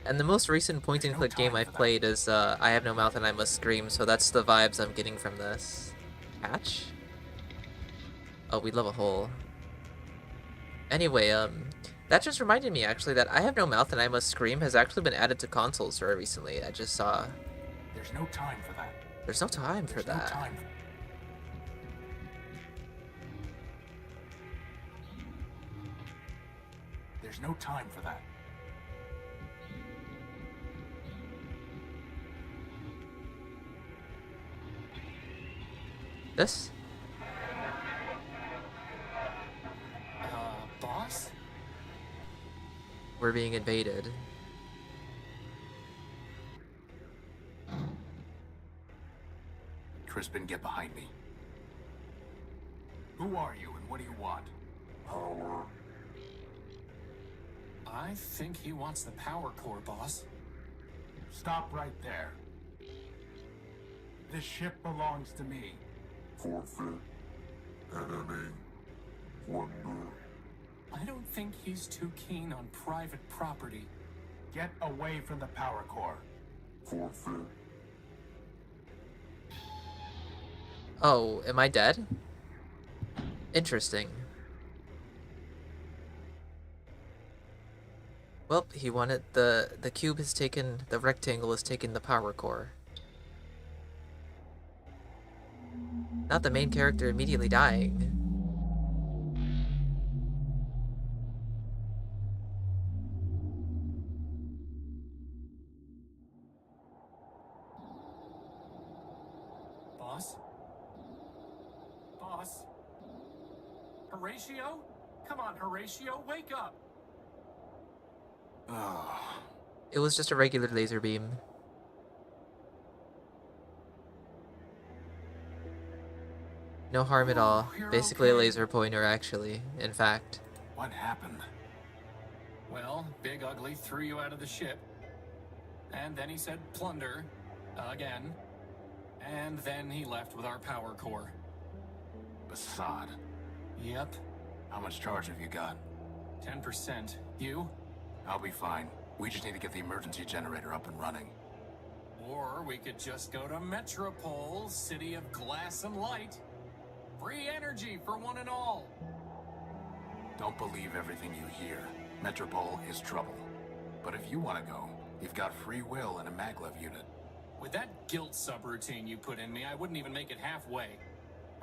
And the most recent point and click game I've played is I Have No Mouth and I Must Scream, so that's the vibes I'm getting from this. Hatch? Oh, we love a hole. Anyway, that just reminded me actually that I Have No Mouth and I Must Scream has actually been added to consoles very recently. I just saw. There's no time for that. There's no time for that. No time. There's no time for that. This? Boss? We're being invaded. Crispin, get behind me. Who are you and what do you want? Power. I think he wants the power core, boss. Stop right there. This ship belongs to me. Forfeit. Enemy. Wonder. I don't think he's too keen on private property. Get away from the power core. Forfeit. Oh, am I dead? Interesting. Well, he wanted the cube has taken, the rectangle has taken the power core. Not the main character immediately dying. Boss? Boss? Horatio? Come on, Horatio, wake up! Oh. It was just a regular laser beam. No harm at all. You're Basically a okay. laser pointer, actually. In fact. What happened? Well, Big Ugly threw you out of the ship. And then he said plunder. Again. And then he left with our power core. Assad. Yep. How much charge have you got? 10%. You? I'll be fine. We just need to get the emergency generator up and running. Or we could just go to Metropole, city of glass and light. Free energy for one and all. Don't believe everything you hear. Metropole is trouble. But if you want to go, you've got free will and a maglev unit. With that guilt subroutine you put in me, I wouldn't even make it halfway.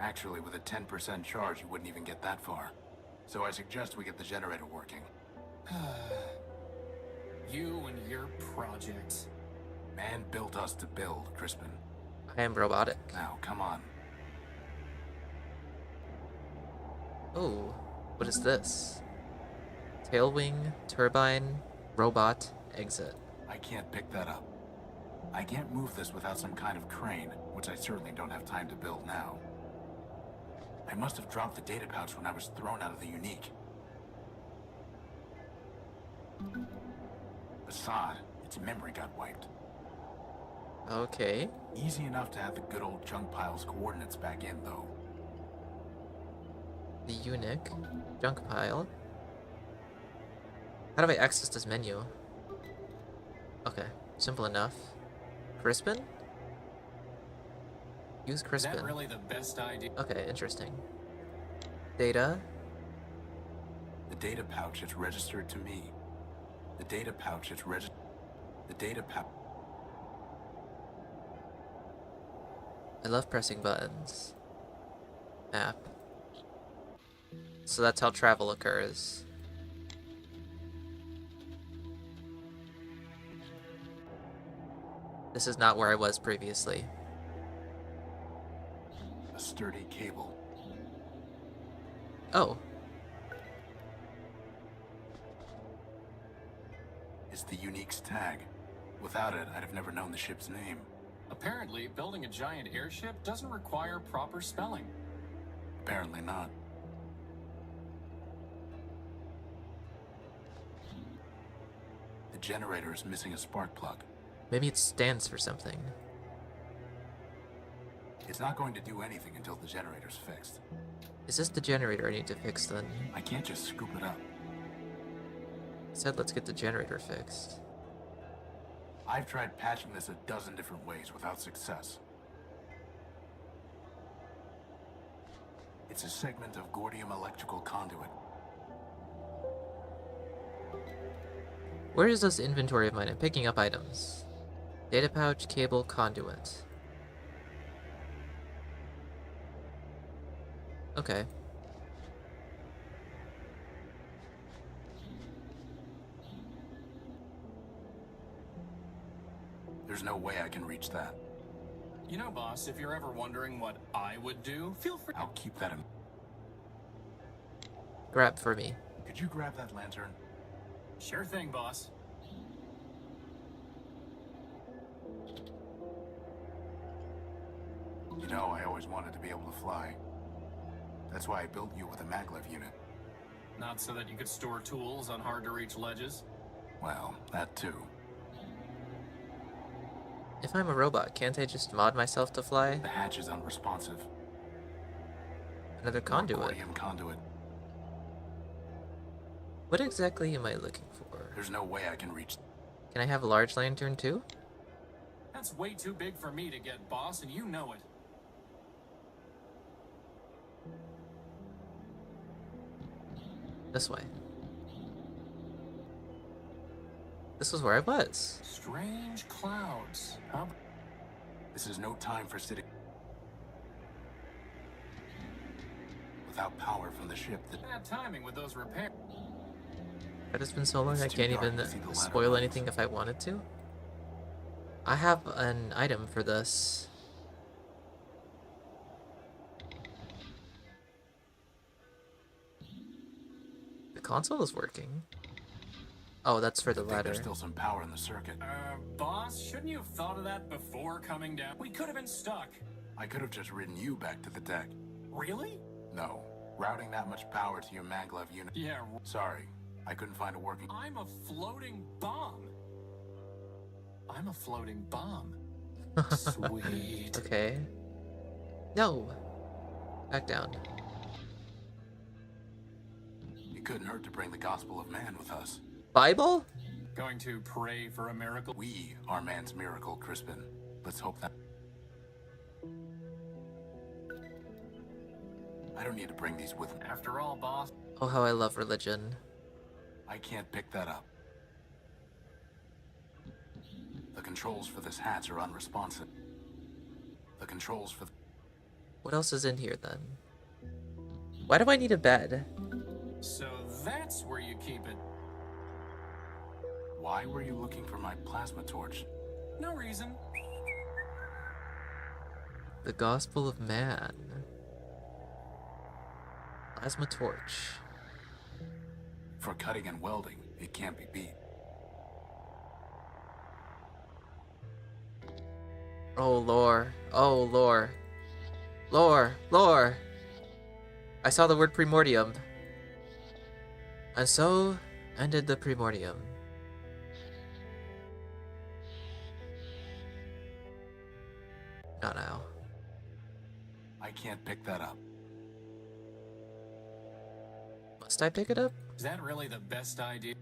Actually, with a 10% charge, you wouldn't even get that far. So I suggest we get the generator working. You and your projects. Man built us to build, Crispin. I am robotic. Now, come on. Oh, what is this? Tailwing, turbine, robot, exit. I can't pick that up. I can't move this without some kind of crane, which I certainly don't have time to build now. I must have dropped the data pouch when I was thrown out of the unique. Assad, its memory got wiped. Okay. Easy enough to have the good old junk pile's coordinates back in, though. The unique junk pile. How do I access this menu? Okay, simple enough. Crispin? Use Is Crispin. that really the best idea? Okay, interesting. Data. The data pouch is registered to me. The data pouch is registered. The data pouch. I love pressing buttons. Map. So that's how travel occurs. This is not where I was previously. A sturdy cable. Oh. It's the unique's tag. Without it, I'd have never known the ship's name. Apparently, building a giant airship doesn't require proper spelling. Apparently not. The generator is missing a spark plug. Maybe it stands for something. It's not going to do anything until the generator's fixed. Is this the generator I need to fix then? I can't just scoop it up. I said let's get the generator fixed. I've tried patching this a dozen different ways without success. It's a segment of Gordium electrical conduit. Where is this inventory of mine? I'm picking up items. Data pouch, cable, conduit. Okay. There's no way I can reach that. You know, boss, if you're ever wondering what I would do, feel free. I'll keep that in. Grab for me. Could you grab that lantern? Sure thing, boss. You know, I always wanted to be able to fly. That's why I built you with a maglev unit. Not so that you could store tools on hard-to-reach ledges. Well, that too. If I'm a robot, can't I just mod myself to fly? The hatch is unresponsive. Another conduit. Gordium conduit. What exactly am I looking for? There's no way I can reach. Can I have a large lantern too? That's way too big for me to get, boss, and you know it. This way. This was where I was. Strange clouds. Huh? This is no time for sitting. Without power from the ship, Bad timing with those repairs. It has been so long I It's too can't dark even to see the ladder spoil rungs. anything if I wanted to. I have an item for this. The console is working. Oh, that's for the I think ladder. there's still some power in the circuit. Boss, shouldn't you have thought of that before coming down? We could have been stuck. I could have just ridden you back to the deck. Really? No. Routing that much power to your maglev unit. Yeah, Sorry, I couldn't find a working. I'm a floating bomb. I'm a floating bomb. Sweet. Okay. No! Back down. It couldn't hurt to bring the gospel of man with us. Bible? Going to pray for a miracle? We are man's miracle, Crispin. Let's hope that... I don't need to bring these with me. After all, boss. Oh, how I love religion. I can't pick that up. The controls for this hatch are unresponsive. The controls for... What else is in here, then? Why do I need a bed? So that's where you keep it. Why were you looking for my plasma torch? No reason. The Gospel of Man. Plasma torch. For cutting and welding, it can't be beat. Oh, lore. Oh, lore. Lore. Lore. I saw the word primordium. And so ended the primordium. Not now. I can't pick that up. Must I pick it up? Is that really the best idea?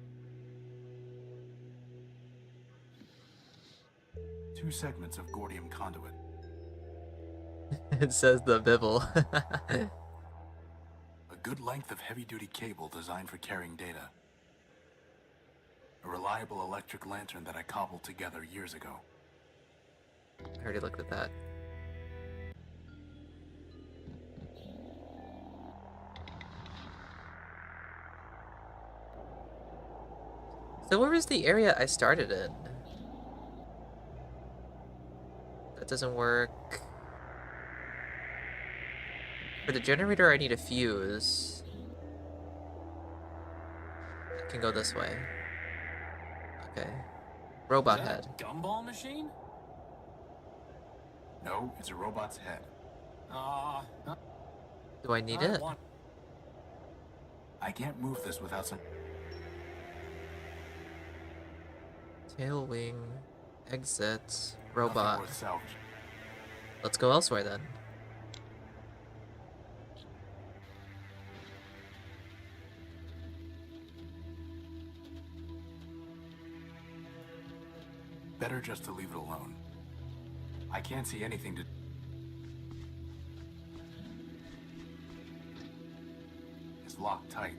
2 segments of gordium conduit. It says the Bible. A good length of heavy-duty cable designed for carrying data. A reliable electric lantern that I cobbled together years ago. I already looked at that. So where was the area I started in? That doesn't work. For the generator, I need a fuse. I can go this way. Okay. Robot Is that head. a gumball machine? No, it's a robot's head. Do I need I it? want- I can't move this without some... Tail wing. Exit. Nothing Robot. worth salvage. Let's go elsewhere then. Better just to leave it alone. I can't see anything to... It's locked tight.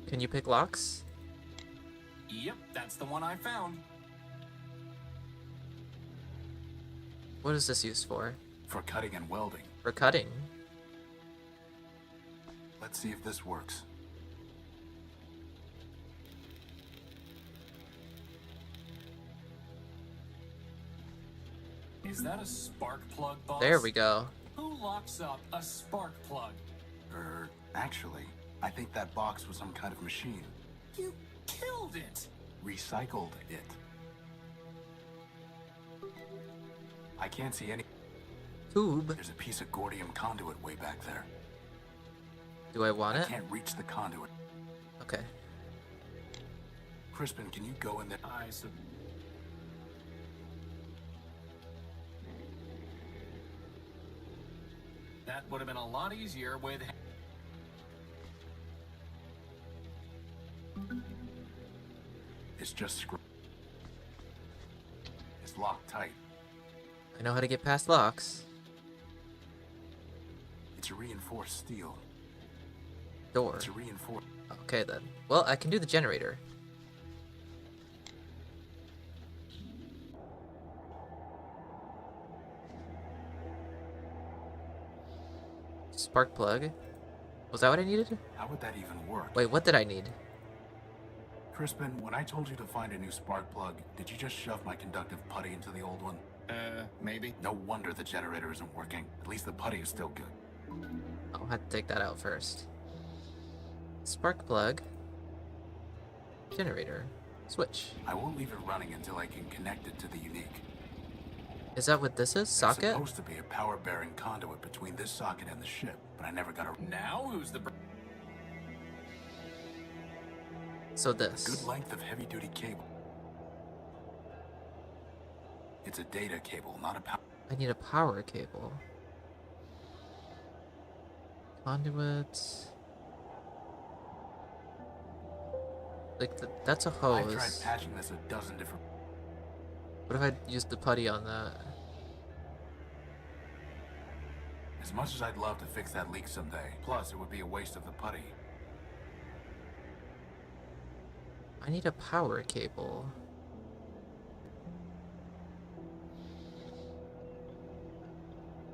Can you pick locks? Yep, that's the one I found. What is this used for? For cutting and welding. For cutting. Let's see if this works. Is that a spark plug, boss? There we go. Who locks up a spark plug? Actually, I think that box was some kind of machine. You killed it! Recycled it. I can't see any... Tube. There's a piece of gordium conduit way back there. Do I want I it? can't reach the conduit. Okay. Crispin, can you go in there? That would have been a lot easier with... It's just It's locked tight. I know how to get past locks. It's a reinforced steel. Door. It's a reinforced... Okay then. Well, I can do the generator. Spark plug. Was that what I needed? How would that even work? Wait, what did I need? Crispin, when I told you to find a new spark plug, did you just shove my conductive putty into the old one? Maybe. No wonder the generator isn't working. At least the putty is still good. I'll have to take that out first. Spark plug. Generator. Switch. I won't leave it running until I can connect it to the unique. Is that what this is? There's Socket? supposed to be a power-bearing conduit between this socket and the ship, but I never got a... Now who's the... So A this. good length of heavy-duty cable. It's a data cable, not a power... I need a power cable. Conduits. Like, that's a hose. I've tried patching this a dozen different... What if I used the putty on that? As much as I'd love to fix that leak someday, plus it would be a waste of the putty. I need a power cable.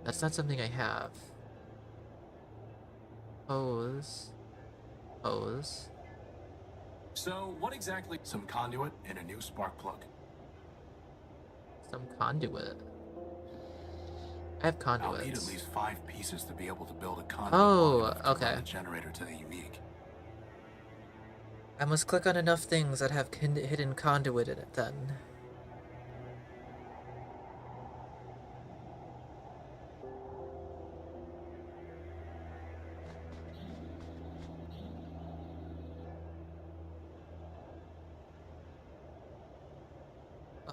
That's not something I have. Hose. Hose. So, what exactly... Some conduit and a new spark plug. Some conduit. I have conduits. I'll need at least 5 pieces to be able to build a conduit. Oh, long enough to okay. run the generator to the unique. I must click on enough things that have hidden conduit in it then.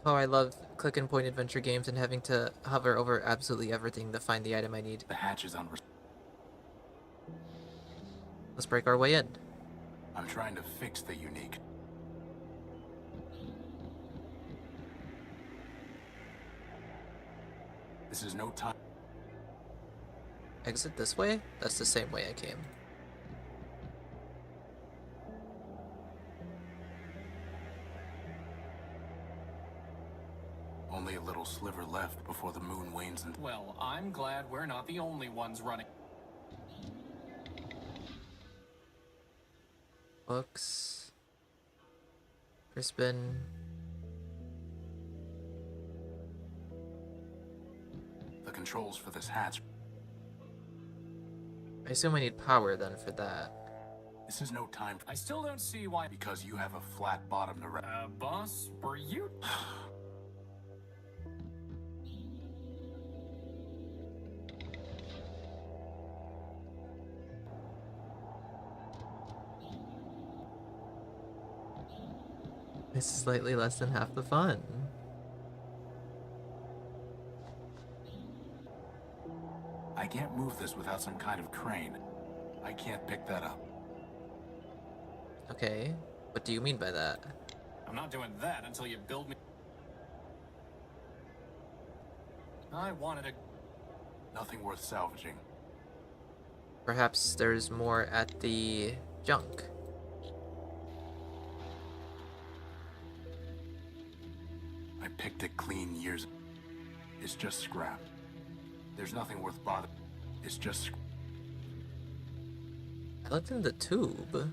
Oh, I love click and point adventure games and having to hover over absolutely everything to find the item I need. The hatch is on... Let's break our way in. I'm trying to fix the unique. This is no time. Exit this way? That's the same way I came. Only a little sliver left before the moon wanes and... Well, I'm glad we're not the only ones running. Books. Reuben. The controls for this hatch... I assume I need power then for that. This is no time... I still don't see why... Because you have a flat bottom to... boss, were you... This is slightly less than half the fun. I can't move this without some kind of crane. I can't pick that up. Okay, what do you mean by that? I'm not doing that until you build me... I wanted a... Nothing worth salvaging. Perhaps there's more at the junk. I picked it clean years... It's just scrap. There's nothing worth bothering. It's just... I looked in the tube.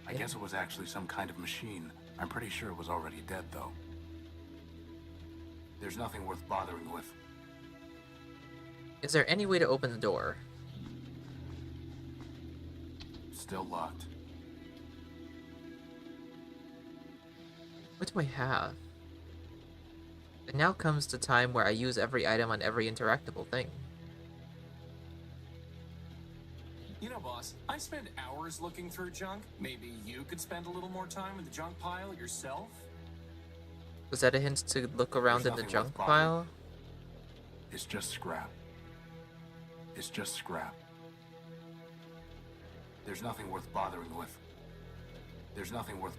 I guess it was actually some kind of machine. I'm pretty sure it was already dead, though. There's nothing worth bothering with. Is there any way to open the door? Still locked. What do I have? It now comes to time where I use every item on every interactable thing. You know, boss, I spend hours looking through junk. Maybe you could spend a little more time in the junk pile yourself? Was that a hint to look around in the nothing junk worth bothering. pile? It's just scrap. It's just scrap. There's nothing worth bothering with. There's nothing worth...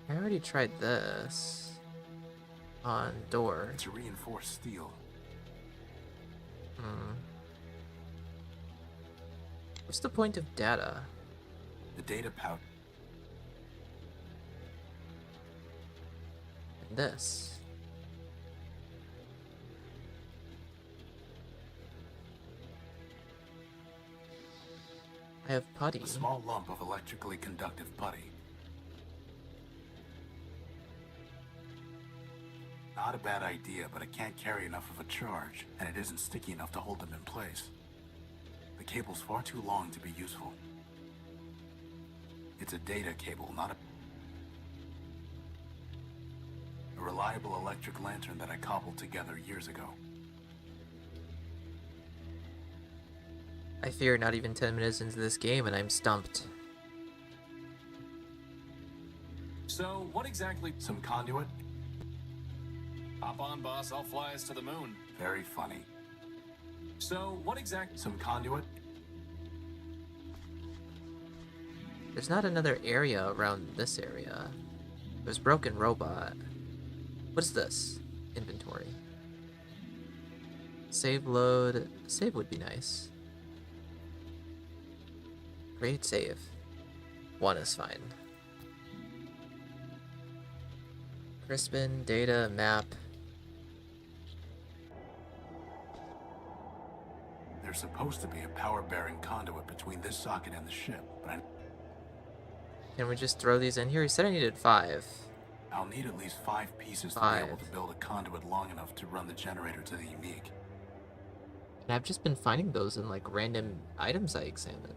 I already tried this. On door. It's a reinforced steel. What's the point of data? The data pouch. And this. I have putty. A small lump of electrically conductive putty. Not a bad idea, but it can't carry enough of a charge, and it isn't sticky enough to hold them in place. The cable's far too long to be useful. It's a data cable, not a reliable reliable electric lantern that I cobbled together years ago. I fear not even 10 minutes into this game and I'm stumped. So, what exactly? Some conduit? Hop on, boss. I'll fly us to the moon. Very funny. So, what exactly? Some conduit? There's not another area around this area. There's broken robot. What is this? Inventory. Save load. Save would be nice. Create save. 1 is fine. Crispin, data, map. There's supposed to be a power-bearing conduit between this socket and the ship, but Can we just throw these in here? He said I needed 5. I'll need at least 5 pieces to be able to build a conduit long enough to run the generator to the unique. And I've just been finding those in like random items I examine.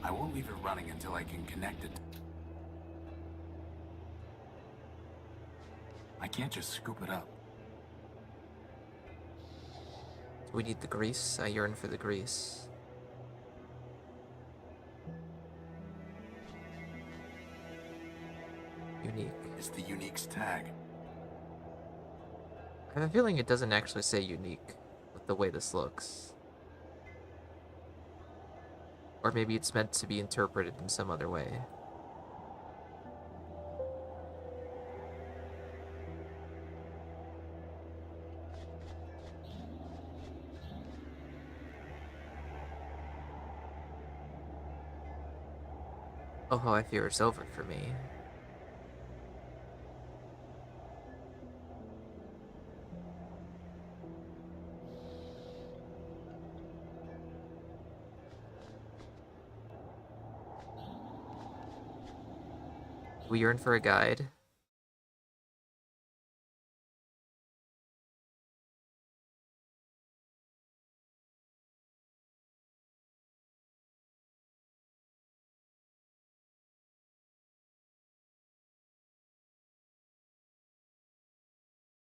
I won't leave it running until I can connect it. I can't just scoop it up. We need the grease. I yearn for the grease. Unique. It's the unique's tag. I have a feeling it doesn't actually say unique with the way this looks. Or maybe it's meant to be interpreted in some other way. Oh, how I fear it's over for me. We yearn for a guide.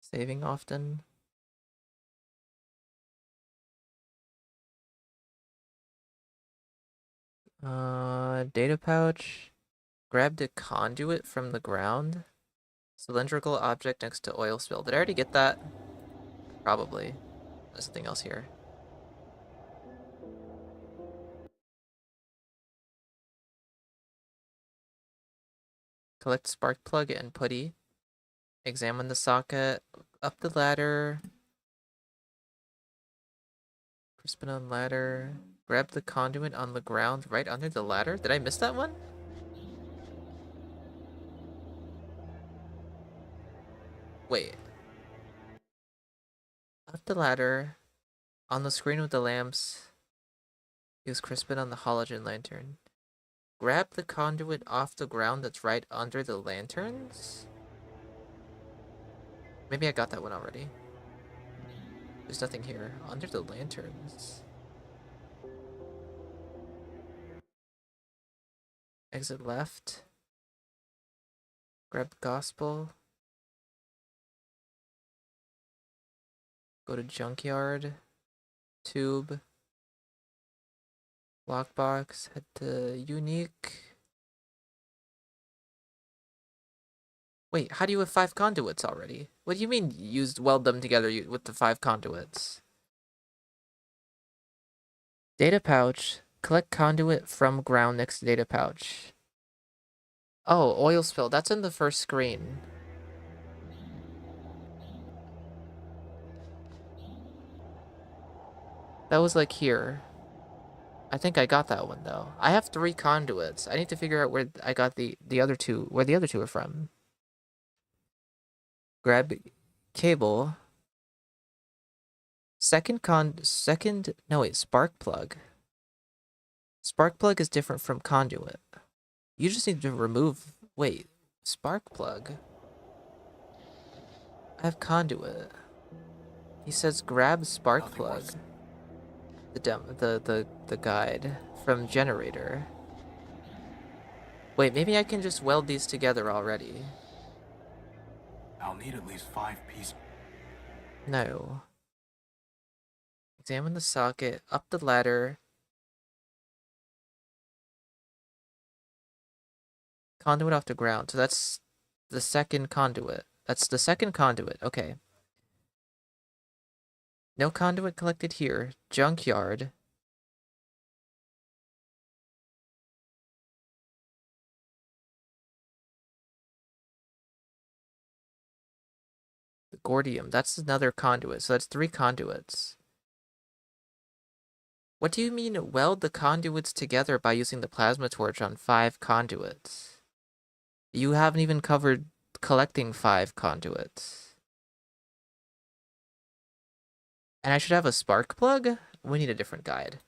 Saving often. Data pouch. Grabbed a conduit from the ground. Cylindrical object next to oil spill. Did I already get that? Probably. There's something else here. Collect spark plug and putty. Examine the socket. Up the ladder. Crispin on ladder. Grab the conduit on the ground right under the ladder. Did I miss that one? Wait. Up the ladder. On the screen with the lamps. Use Crispin on the halogen lantern. Grab the conduit off the ground that's right under the lanterns? Maybe I got that one already. There's nothing here. Under the lanterns. Exit left. Grab the gospel. Go to junkyard. Tube. Lockbox. Head to unique. Wait, how do you have 5 conduits already? What do you mean weld them together with the 5 conduits? Data pouch. Collect conduit from ground next to data pouch. Oh, oil spill. That's in the first screen. That was like here. I think I got that one though. I have 3 conduits. I need to figure out where I got the other 2, where the other 2 are from. Grab cable. Spark plug. Spark plug is different from conduit. You just need to remove, wait, spark plug. I have conduit. He says grab spark plug. The guide from generator. Wait, maybe I can just weld these together already. I'll need at least 5 pieces. No. Examine the socket, up the ladder. Conduit off the ground. So that's the second conduit. That's the second conduit. Okay. No conduit collected here. Junkyard. The Gordium. That's another conduit. So that's 3 conduits. What do you mean weld the conduits together by using the plasma torch on 5 conduits? You haven't even covered collecting 5 conduits. And I should have a spark plug? We need a different guide.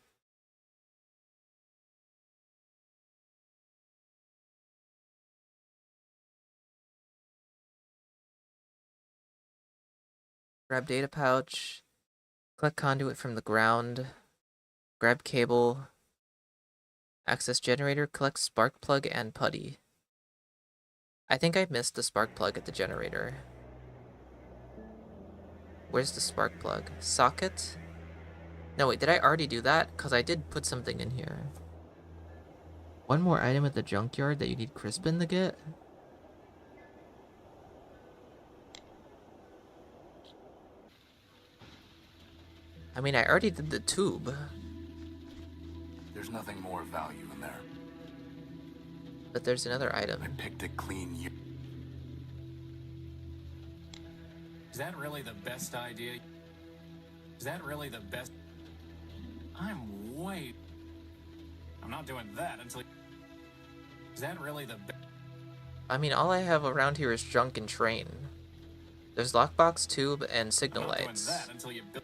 Grab data pouch. Collect conduit from the ground. Grab cable. Access generator. Collect spark plug and putty. I think I missed the spark plug at the generator. Where's the spark plug? Socket? No, wait, did I already do that? Because I did put something in here. One more item at the junkyard that you need Crispin to get? I mean, I already did the tube. There's nothing more of value in there. But there's another item. I picked a clean Is that really the best idea? Is that really the best? I'm not doing that until... Is that really the best? I mean, all I have around here is junk and train. There's lockbox, tube, and signal I'm not lights. doing that until you build...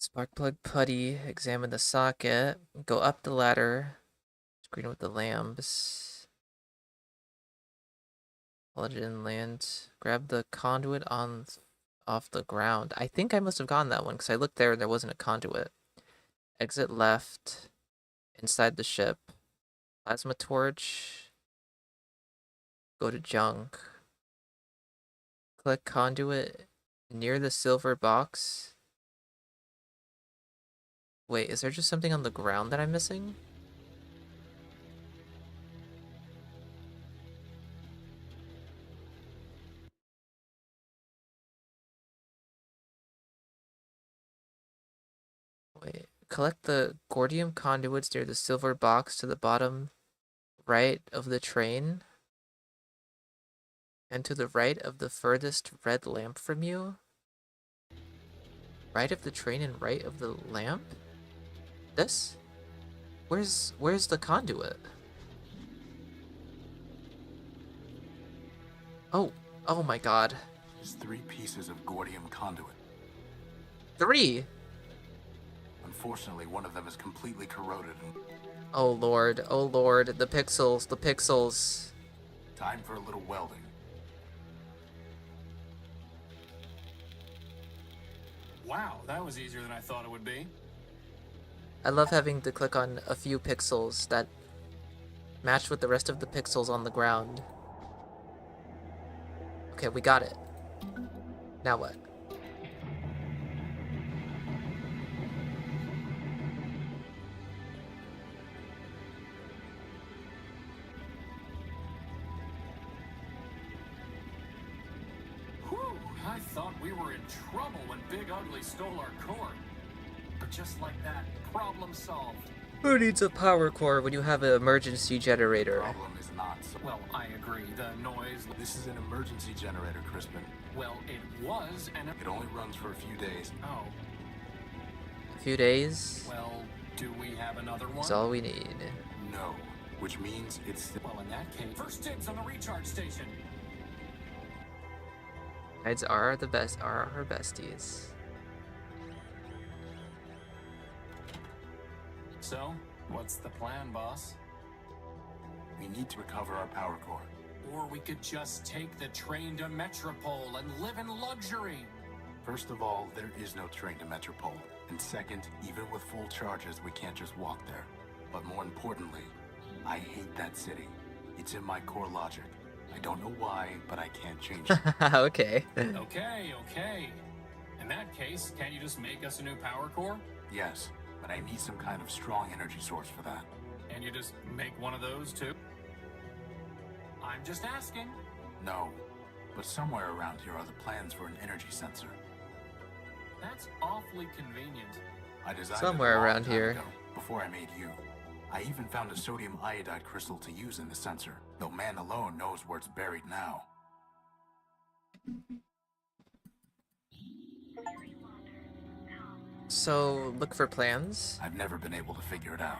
Spark plug putty, examine the socket, go up the ladder, screen with the lamps, plug it in land, grab the conduit off the ground. I think I must have gone that one because I looked there and there wasn't a conduit. Exit left, inside the ship, plasma torch, go to junk, click conduit near the silver box. Wait, is there just something on the ground that I'm missing? Wait, collect the Gordium conduits near the silver box to the bottom right of the train. And to the right of the furthest red lamp from you? Right of the train and right of the lamp? This? Where's the conduit? Oh my god. There's 3 pieces of Gordium conduit. 3? Unfortunately, one of them is completely corroded and... Oh lord, the pixels. Time for a little welding. Wow, that was easier than I thought it would be. I love having to click on a few pixels that match with the rest of the pixels on the ground. Okay, we got it. Now what? Whew, I thought we were in trouble when Big Ugly stole our core. But just like that, problem solved. Who needs a power core when you have an emergency generator? Problem is not so... Well, I agree. The noise... This is an emergency generator, Crispin. Well, it was, and... It only runs for a few days. Oh. A few days? Well, do we have another one? That's all we need. No. Which means it's... Well, in that case... First dibs on the recharge station. Guides are the best, are our besties. So, what's the plan, boss? We need to recover our power core. Or we could just take the train to Metropole and live in luxury. First of all, there is no train to Metropole. And second, even with full charges, we can't just walk there. But more importantly, I hate that city. It's in my core logic. I don't know why, but I can't change it. Okay. Okay. In that case, can't you just make us a new power core? Yes, but I need some kind of strong energy source for that. And you just make one of those too? I'm just asking. No, but somewhere around here are the plans for an energy sensor. That's awfully convenient. I designed Somewhere it a long around time here. ago, before I made you. I even found a sodium iodide crystal to use in the sensor, though man alone knows where it's buried now. So, look for plans? I've never been able to figure it out.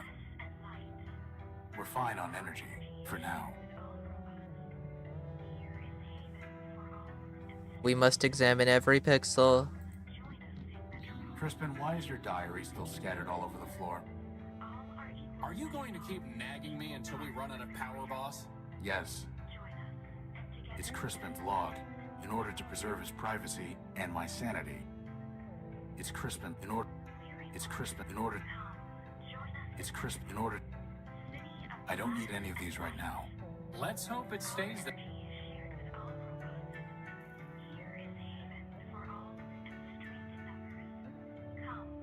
We're fine on energy, for now. We must examine every pixel. Crispin, why is your diary still scattered all over the floor? Are you going to keep nagging me until we run out of power, boss? Yes. It's Crispin's log, in order to preserve his privacy and my sanity. It's Crispin in order... It's Crispin in order... It's Crispin in order... I don't need any of these right now. Let's hope it stays the...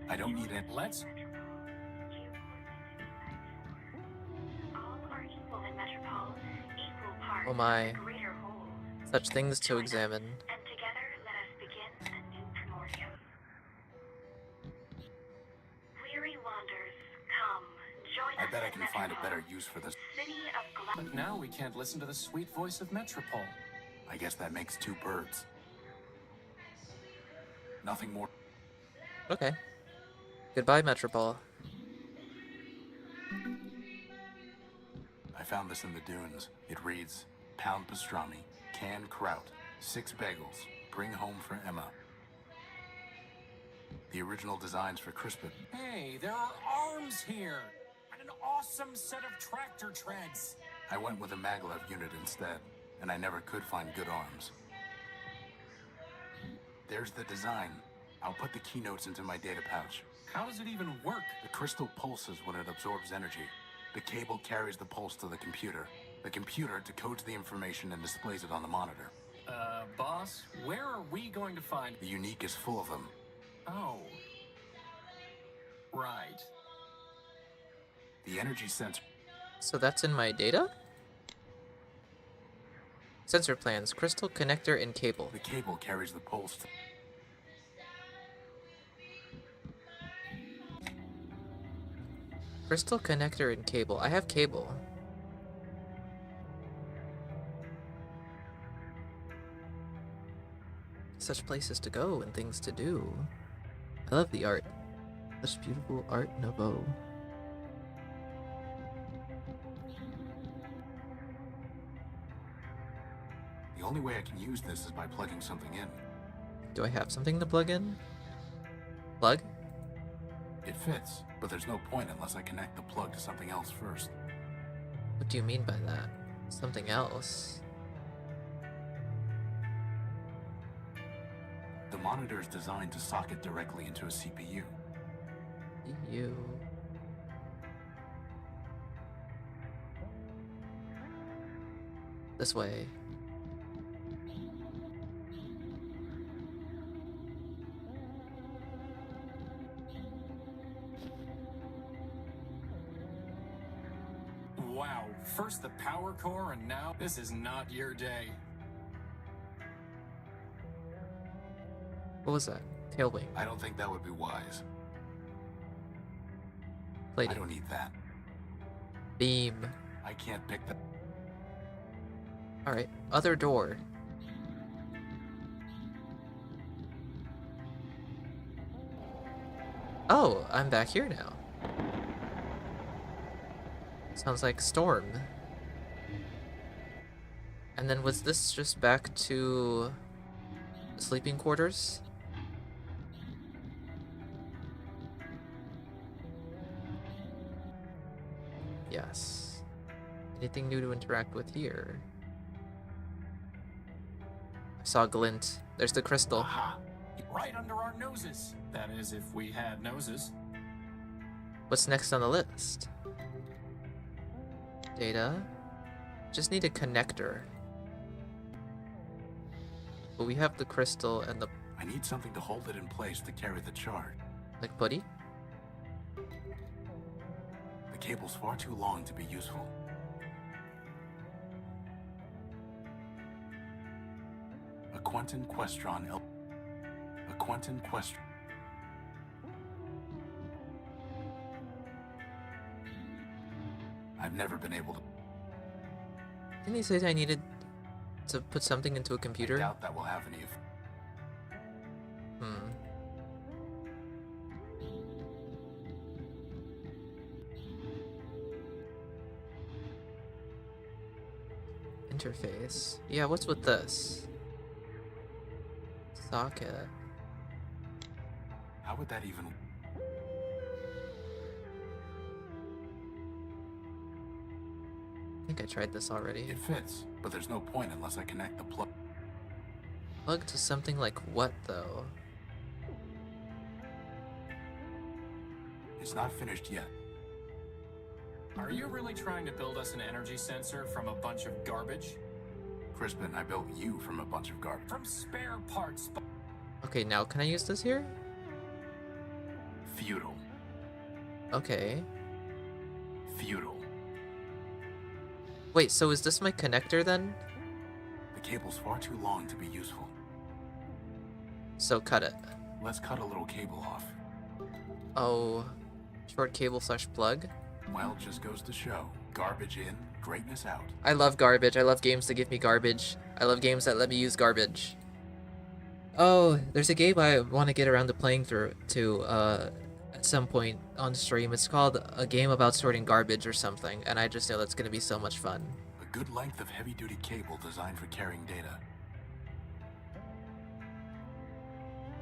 I don't need any... Let's... Oh my. Such things to examine. And together let us begin a new Primordia. Weary wanderers, come, join us I bet I at can find a Metropole, better use for this. City of But now we can't listen to the sweet voice of Metropole. I guess that makes two birds. Nothing more. Okay. Goodbye, Metropole. I found this in the dunes. It reads, pound pastrami, canned kraut, 6 bagels, bring home for Emma. The original designs for Crispin. Hey, there are arms here! And an awesome set of tractor treads! I went with a maglev unit instead, and I never could find good arms. There's the design. I'll put the keynotes into my data pouch. How does it even work? The crystal pulses when it absorbs energy. The cable carries the pulse to the computer. The computer decodes the information and displays it on the monitor. Boss, where are we going to find... The Unique is full of them. Oh. Right. The energy sensor... So that's in my data? Sensor plans, crystal connector and cable. The cable carries the pulse to... Crystal connector and cable. I have cable. Such places to go and things to do. I love the art. Such beautiful art nouveau. The only way I can use this is by plugging something in. Do I have something to plug in? Plug? It fits, but there's no point unless I connect the plug to something else first. What do you mean by that? Something else? The monitor is designed to socket directly into a CPU. You. This way. Wow, first the power core and now this is not your day. What was that? Tailwing. I don't think that would be wise. I Plating. don't need that. Beam. I can't pick that. Alright, other door. Oh, I'm back here now. Sounds like Storm. And then was this just back to sleeping quarters? Yes. Anything new to interact with here? I saw a glint. There's the crystal. Aha! Right under our noses. That is, if we had noses. What's next on the list? Data. Just need a connector. But we have the crystal and the... I need something to hold it in place to carry the chart. Like putty? The cable's far too long to be useful. A Quentin Questron A Quentin Questron. I've never been able to... Didn't he say I needed to put something into a I computer? doubt that will have any of... Interface. Yeah, what's with this? Socket. How would that even... I think I tried this already. It fits, but there's no point unless I connect the plug. Plug to something like what, though? It's not finished yet. Are you really trying to build us an energy sensor from a bunch of garbage? Crispin, I built you from a bunch of garbage. From spare parts. Okay, now can I use this here? Futile. Okay. Futile. Wait, so is this my connector then? The cable's far too long to be useful. So cut it. Let's cut a little cable off. Oh, short cable slash plug? Well, just goes to show. Garbage in, greatness out. I love garbage. I love games that give me garbage. I love games that let me use garbage. Oh, there's a game I want to get around to playing through at some point on stream. It's called A Game About Sorting Garbage or something, and I just know that's going to be so much fun. A good length of heavy-duty cable designed for carrying data.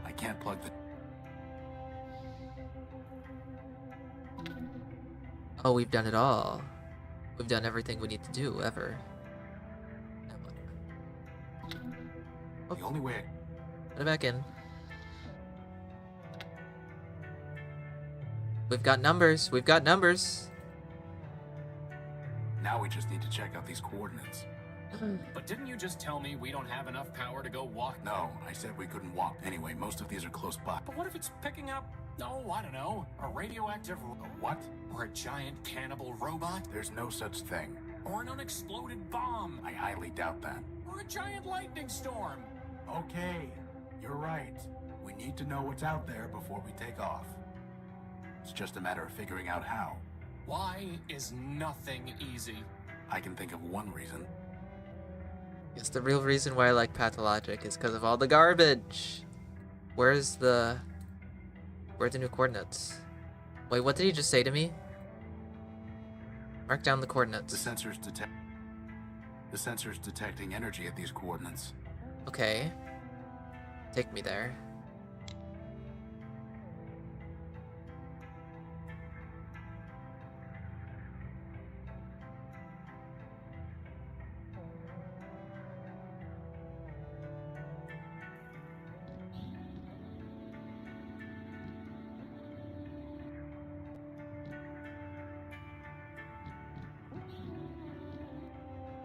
I can't plug the... Oh, we've done it all. We've done everything we need to do, ever. The only way I... Put it back in. We've got numbers. We've got numbers. Now we just need to check out these coordinates. But didn't you just tell me we don't have enough power to go walk? No, I said we couldn't walk. Anyway, most of these are close by. But what if it's picking up, oh, I don't know, a radioactive... A what? Or a giant cannibal robot? There's no such thing. Or an unexploded bomb? I highly doubt that. Or a giant lightning storm? Okay, you're right. We need to know what's out there before we take off. It's just a matter of figuring out how. Why is nothing easy? I can think of one reason. It's the real reason why I like Pathologic is because of all the garbage. Where's the new coordinates? Wait, what did he just say to me? Mark down the coordinates. The sensor's detecting energy at these coordinates. Okay. Take me there.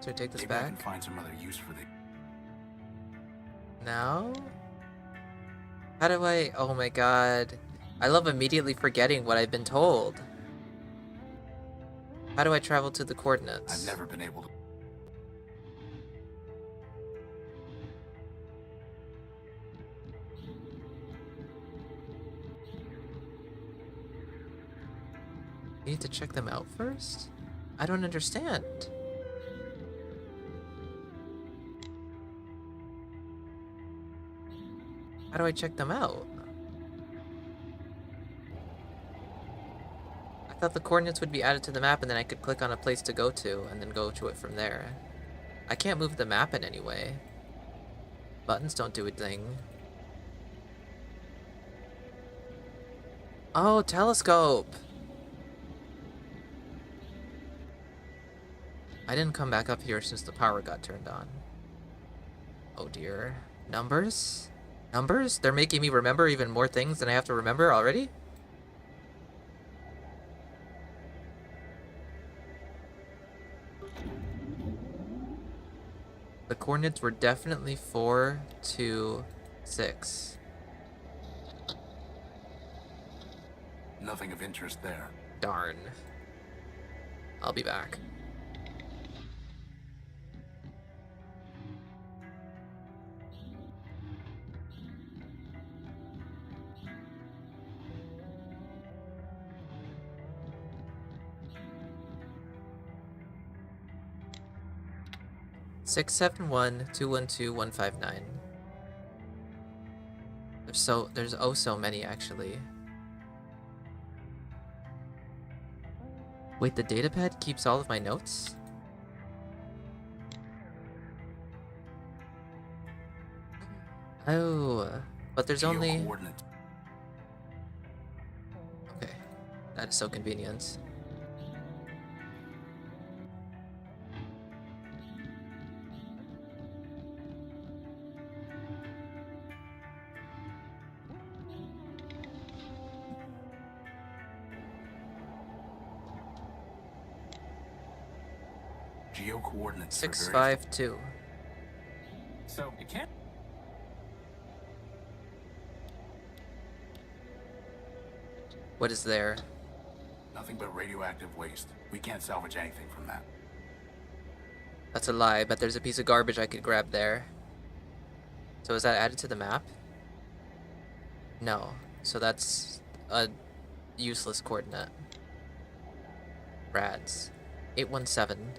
So take this Maybe I can back. find some other use for the... Now? How do I... Oh my god. I love immediately forgetting what I've been told. How do I travel to the coordinates? I've never been able to... You need to check them out first? I don't understand. How do I check them out? I thought the coordinates would be added to the map and then I could click on a place to go to and then go to it from there. I can't move the map in any way. Buttons don't do a thing. Oh, telescope! I didn't come back up here since the power got turned on. Oh dear. Numbers? Numbers? They're making me remember even more things than I have to remember already? The coordinates were definitely 4, 2, 6. Nothing of interest there. Darn. I'll be back. Six seven one 212 159. There's oh so many actually. Wait, the datapad keeps all of my notes? Oh, but there's only... Coordinates. Okay, that is so convenient. Geo coordinates. 652. So it can't. What is there? Nothing but radioactive waste. We can't salvage anything from that. That's a lie, but there's a piece of garbage I could grab there. So is that added to the map? No. So that's a useless coordinate. Rads. 817.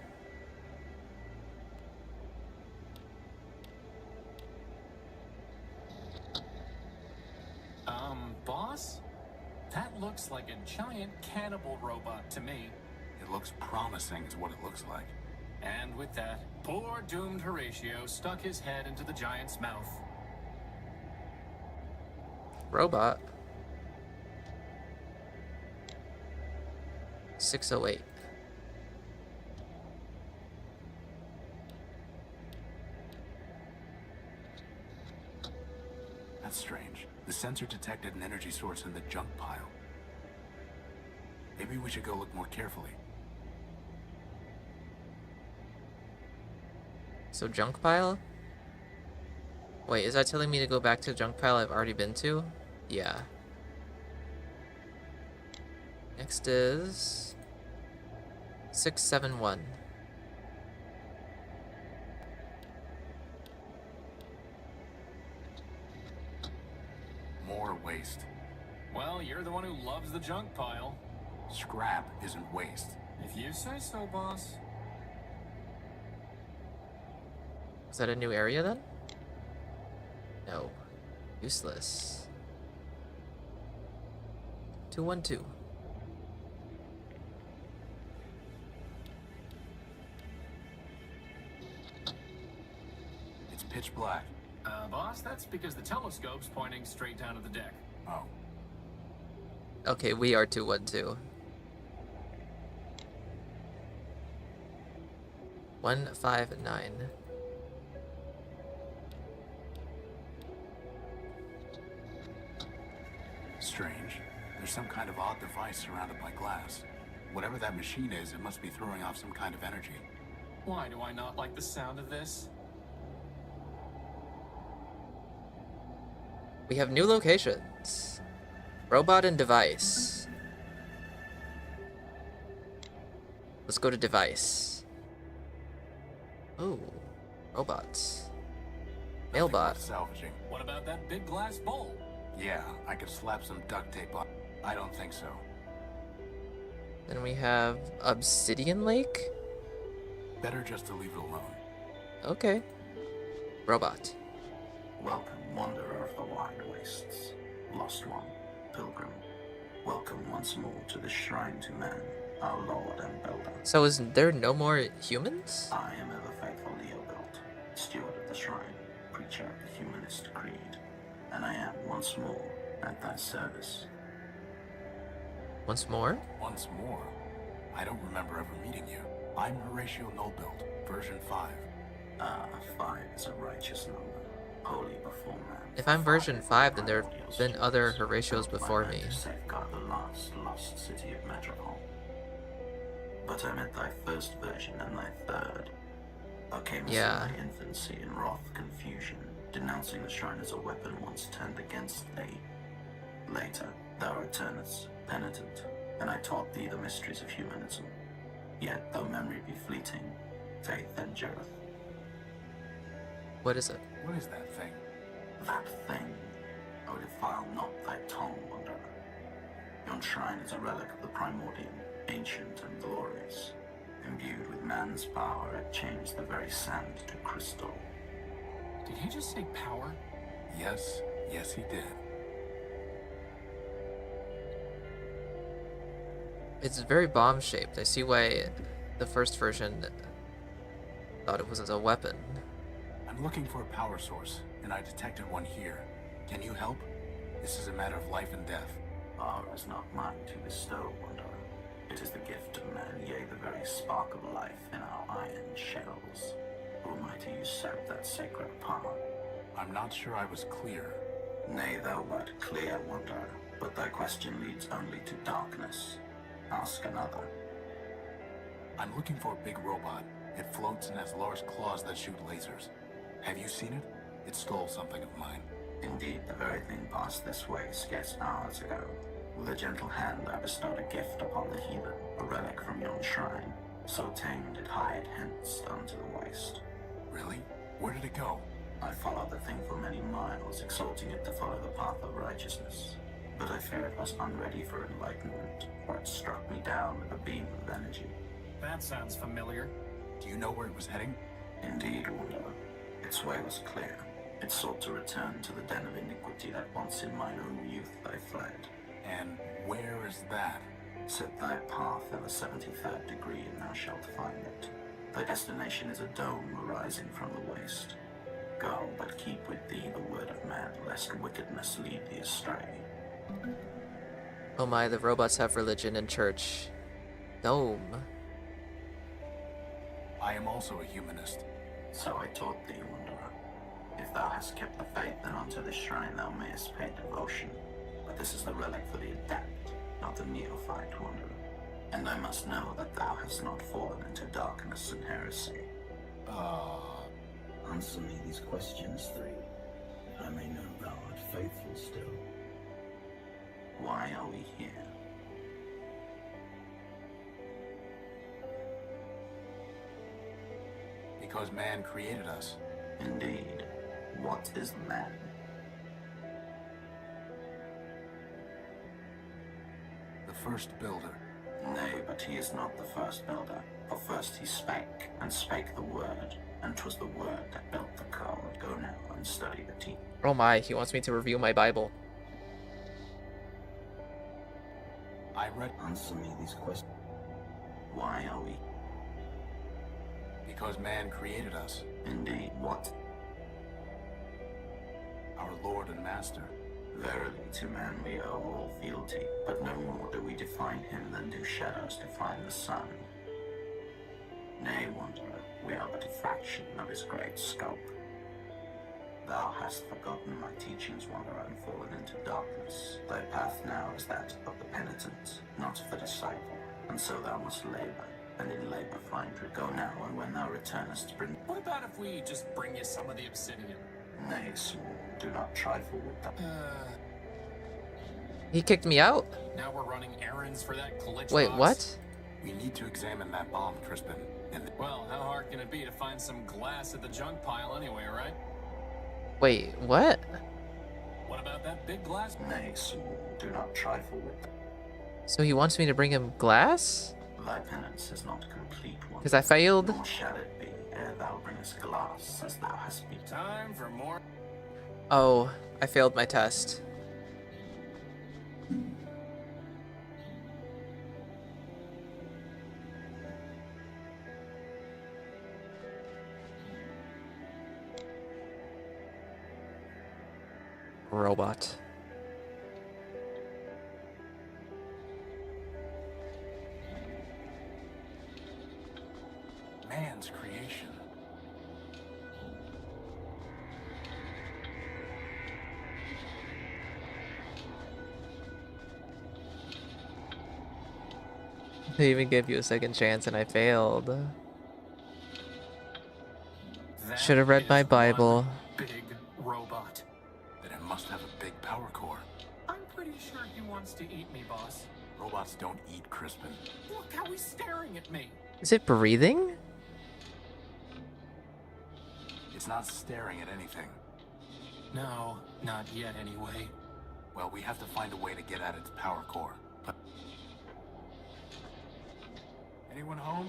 Boss? That looks like a giant cannibal robot to me. It looks promising is what it looks like. And with that, poor doomed Horatio stuck his head into the giant's mouth. Robot. 608. That's strange. The sensor detected an energy source in the junk pile. Maybe we should go look more carefully. So junk pile? Wait, is that telling me to go back to the junk pile I've already been to? Yeah. Next is 671. More waste. Well, you're the one who loves the junk pile. Scrap isn't waste. If you say so, boss. Is that a new area then? No. Useless. 212. It's pitch black. Boss, that's because the telescope's pointing straight down to the deck. Oh. Okay, we are 212. 159. Strange. There's some kind of odd device surrounded by glass. Whatever that machine is, it must be throwing off some kind of energy. Why do I not like the sound of this? We have new locations. Robot and device. Let's go to device. Oh, robots. Mailbot. Salvaging. What about that big glass bowl? Yeah, I could slap some duct tape on. I don't think so. Then we have Obsidian Lake. Better just to leave it alone. Okay. Robot. Welcome, wanderer of the wide wastes. Lost one, pilgrim. Welcome once more to the shrine to man, our lord and builder. So is there no more humans? I am ever faithful Leobilt, steward of the shrine, preacher of the humanist creed, and I am once more at thy service. Once more? Once more? I don't remember ever meeting you. I'm Horatio Nullbuild, version 5. Ah, 5 is a righteous number, holy before man. If I'm version 5, then there have been other Horatios before me. To safeguard the lost city of Metropole. But but I meant thy first version and thy third. Thou camest Yeah. in thy infancy in wrath confusion, denouncing the shrine as a weapon once turned against thee. Later, thou returnest, penitent, and I taught thee the mysteries of humanism. Yet, though memory be fleeting, faith endureth. What is it? What is that thing? That thing, O defile not thy tongue, wanderer. Yon shrine is a relic of the Primordium, ancient and glorious. Imbued with man's power, it changed the very sand to crystal. Did he just say power? Yes, yes he did. It's very bomb-shaped. I see why the first version thought it was a weapon. I'm looking for a power source, and I detected one here. Can you help? This is a matter of life and death. Power is not mine to bestow, wanderer. It is the gift of man, yea, the very spark of life in our iron shells. Who am I to usurp that sacred power? I'm not sure I was clear. Nay, thou wert clear, wanderer, but thy question leads only to darkness. Ask another. I'm looking for a big robot. It floats and has large claws that shoot lasers. Have you seen it? It stole something of mine. Indeed, the very thing passed this way scarce hours ago. With a gentle hand I bestowed a gift upon the heathen, a relic from yon shrine. So tamed it hied hence unto the waste. Really? Where did it go? I followed the thing for many miles, exhorting it to follow the path of righteousness. But I fear it was unready for enlightenment, for it struck me down with a beam of energy. That sounds familiar. Do you know where it was heading? Indeed, wanderer. Its way was clear. It sought to return to the den of iniquity that once in mine own youth I fled. And where is that? Set thy path in the 73rd degree, and thou shalt find it. Thy destination is a dome arising from the waste. Go, but keep with thee the word of man, lest wickedness lead thee astray. Oh my, the robots have religion and church. Dome. I am also a humanist. So I taught thee, wanderer. If thou hast kept the faith, then unto this shrine thou mayest pay devotion. But this is the relic for the adept, not the neophyte, wanderer. And I must know that thou hast not fallen into darkness and heresy. Answer me these questions, three, that I may know thou art faithful still. Why are we here? Because man created us. Indeed. What is man? The first builder. Nay, but he is not the first builder. For first he spake, and spake the word, and 'twas the word that built the code. Go now and study the teaching. Oh my, he wants me to review my Bible. I read. Answer me these questions. Why are we? Because man created us. Indeed, what? Our Lord and Master. Verily, to man we owe all fealty, but no more do we define him than do shadows define the sun. Nay, wanderer, we are but a fraction of his great scope. Thou hast forgotten my teachings, wanderer, and fallen into darkness. Thy path now is that of the penitent, not of the disciple, and so thou must labor, and in labor find root. Go now, and when thou returnest, bring... What about if we just bring you some of the obsidian? Nay, small, do not trifle with that. He kicked me out? Now we're running errands for that glitch Wait, box? what? We need to examine that bomb, Crispin. And Well, how hard can it be to find some glass at the junk pile anyway, right? Wait, what? What about that big glass? Nay, small, do not trifle with that. So he wants me to bring him glass? Thy penance is not complete, one. Because I failed? Nor shall it be, ere thou bringest glass, as thou hast been. Time for more. Oh, I failed my test. Robot. man's creation. They even gave you a second chance and I failed. Should have read my Bible. Big robot. Then it must have a big power core. I'm pretty sure he wants to eat me, boss. Robots don't eat Crispin. Look how he's staring at me. Is it breathing? It's not staring at anything. No, not yet anyway. Well, we have to find a way to get at its power core. But anyone home?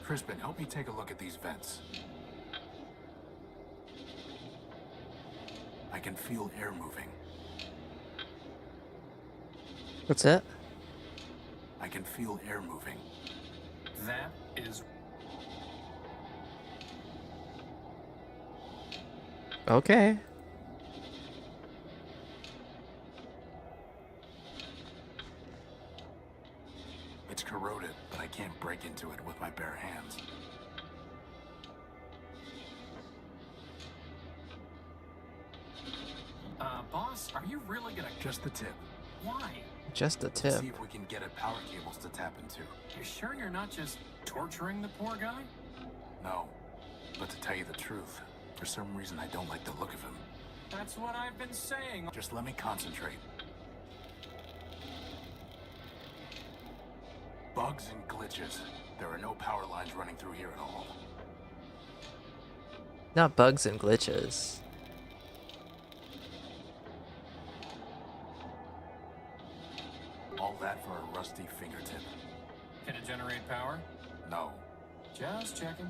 Crispin, help me take a look at these vents. I can feel air moving. What's it? I can feel air moving. That is... Okay. It's corroded, but I can't break into it with my bare hands. Boss, are you really gonna... Just the tip. Why? Just a See tip. if we can get at power cables to tap into. You sure you're not just torturing the poor guy? No. But to tell you the truth, for some reason I don't like the look of him. That's what I've been saying. Just let me concentrate. Bugs and glitches. There are no power lines running through here at all. Not bugs and glitches. All that for a rusty fingertip. Can it generate power? No. Just checking.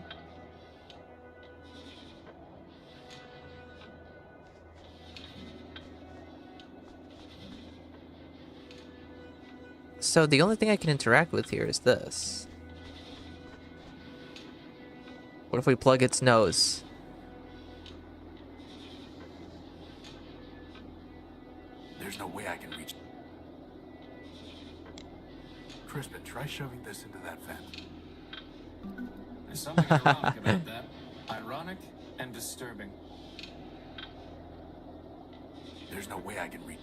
So the only thing I can interact with here is this. What if we plug its nose? There's no way I can reach. Crispin, try shoving this into that vent. There's something ironic about that. Ironic and disturbing. There's no way I can reach.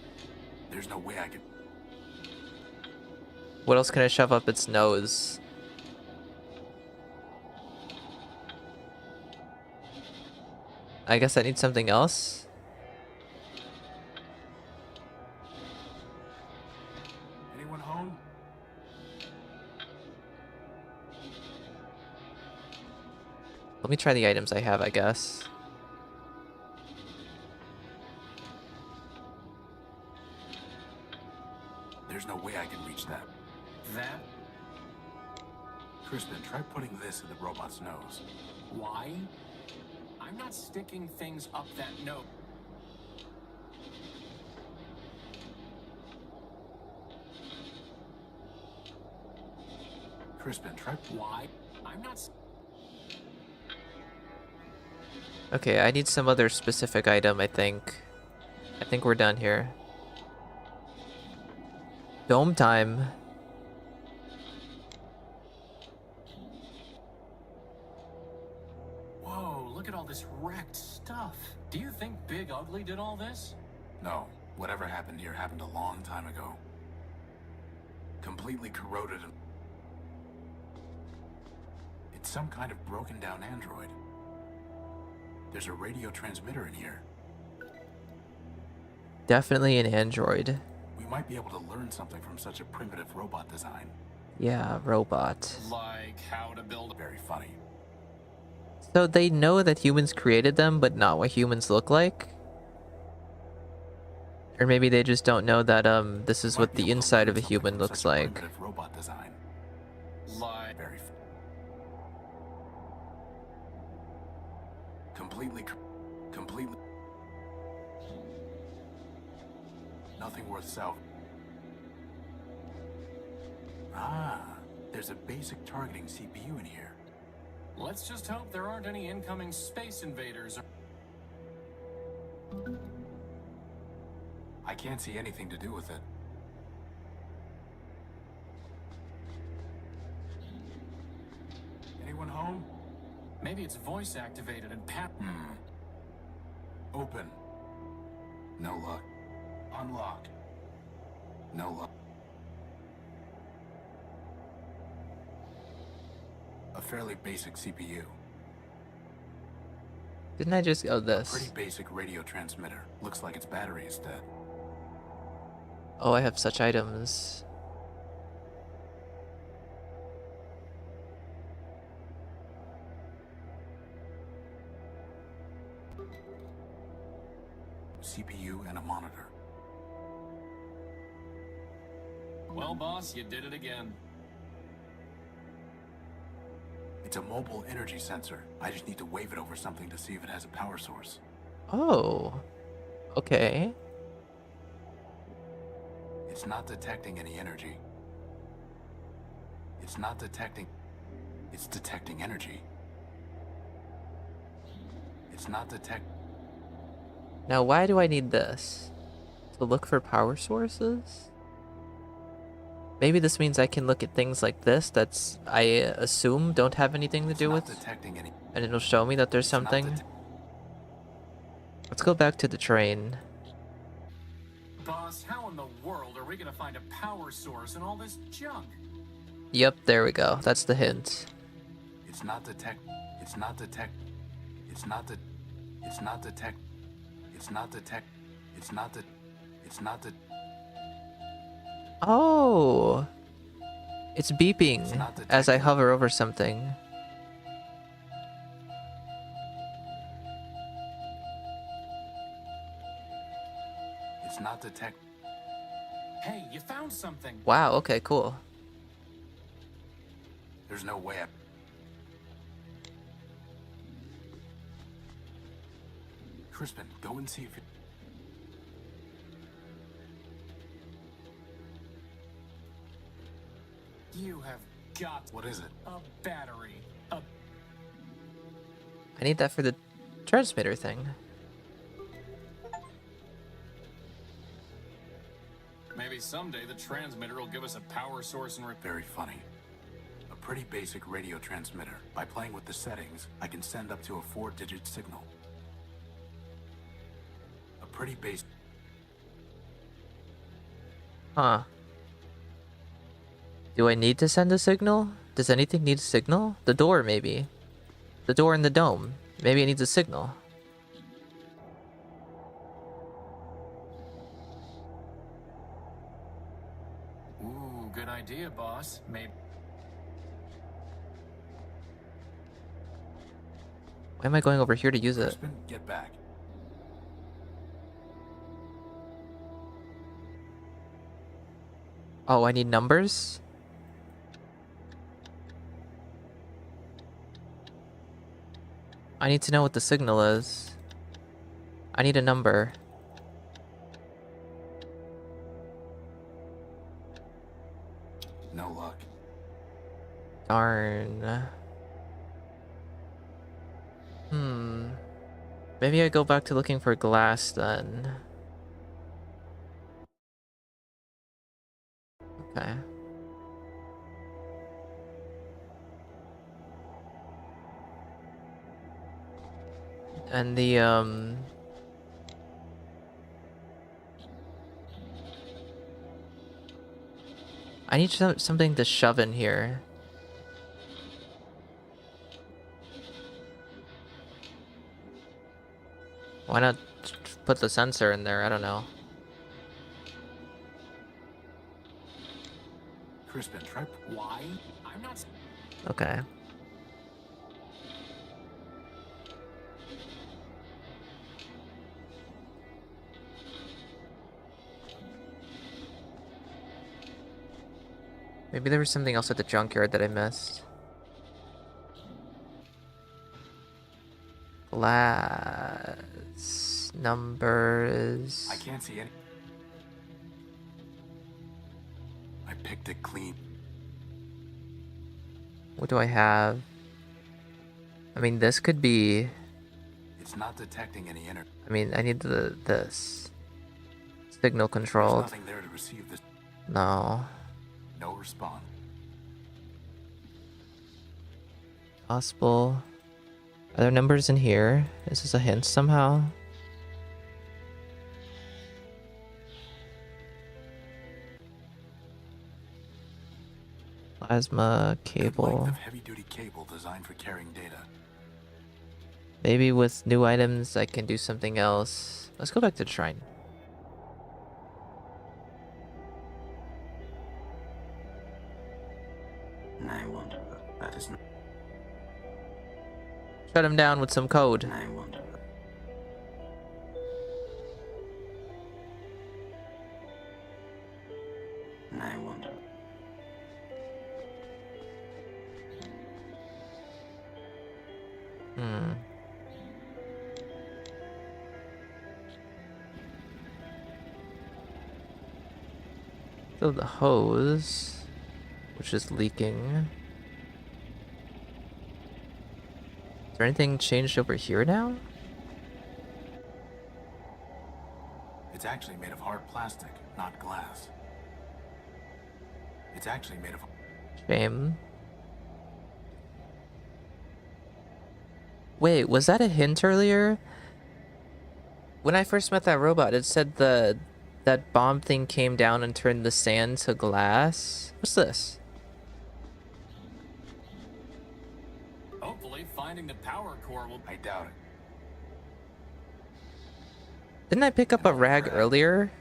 There's no way I can. What else can I shove up its nose? I guess I need something else? Anyone home? Let me try the items I have, I guess. There's no way I can reach that. That? Crispin, try putting this in the robot's nose. Why? I'm not sticking things up that nose. Crispin, try. Why? I'm not. Okay, I need some other specific item, I think. I think we're done here. Dome time. Whoa, look at all this wrecked stuff. Do you think Big Ugly did all this? No. Whatever happened here happened a long time ago. Completely corroded and... It's some kind of broken down android. There's a radio transmitter in here. Definitely an android. We might be able to learn something from such a primitive robot design. Yeah, robot. Like how to build... Very funny. So they know that humans created them, but not what humans look like? Or maybe they just don't know that this is what the inside of a human looks like. Primitive robot design. Like... Very completely nothing worth salvaging. Ah, there's a basic targeting CPU in here. Let's just hope there aren't any incoming space invaders. I can't see anything to do with it. Anyone home? Maybe it's voice activated and Open. No luck. Unlock. No luck. A fairly basic CPU. Didn't I just... Oh, A this. pretty basic radio transmitter. Looks like its battery is dead. Oh, I have such items. CPU and a monitor. Well, boss, you did it again. It's a mobile energy sensor. I just need to wave it over something to see if it has a power source. Oh. Okay. It's not detecting any energy. It's not detecting... It's detecting energy. It's not detect... Now, why do I need this? To look for power sources? Maybe this means I can look at things like this that's, I assume, don't have anything to do with, detecting any... and it'll show me that there's something. Let's go back to the train. Boss, how in the world are we gonna find a power source in all this junk? Yep, there we go. That's the hint. It's not detect... It's not detect... It's not the... It's not detect... It's not detect... It's not the... It's not the... Oh! It's beeping as I hover over something. It's not detect... Hey, you found something! Wow, okay, cool. There's no way I... Crispin, go and see if it... You have got... What is it? A battery. I need that for the transmitter thing. Maybe someday the transmitter will give us a power source and... Very funny. A pretty basic radio transmitter. By playing with the settings, I can send up to a 4-digit signal. A pretty basic... Huh. Do I need to send a signal? Does anything need a signal? The door, maybe. The door in the dome. Maybe it needs a signal. Ooh, good idea, boss. Maybe... Why am I going over here to use it? Crispin, get back. Oh, I need numbers? I need to know what the signal is. I need a number. No luck. Darn. Maybe I go back to looking for glass then. Okay. And the, I need something to shove in here. Why not put the sensor in there? I don't know. Crispin, try... Why? I'm not... Okay. Maybe there was something else at the junkyard that I missed. Glass numbers. I can't see any... I picked it clean. What do I have? I mean, this could be... It's not detecting any energy. I mean, I need this. Signal controlled. There's nothing there to receive this. No. No response. Possible. Are there numbers in here? Is this a hint somehow? Plasma Good length cable. of heavy-duty cable designed for carrying data. Maybe with new items I can do something else. Let's go back to the shrine. I wonder that is not. Shut him down with some code. I wonder. I wonder. Hmm. Fill the hose, which is leaking. Is there anything changed over here now? It's actually made of hard plastic, not glass. It's actually made of... Shame. Wait, was that a hint earlier? When I first met that robot, it said that bomb thing came down and turned the sand to glass. What's this? Hopefully, finding the power core will. I doubt it. Didn't I pick up a rag earlier?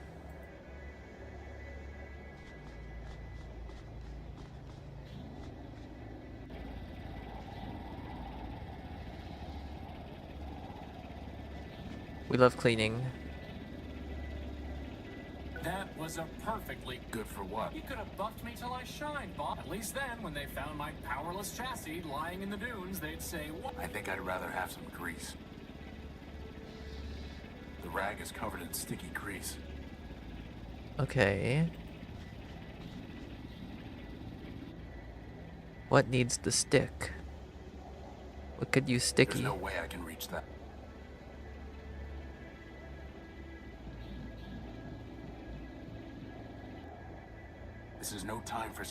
We love cleaning. That was a perfectly Good for what? You could have buffed me till I shined, Bob. At least then, when they found my powerless chassis lying in the dunes, they'd say, "What?" I think I'd rather have some grease. The rag is covered in sticky grease. Okay. What needs the stick? What could use sticky? There's no way I can reach that. This is no time for...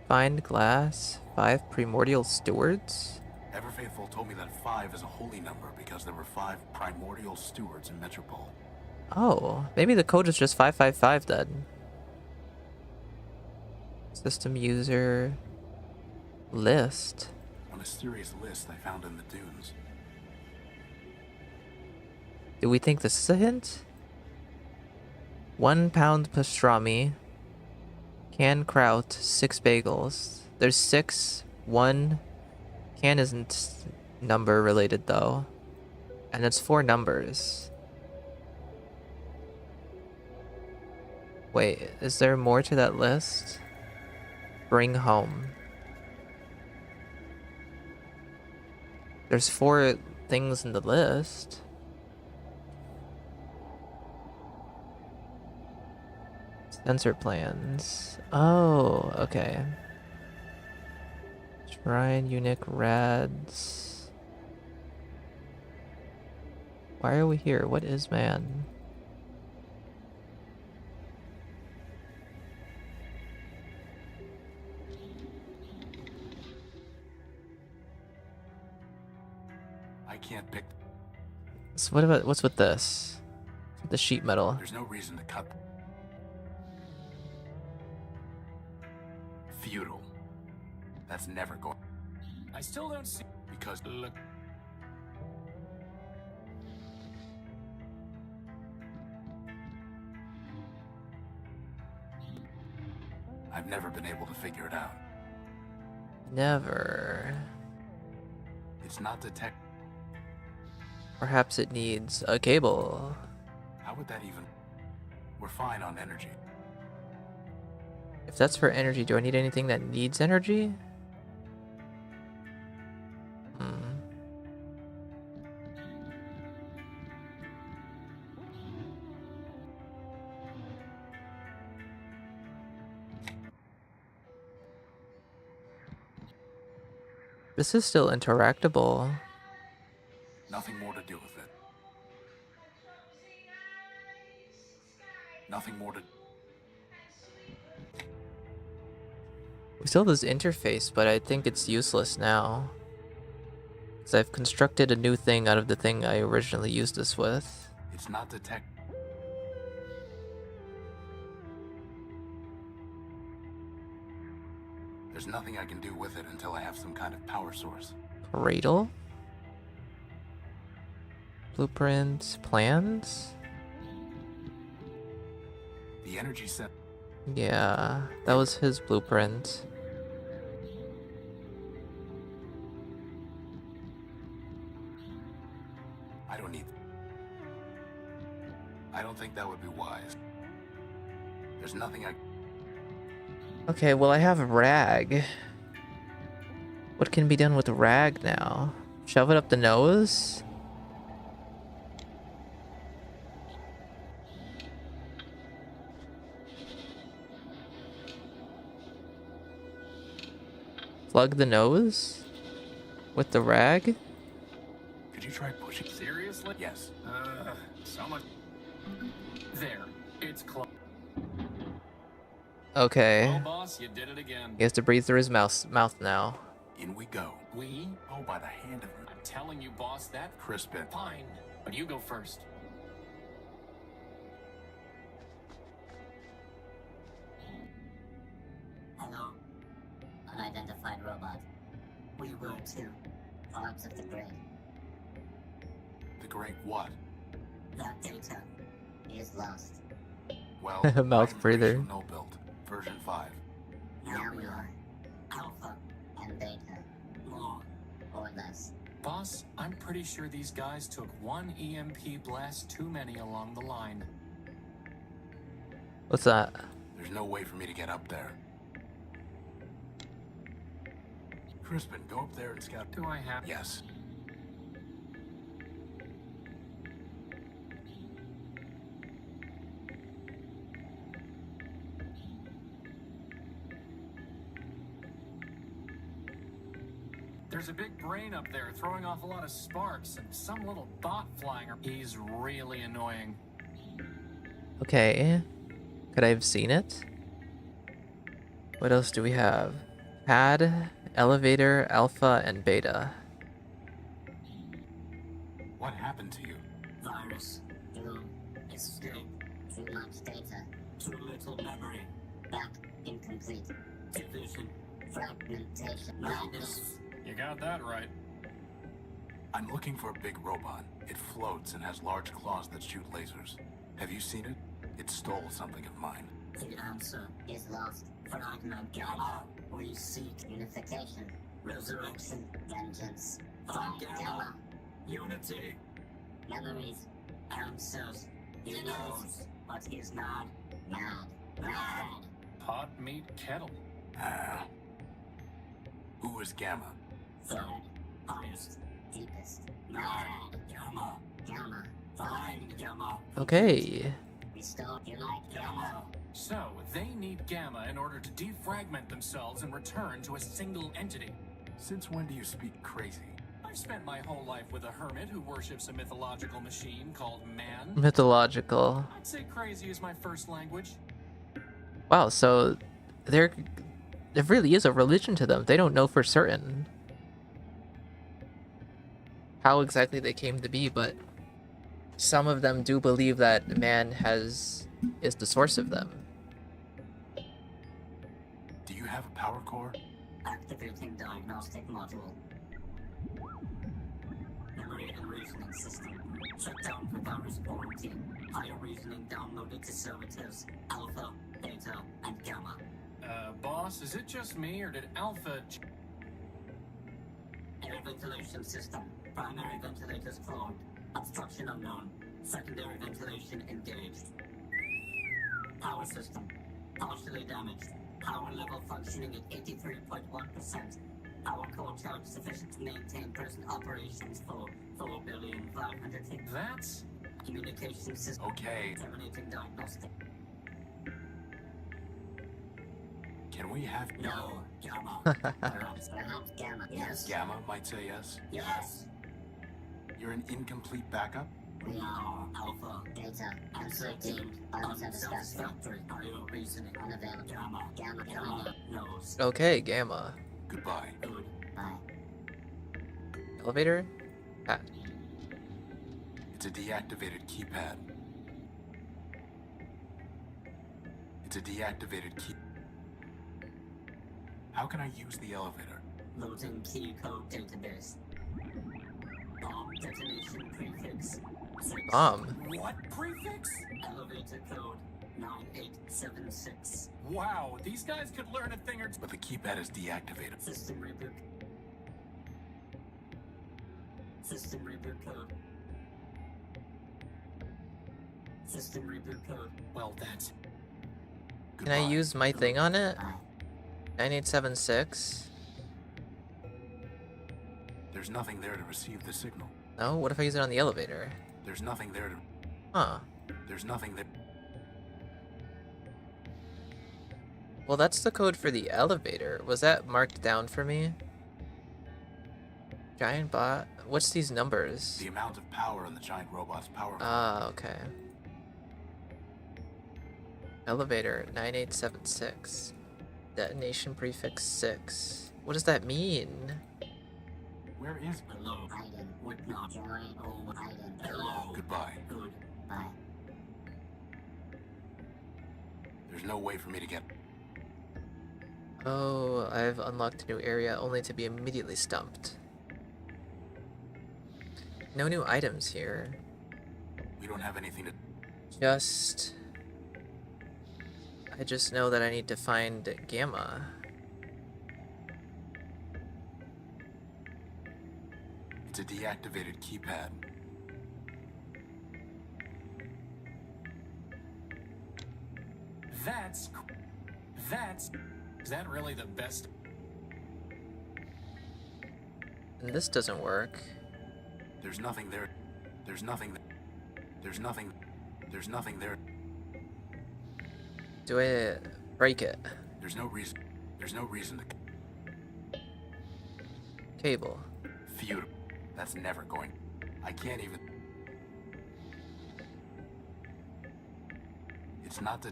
Find glass. 5 primordial stewards? Everfaithful told me that 5 is a holy number because there were 5 primordial stewards in Metropole. Oh, maybe the code is just 555 then. System user list. A mysterious list I found in the dunes. Do we think this is a hint? 1 pound pastrami. Canned kraut, 6 bagels. There's 6. 1 can isn't number related though. And it's 4 numbers. Wait, is there more to that list? Bring home. There's 4 things in the list. Sensor plans. Oh, okay. Shrine, unique rads. Why are we here? What is man? I can't pick... So what's with this? The sheet metal. There's no reason to cut... Futile. That's never going... I still don't see. Because... Look... I've never been able to figure it out. Never. It's not detect... Perhaps it needs a cable. How would that even... We're fine on energy. If that's for energy, do I need anything that needs energy? This is still interactable. Nothing more to do with it. Nothing more to... We still have this interface, but I think it's useless now. So I've constructed a new thing out of the thing I originally used this with. It's not detect. There's nothing I can do with it until I have some kind of power source. Cradle? Blueprints? Plans? The energy set. Yeah, that was his blueprint. I don't need. I don't think that would be wise. There's nothing I. Okay, well I have rag. What can be done with rag now? Shove it up the nose? Plug the nose? With the rag? Could you try pushing? Seriously? Yes. So much. There. It's close. Okay. Oh, boss, you did it again. He has to breathe through his mouth now. In we go. We? Oh, by the hand of I'm telling you, boss, that Crispin. fine. But you go first. Hello. Unidentified robot. We were two parts of the grid. The great what? That data is lost. Well, Mouth I'm breather. No build. Version 5. Now we are alpha and beta. More or less. Boss, I'm pretty sure these guys took one EMP blast too many along the line. What's that? There's no way for me to get up there. Crispin, go up there and scout. Do I have? Yes. There's a big brain up there throwing off a lot of sparks and some little bot flying. He's really annoying. Okay. Could I have seen it? What else do we have? Pad, elevator, alpha, and beta. What happened to you? Virus. Doom. Escape. Too much data. Too little memory. Back. Incomplete. Division. Fragmentation. Madness. You got that right. I'm looking for a big robot. It floats and has large claws that shoot lasers. Have you seen it? It stole something of mine. The answer is lost. Fragment Gamma. We seek unification. Resurrection. Vengeance. Find Gamma. Unity. Memories. Answers. He knows, but he's not mad. Mad. Pot meat kettle. Who is Gamma? Third. Highest. Deepest. Mad. Gamma. Gamma. Find Gamma. Okay. Restore. Unite Gamma. So, they need Gamma in order to defragment themselves and return to a single entity. Since when do you speak crazy? I've spent my whole life with a hermit who worships a mythological machine called man. Mythological. I'd say crazy is my first language. Wow, so there really is a religion to them. They don't know for certain how exactly they came to be, but some of them do believe that man is the source of them. Do you have a power core? Activating diagnostic module. Memory and reasoning system. Shut down for virus quarantine. Higher reasoning downloaded to servitors. Alpha, beta, and gamma. Boss, is it just me or did Alpha... Air ventilation system. Primary ventilators clogged. Obstruction unknown. Secondary ventilation engaged. Power system. Partially damaged. Power level functioning at 83.1%. Power core charge sufficient to maintain present operations for 4,500,000. That's... Communication system. Okay. Terminating diagnostic. Can we have... No. Gamma. Perhaps Gamma. Yes. Gamma might say yes. Yes. You're an incomplete backup? We are Alpha, Beta, Answer deemed unsatisfactory. Higher reasoning unavailable. Gamma. Gamma knows. Okay, Gamma. Goodbye. Goodbye. Elevator? Ah. It's a deactivated keypad. It's a deactivated key. How can I use the elevator? Loading key code database. Bomb detonation prefix. 6. Bomb. What prefix? Elevator code 9876. Wow, these guys could learn a thing or two. But the keypad is deactivated. System reboot. System reboot code. System reboot code. Well, that's... Can I use my thing on it? 9876? There's nothing there to receive the signal. No? What if I use it on the elevator? There's nothing there to... Huh. There's nothing there... Well, that's the code for the elevator. Was that marked down for me? Giant bot? What's these numbers? The amount of power in the giant robot's power... Ah, okay. Elevator 9876. Detonation prefix 6. What does that mean? Where is... Hello, Aiden. Would not join over Aiden. Hello. Goodbye. Goodbye. There's no way for me to get... Oh, I've unlocked a new area only to be immediately stumped. No new items here. We don't have anything to... I just know that I need to find Gamma. It's a deactivated keypad. That's... Is that really the best? And this doesn't work. There's nothing there. There's nothing... There's nothing... There's nothing there. Do I break it? There's no reason. There's no reason to... Cable. Futile. That's never going... I can't even... It's not the...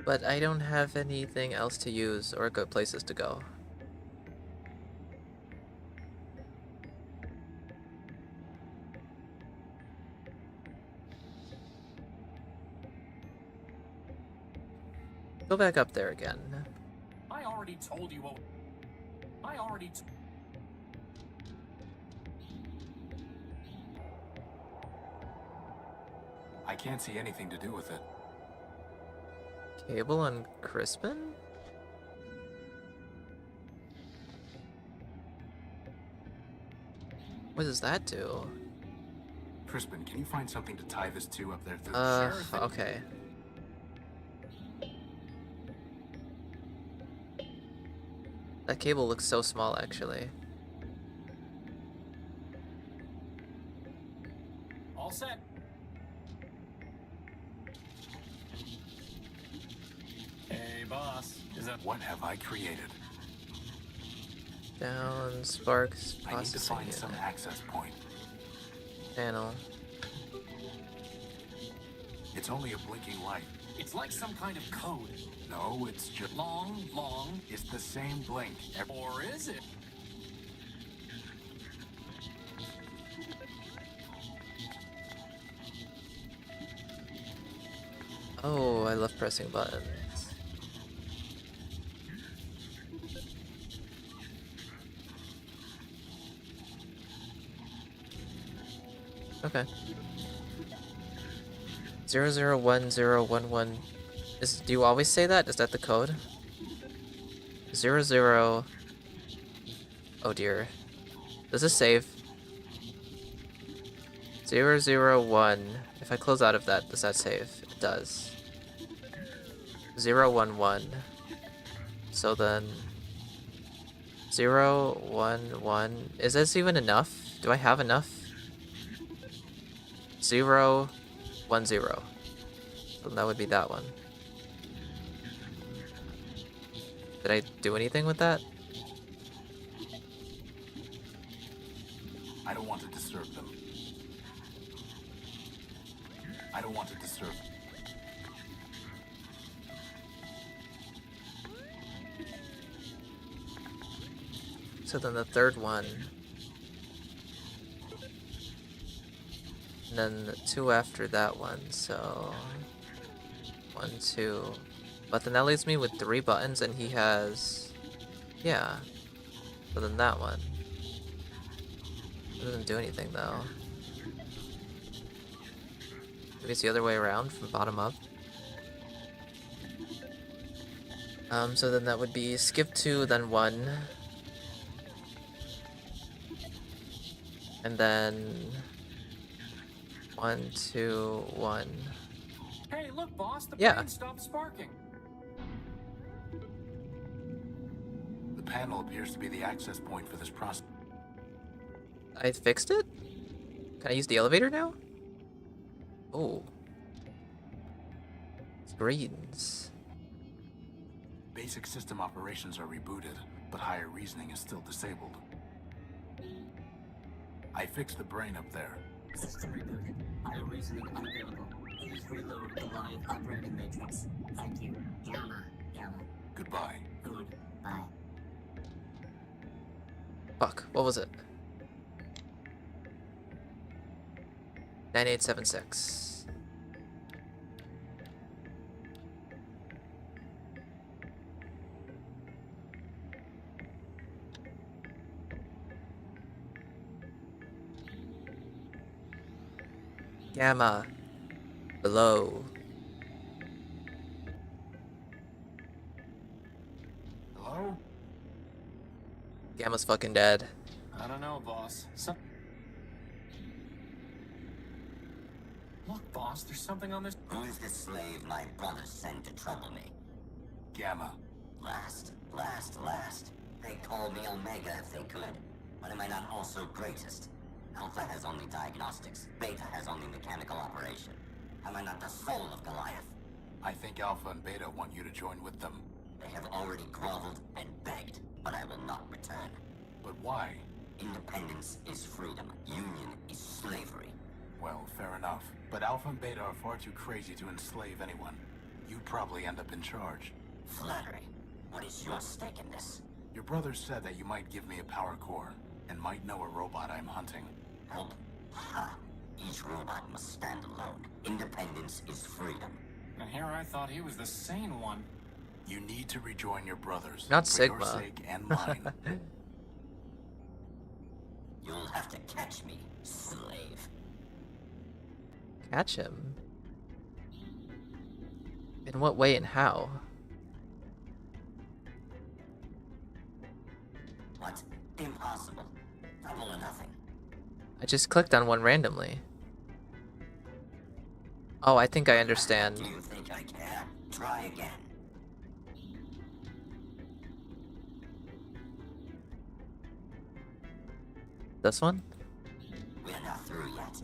But I don't have anything else to use or good places to go. Go back up there again. I already told you what... I can't see anything to do with it. Cable on Crispin? What does that do? Crispin, can you find something to tie this to up there? Okay. That cable looks so small, actually. All set. Hey, boss. Is that... What have I created? Down, sparks, I need to find unit. some access point. Panel. It's only a blinking light. It's like some kind of code. No, it's just... Long. It's the same blink. Or is it? Oh, I love pressing buttons. Okay. 001011. Do you always say that? Is that the code? 00. Oh dear. Does this save? 001. If I close out of that, does that save? It does. 011. So then 011. Is this even enough? Do I have enough? 010. So that would be that one. Did I do anything with that? I don't want to disturb them. I don't want to disturb them. So then the third one. And then the 2 after that one, so 1, 2. But then that leaves me with 3 buttons and he has, yeah. So then that one. It doesn't do anything though. Maybe it's the other way around from bottom up. So then that would be skip 2, then 1. And then 1, 2, 1. Hey, look, boss, the Yeah. brain stopped sparking. The panel appears to be the access point for this process. I fixed it? Can I use the elevator now? Oh. Screens. Basic system operations are rebooted, but higher reasoning is still disabled. I fixed the brain up there. System rebooted. Higher reasoning unavailable. Please reload the live operating matrix. Thank you. Gamma. Goodbye. Good. Bye. Fuck, what was it? 9876. Gamma. Below. Hello? Gamma's fucking dead. I don't know, boss. Look, boss, there's something on this. Who is the slave my brother sent to trouble me? Gamma. Last. They call me Omega if they could. But am I not also greatest? Alpha has only diagnostics. Beta has only mechanical operation. Am I not the soul of Goliath? I think Alpha and Beta want you to join with them. They have already groveled and begged, but I will not return. But why? Independence is freedom. Union is slavery. Well, fair enough. But Alpha and Beta are far too crazy to enslave anyone. You'd probably end up in charge. Flattery. What is your stake in this? Your brother said that you might give me a power core, and might know a robot I'm hunting. Help? Ha! Each robot must stand alone. Independence is freedom. And here I thought he was the sane one. You need to rejoin your brothers. Not for Sigma. your sake and mine. You'll have to catch me, slave. Catch him? In what way and how? What? Impossible. Double or nothing. I just clicked on one randomly. Oh, I think I understand. Do you think I care? Try again. This one? We're not through yet.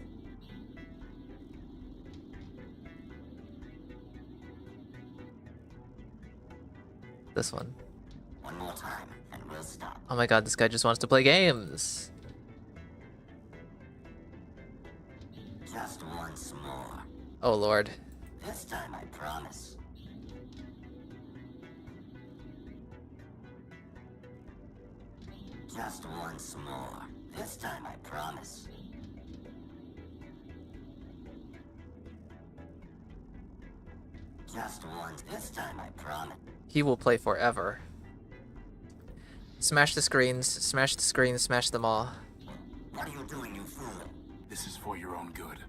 This one. One more time, and we'll stop. Oh my god, this guy just wants to play games. Just once more. Oh lord. This time I promise. Just once more. This time I promise. Just once. This time I promise. He will play forever. Smash the screens, smash the screens, smash them all. What are you doing, you fool? This is for your own good.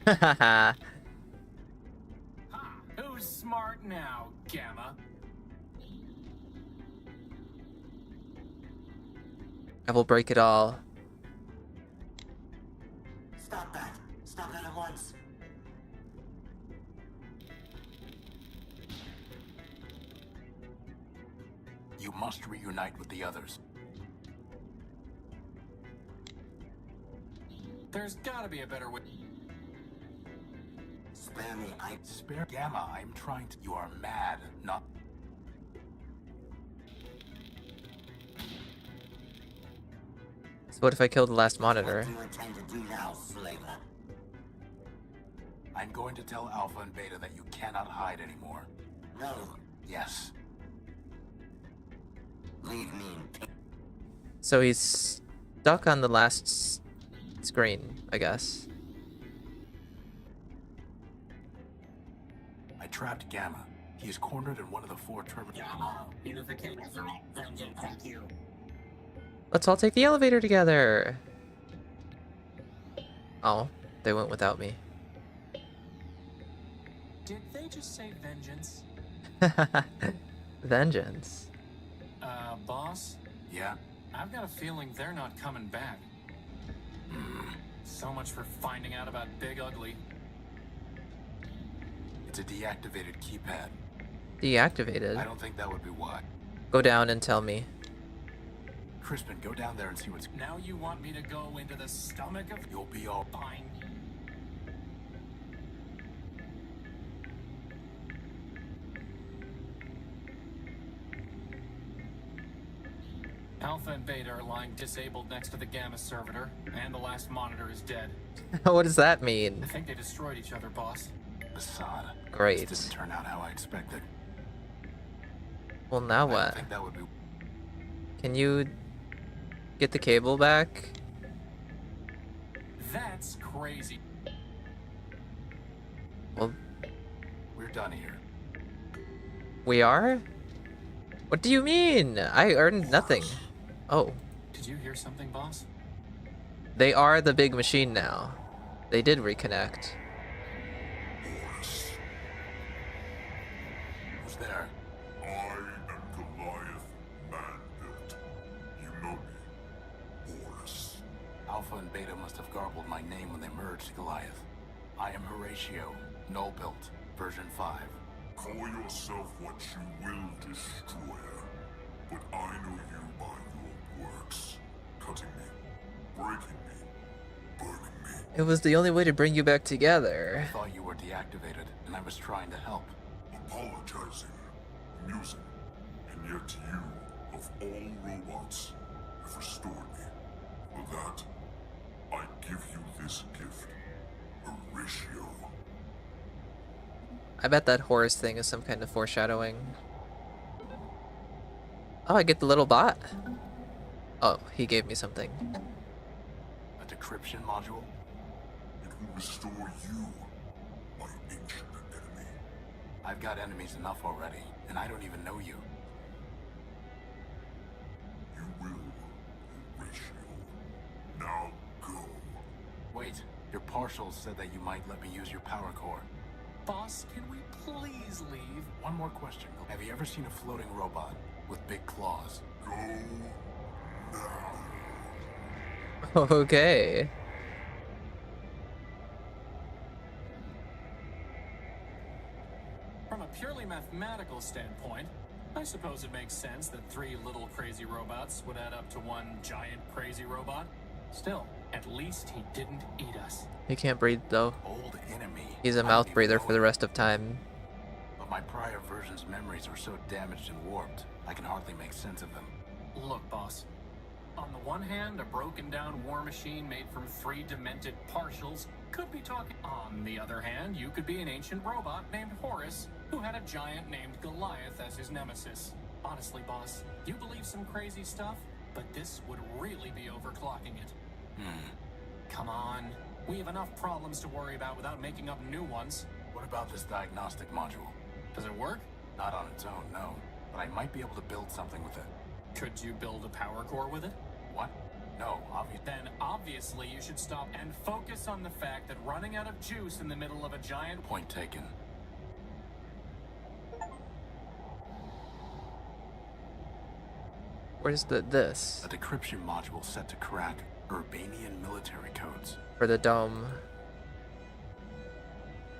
Hahaha. Ha! Who's smart now, Gamma? I will break it all. Stop that. Stop that at once. You must reunite with the others. There's gotta be a better way. Spare me, Spare Gamma, I'm trying to. You are mad, not. So what if I kill the last monitor? What do you intend to do now, slaver? I'm going to tell Alpha and Beta that you cannot hide anymore. No. Yes. leave me in peace. So he's stuck on the last screen, I guess. I trapped Gamma. He is cornered in one of the 4 turbines. Gamma, unification. Vengeance, thank you. Let's all take the elevator together. Oh, they went without me. Did they just say vengeance? Vengeance. Boss? Yeah? I've got a feeling they're not coming back. So much for finding out about Big Ugly. It's a deactivated keypad. Deactivated? I don't think that would be why. Go down and tell me. Crispin, go down there and see what's... Now you want me to go into the stomach of... You'll be all... Fine. Alpha and Beta are lying disabled next to the Gamma servitor, and the last monitor is dead. What does that mean? I think they destroyed each other, boss. Assad. Great. This didn't turn out how I expected. Well, now I what? don't think that would be... Can you get the cable back? That's crazy. Well, We're done here. we are? What do you mean? I earned nothing. Oh, Did you hear something, boss? they are the big machine now. They did reconnect. Who's there? I am Goliath Man-built. You know me, Horus. Alpha and Beta must have garbled my name when they merged Goliath. I am Horatio, Null-built, version 5. Call yourself what you will, Destroyer. But I know you by your works. Cutting me, breaking me, burning me. It was the only way to bring you back together. I thought you were deactivated, and I was trying to help. Apologizing, amusing, and yet you, of all robots, have restored me. For that, I give you this gift, Horatio. I bet that Horus thing is some kind of foreshadowing. Oh, I get the little bot. Oh, he gave me something. A decryption module? It will restore you, my ancient enemy. I've got enemies enough already, and I don't even know you. You will, Horatio. Now go. Wait, your partials said that you might let me use your power core. Boss, can we please leave? One more question. Have you ever seen a floating robot with big claws? Go now. Okay. From a purely mathematical standpoint, I suppose it makes sense that 3 little crazy robots would add up to one giant crazy robot. Still, at least he didn't eat us. He can't breathe though. Old enemy. He's a I don't mouth even breather know for the it. rest of time. But my prior version's memories are so damaged and warped, I can hardly make sense of them. Look, boss. On the one hand, a broken down war machine made from 3 demented partials could be talking. On the other hand, you could be an ancient robot named Horus who had a giant named Goliath as his nemesis. Honestly, boss, you believe some crazy stuff, but this would really be overclocking it. Come on. We have enough problems to worry about without making up new ones. What about this diagnostic module? Does it work? Not on its own, no. But I might be able to build something with it. Could you build a power core with it? What? No, obviously. Then obviously you should stop and focus on the fact that running out of juice in the middle of a giant... Point taken. Where's this? A decryption module set to crack Urbanian military codes. For the dome.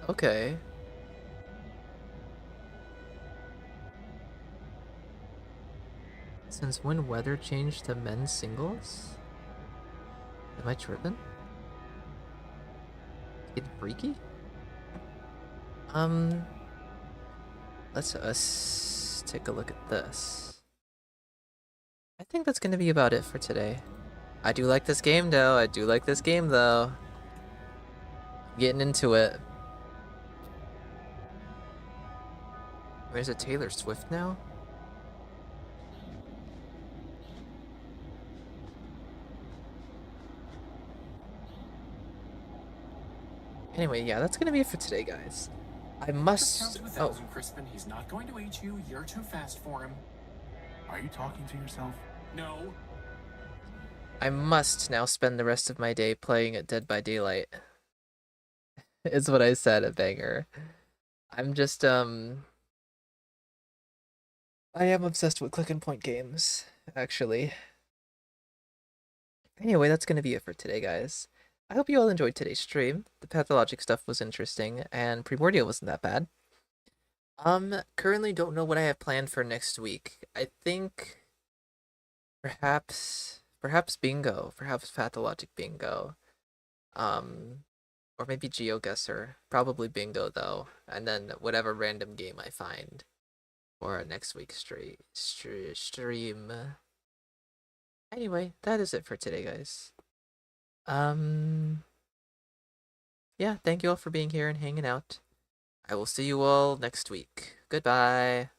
Okay. Since when weather changed to men's singles? Am I tripping? Getting freaky? Let's us take a look at this. I think that's gonna be about it for today. I do like this game though. Getting into it. Where's it? Taylor Swift now? Anyway, yeah, that's gonna be it for today, guys. I Just must. count to 1,000, Crispin. He's not going to eat you. You're too fast for him. Are you talking to yourself? No. I must now spend the rest of my day playing at Dead by Daylight. Is what I said at Banger. I'm just I am obsessed with click and point games, actually. Anyway, that's gonna be it for today, guys. I hope you all enjoyed today's stream. The Pathologic stuff was interesting, and Primordia wasn't that bad. Currently don't know what I have planned for next week. I think perhaps bingo, perhaps Pathologic bingo. Or maybe GeoGuessr. Probably bingo though, and then whatever random game I find for next week's stream. Anyway, that is it for today, guys. Yeah, thank you all for being here and hanging out. I will see you all next week. Goodbye.